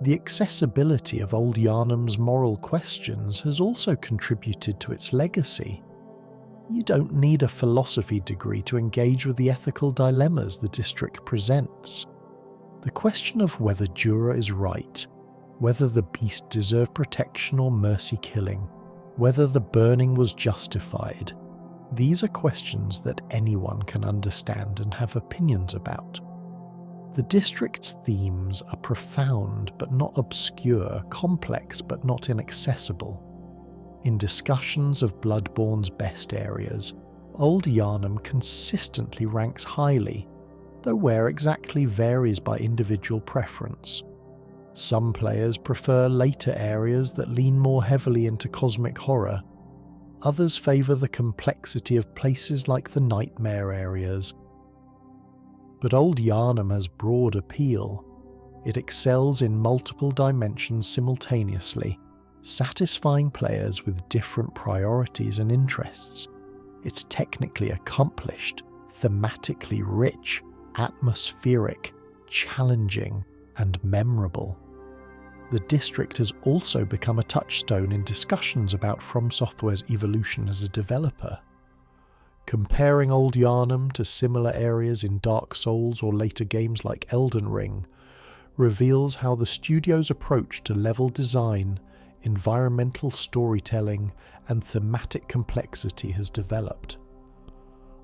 The accessibility of Old Yharnam's moral questions has also contributed to its legacy. You don't need a philosophy degree to engage with the ethical dilemmas the district presents. The question of whether Jura is right, whether the beast deserved protection or mercy killing, whether the burning was justified, these are questions that anyone can understand and have opinions about. The district's themes are profound but not obscure, complex but not inaccessible. In discussions of Bloodborne's best areas, Old Yharnam consistently ranks highly, though where exactly varies by individual preference. Some players prefer later areas that lean more heavily into cosmic horror. Others favour the complexity of places like the nightmare areas. But Old Yharnam has broad appeal. It excels in multiple dimensions simultaneously, satisfying players with different priorities and interests. It's technically accomplished, thematically rich, atmospheric, challenging, and memorable. The district has also become a touchstone in discussions about From Software's evolution as a developer. Comparing Old Yharnam to similar areas in Dark Souls or later games like Elden Ring reveals how the studio's approach to level design, environmental storytelling, and thematic complexity has developed.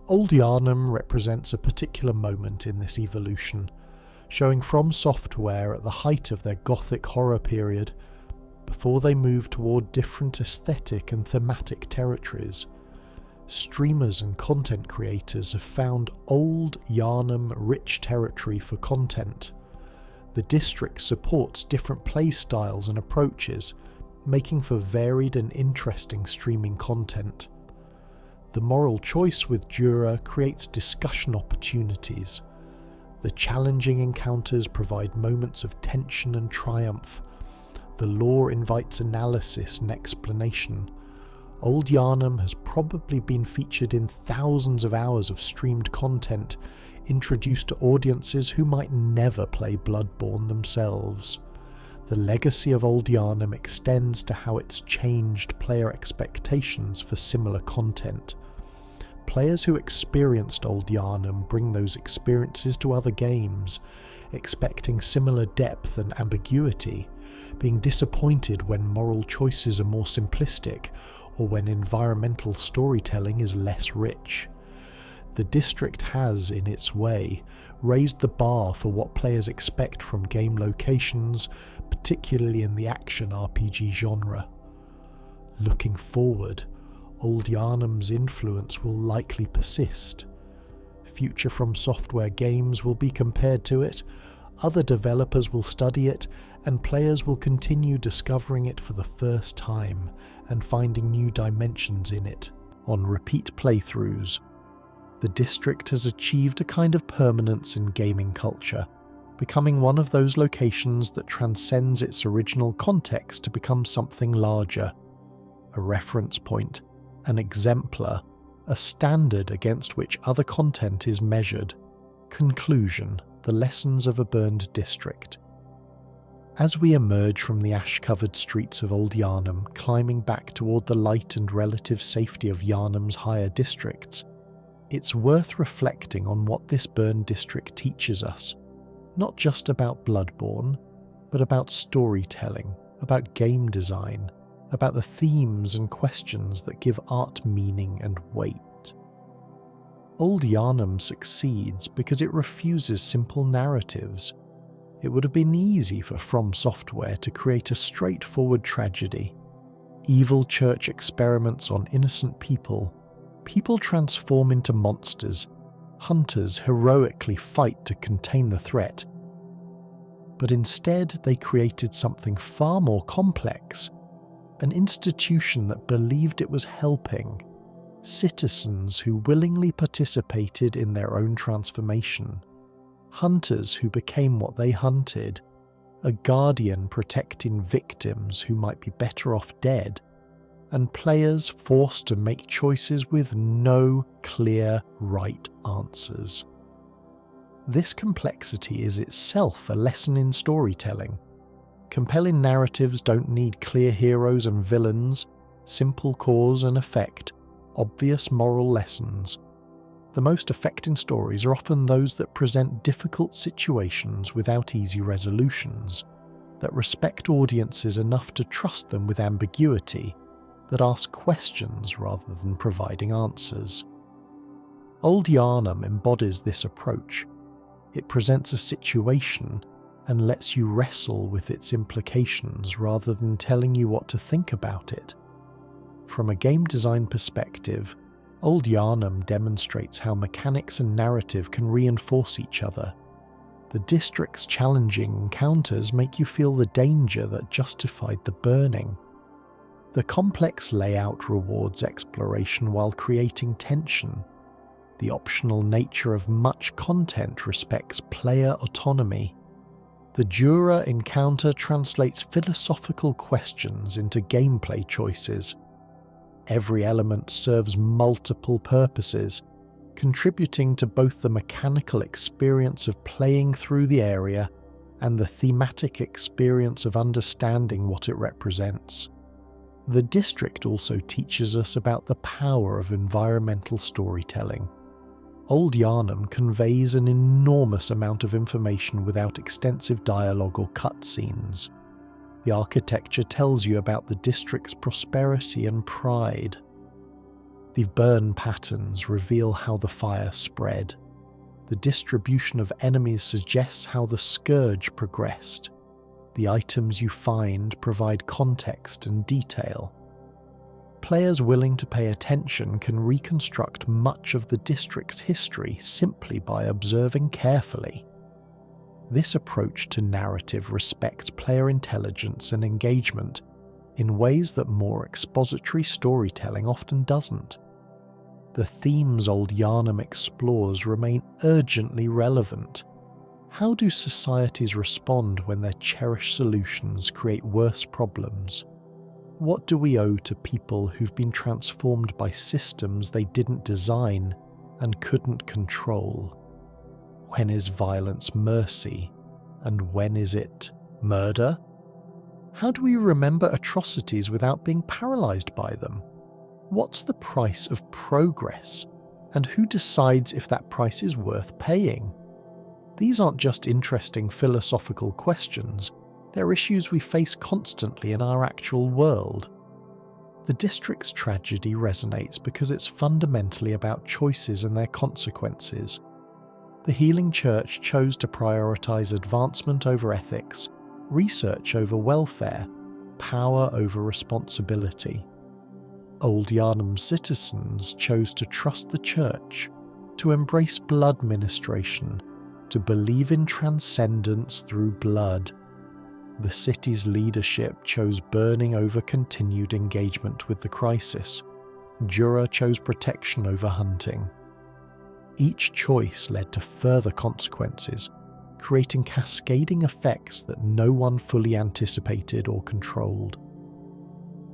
Old Yharnam represents a particular moment in this evolution, showing From Software at the height of their gothic horror period, before they moved toward different aesthetic and thematic territories. Streamers and content creators have found Old Yharnam rich territory for content. The district supports different play styles and approaches, making for varied and interesting streaming content. The moral choice with Jura creates discussion opportunities. The challenging encounters provide moments of tension and triumph. The lore invites analysis and explanation. Old Yharnam has probably been featured in thousands of hours of streamed content, introduced to audiences who might never play Bloodborne themselves. The legacy of Old Yharnam extends to how it's changed player expectations for similar content. Players who experienced Old Yharnam bring those experiences to other games, expecting similar depth and ambiguity, being disappointed when moral choices are more simplistic or when environmental storytelling is less rich. The district has, in its way, raised the bar for what players expect from game locations, particularly in the action RPG genre. Looking forward, Old Yharnam's influence will likely persist. Future From Software games will be compared to it, other developers will study it, and players will continue discovering it for the first time and finding new dimensions in it on repeat playthroughs. The district has achieved a kind of permanence in gaming culture, becoming one of those locations that transcends its original context to become something larger, a reference point, an exemplar, a standard against which other content is measured. Conclusion: the lessons of a burned district. As we emerge from the ash-covered streets of Old Yharnam, climbing back toward the light and relative safety of Yharnam's higher districts, it's worth reflecting on what this burned district teaches us, not just about Bloodborne, but about storytelling, about game design, about the themes and questions that give art meaning and weight. Old Yharnam succeeds because it refuses simple narratives. It would have been easy for From Software to create a straightforward tragedy. Evil church experiments on innocent people. People transform into monsters. Hunters heroically fight to contain the threat. But instead, they created something far more complex. An institution that believed it was helping. Citizens who willingly participated in their own transformation. Hunters who became what they hunted. A guardian protecting victims who might be better off dead. And players forced to make choices with no clear right answers. This complexity is itself a lesson in storytelling. Compelling narratives don't need clear heroes and villains, simple cause and effect, obvious moral lessons. The most affecting stories are often those that present difficult situations without easy resolutions, that respect audiences enough to trust them with ambiguity, that ask questions rather than providing answers. Old Yharnam embodies this approach. It presents a situation and lets you wrestle with its implications rather than telling you what to think about it. From a game design perspective, Old Yharnam demonstrates how mechanics and narrative can reinforce each other. The district's challenging encounters make you feel the danger that justified the burning. The complex layout rewards exploration while creating tension. The optional nature of much content respects player autonomy. The Jura encounter translates philosophical questions into gameplay choices. Every element serves multiple purposes, contributing to both the mechanical experience of playing through the area and the thematic experience of understanding what it represents. The district also teaches us about the power of environmental storytelling. Old Yharnam conveys an enormous amount of information without extensive dialogue or cutscenes. The architecture tells you about the district's prosperity and pride. The burn patterns reveal how the fire spread. The distribution of enemies suggests how the scourge progressed. The items you find provide context and detail. Players willing to pay attention can reconstruct much of the district's history simply by observing carefully. This approach to narrative respects player intelligence and engagement in ways that more expository storytelling often doesn't. The themes Old Yharnam explores remain urgently relevant. How do societies respond when their cherished solutions create worse problems? What do we owe to people who've been transformed by systems they didn't design and couldn't control? When is violence mercy, and when is it murder? How do we remember atrocities without being paralyzed by them? What's the price of progress, and who decides if that price is worth paying? These aren't just interesting philosophical questions, they're issues we face constantly in our actual world. The district's tragedy resonates because it's fundamentally about choices and their consequences. The Healing Church chose to prioritize advancement over ethics, research over welfare, power over responsibility. Old Yharnam citizens chose to trust the Church, to embrace blood ministration, to believe in transcendence through blood. The city's leadership chose burning over continued engagement with the crisis. Jura chose protection over hunting. Each choice led to further consequences, creating cascading effects that no one fully anticipated or controlled.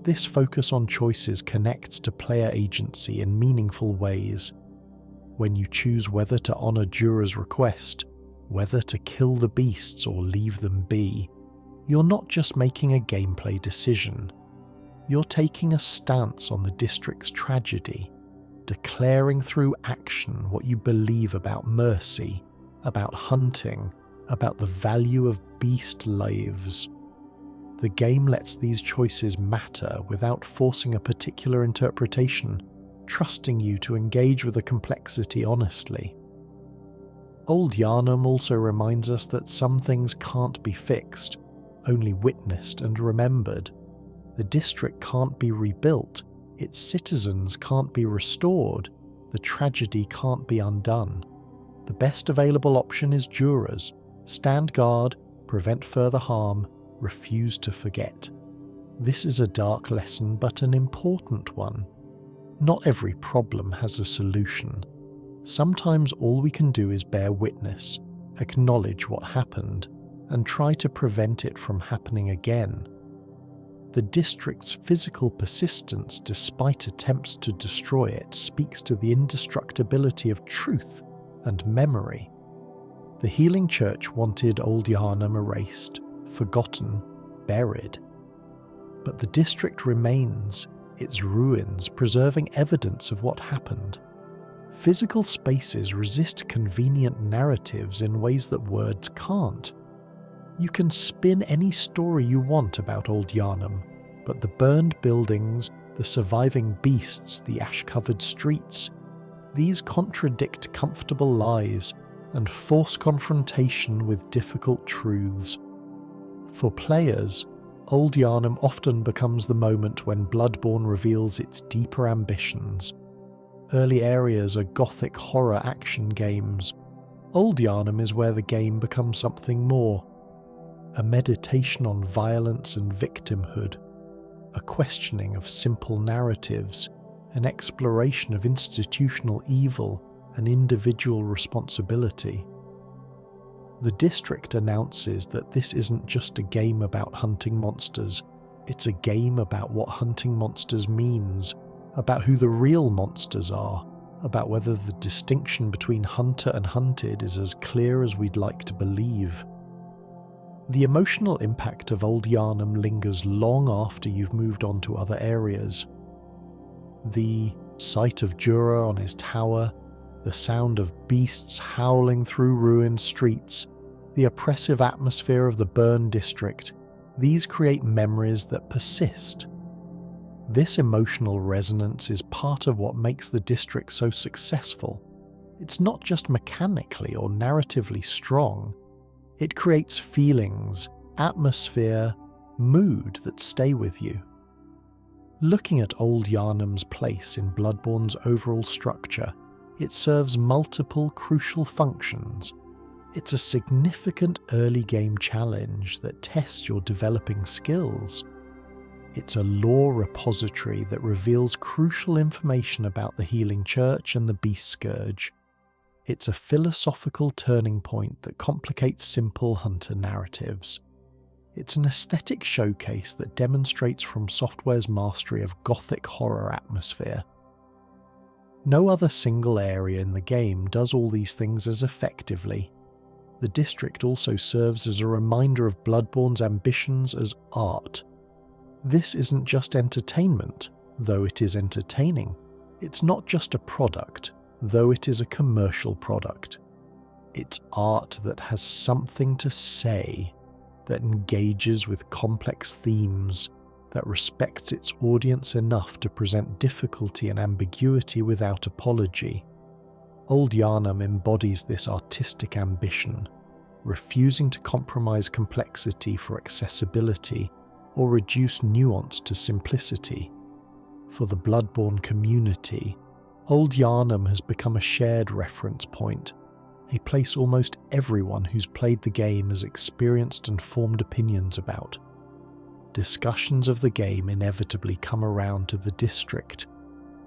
This focus on choices connects to player agency in meaningful ways. When you choose whether to honor Jura's request, whether to kill the beasts or leave them be, you're not just making a gameplay decision. You're taking a stance on the district's tragedy, declaring through action what you believe about mercy, about hunting, about the value of beast lives. The game lets these choices matter without forcing a particular interpretation, trusting you to engage with the complexity honestly. Old Yharnam also reminds us that some things can't be fixed, only witnessed and remembered. The district can't be rebuilt, its citizens can't be restored, the tragedy can't be undone. The best available option is Jura's. Stand guard, prevent further harm, refuse to forget. This is a dark lesson, but an important one. Not every problem has a solution. Sometimes all we can do is bear witness, acknowledge what happened, and try to prevent it from happening again. The district's physical persistence despite attempts to destroy it speaks to the indestructibility of truth and memory. The Healing Church wanted Old Yharnam erased, forgotten, buried. But the district remains, its ruins preserving evidence of what happened. Physical spaces resist convenient narratives in ways that words can't. You can spin any story you want about Old Yharnam, but the burned buildings, the surviving beasts, the ash-covered streets, these contradict comfortable lies and force confrontation with difficult truths. For players, Old Yharnam often becomes the moment when Bloodborne reveals its deeper ambitions. Early areas are gothic horror action games. Old Yharnam is where the game becomes something more. A meditation on violence and victimhood, a questioning of simple narratives, an exploration of institutional evil and individual responsibility. The district announces that this isn't just a game about hunting monsters, it's a game about what hunting monsters means, about who the real monsters are, about whether the distinction between hunter and hunted is as clear as we'd like to believe. The emotional impact of Old Yharnam lingers long after you've moved on to other areas. The sight of Jura on his tower, the sound of beasts howling through ruined streets, the oppressive atmosphere of the burned district, these create memories that persist. This emotional resonance is part of what makes the district so successful. It's not just mechanically or narratively strong, it creates feelings, atmosphere, mood that stay with you. Looking at Old Yharnam's place in Bloodborne's overall structure, it serves multiple crucial functions. It's a significant early game challenge that tests your developing skills. It's a lore repository that reveals crucial information about the Healing Church and the Beast Scourge. It's a philosophical turning point that complicates simple hunter narratives. It's an aesthetic showcase that demonstrates From Software's mastery of gothic horror atmosphere. No other single area in the game does all these things as effectively. The district also serves as a reminder of Bloodborne's ambitions as art. This isn't just entertainment, though it is entertaining. It's not just a product, though it is a commercial product. It's art that has something to say, that engages with complex themes, that respects its audience enough to present difficulty and ambiguity without apology. Old Yharnam embodies this artistic ambition, refusing to compromise complexity for accessibility or reduce nuance to simplicity. For the Bloodborne community, Old Yharnam has become a shared reference point, a place almost everyone who's played the game has experienced and formed opinions about. Discussions of the game inevitably come around to the district,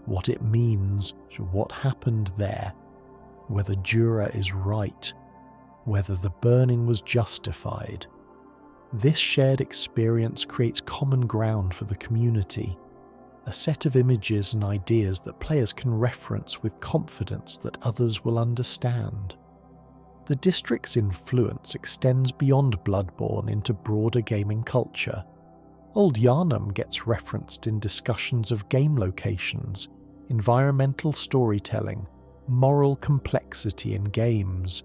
what it means, what happened there, whether Jura is right, whether the burning was justified. This shared experience creates common ground for the community, a set of images and ideas that players can reference with confidence that others will understand. The district's influence extends beyond Bloodborne into broader gaming culture. Old Yharnam gets referenced in discussions of game locations, environmental storytelling, moral complexity in games.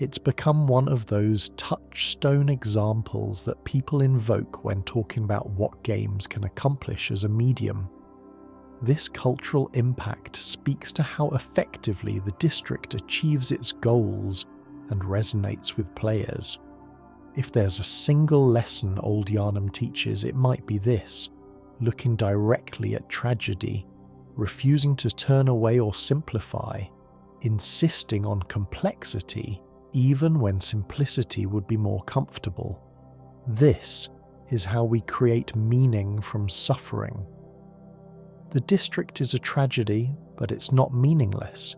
It's become one of those touchstone examples that people invoke when talking about what games can accomplish as a medium. This cultural impact speaks to how effectively the district achieves its goals and resonates with players. If there's a single lesson Old Yharnam teaches, it might be this: looking directly at tragedy, refusing to turn away or simplify, insisting on complexity even when simplicity would be more comfortable. This is how we create meaning from suffering. The district is a tragedy, but it's not meaningless.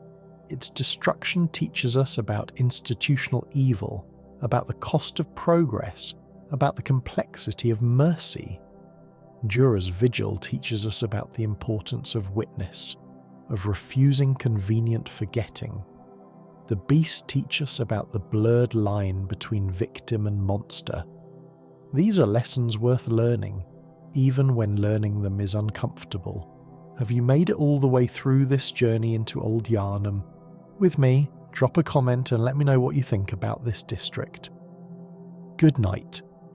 Its destruction teaches us about institutional evil, about the cost of progress, about the complexity of mercy. Jura's vigil teaches us about the importance of witness, of refusing convenient forgetting. The beasts teach us about the blurred line between victim and monster. These are lessons worth learning, even when learning them is uncomfortable. Have you made it all the way through this journey into Old Yharnam? With me, drop a comment and let me know what you think about this district. Good night,